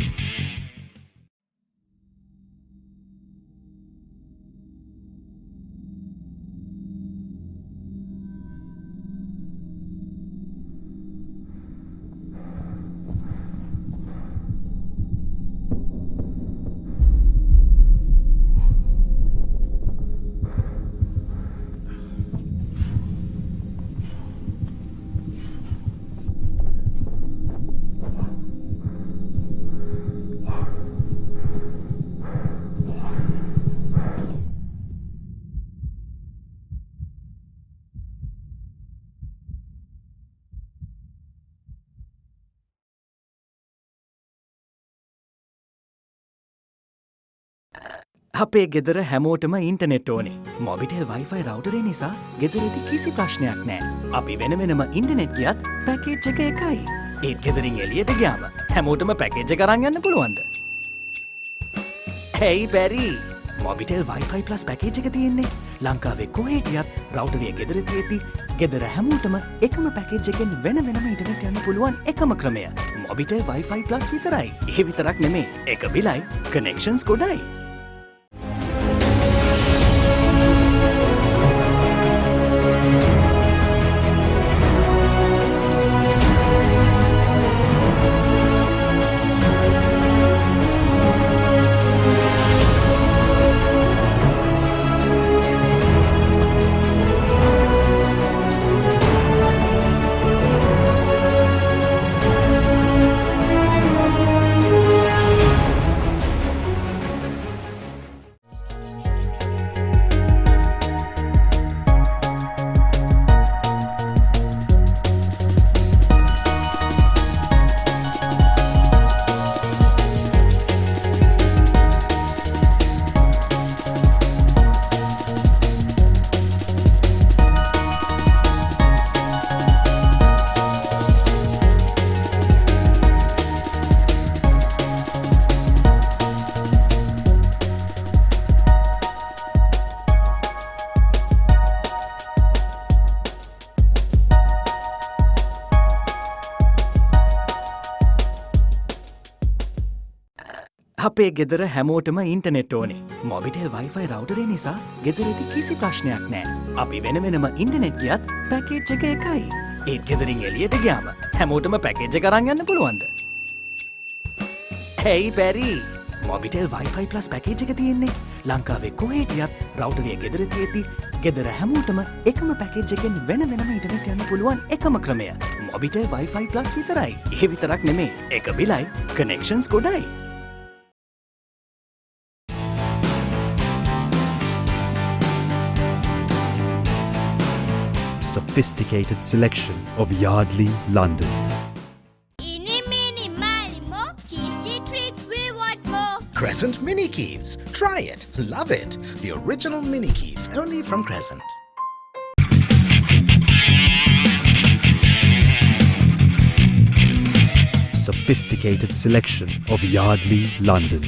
අපේ ගෙදර හැමෝටම internet ඕනේ. Mobitel Wi-Fi රවුටරේ නිසා ගෙදරදි කිසි ප්‍රශ්නයක් නෑ. අපි වෙන වෙනම ඉන්ටනෙට් ගියත් පැකේජ් එක එකයි. ඒත් ගෙදරින් එළියට ගියාම හැමෝටම පැකේජ් එක අරන් යන්න පුළුවන්ද? Hey බැරි. මොබිටෙල් වයිෆයි ප්ලස් පැකේජ් එක තියෙන්නේ ලංකාවේ කොහේ ගියත් රවුටරේ ගෙදර තියෙති ගෙදර හැමෝටම එකම පැකේජ් එකෙන් වෙන වෙනම ඉන්ටනෙට් යන්න පුළුවන් එකම ක්‍රමය. මොබිටෙල් වයිෆයි ප්ලස් විතරයි. ඒ විතරක් නෙමේ. එක බිලයි කනෙක්ෂන්ස් ගොඩයි. අපේ ගෙදර හැමෝටම ඉන්ටනෙට් ඕනේ. මොබිටෙල් වයිෆයි රවුටරේ නිසා ගෙදරදි කිසි ප්‍රශ්නයක් නෑ. අපි වෙන වෙනම ඉන්ටනෙට් ගියත් පැකේජ් එක එකයි. ඒත් ගෙදරින් එළියට ගියාම හැමෝටම පැකේජ් එක අරන් යන්න පුළුවන්ද? Hey බැරි. මොබිටෙල් වයිෆයි ප්ලස් පැකේජ් එක තියෙන්නේ ලංකාවේ කොහේ ගියත් රවුටරේ ගෙදර තියෙති ගෙදර හැමෝටම එකම පැකේජ් එකෙන් වෙන වෙනම ඉන්ටනෙට් යන්න පුළුවන් එකම ක්‍රමය. මොබිටෙල් වයිෆයි ප්ලස් විතරයි. ඒ විතරක් නෙමේ. එක බිලයි connections ගොඩයි. Sophisticated selection of Yardley, London. Eeny, meeny, miny, mo. Cheesy treats, we want more. Crescent Mini Keeps. Try it. Love it. The original Mini Keeps only from Crescent. Sophisticated selection of Yardley, London.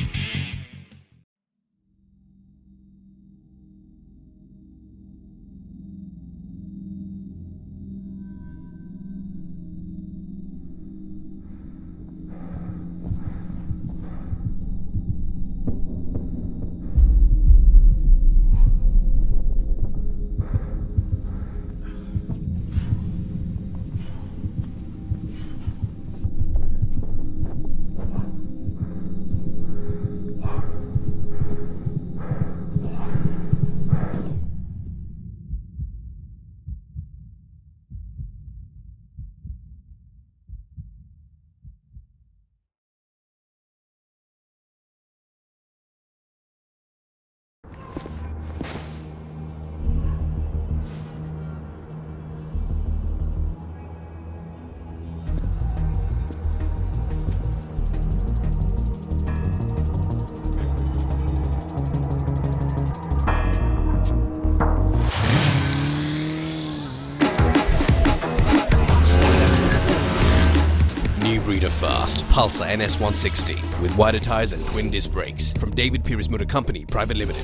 fast Pulsar NS160 with wider tyres and twin disc brakes from David Pieris Motor Company Private Limited.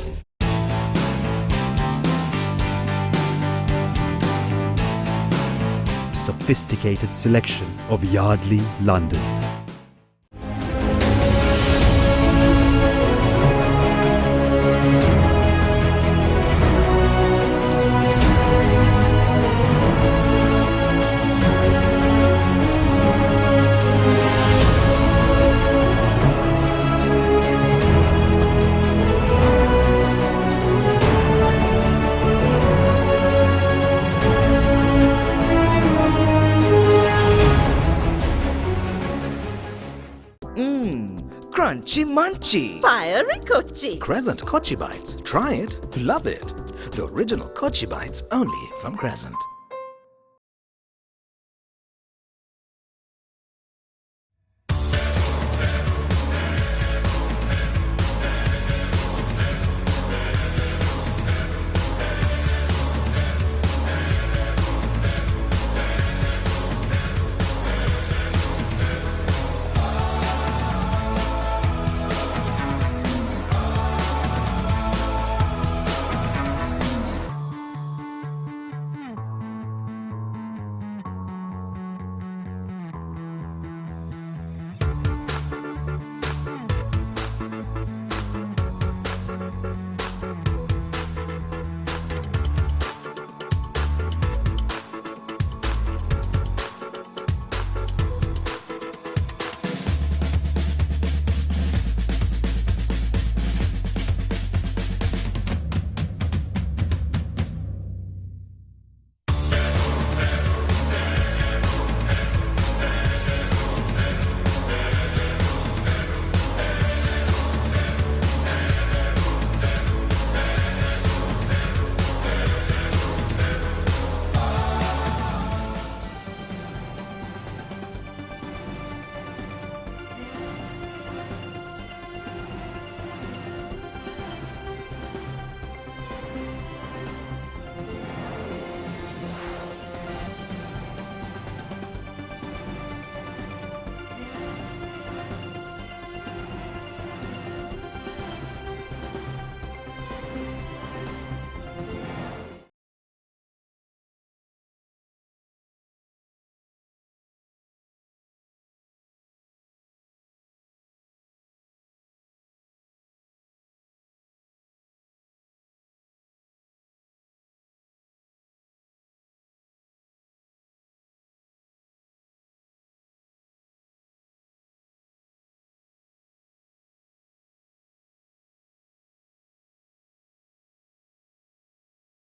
Sophisticated selection of Yardley, London. Crunchy munchy. Fiery Kochi. Crescent Kochi Bites. Try it. Love it. The original Kochi Bites only from Crescent.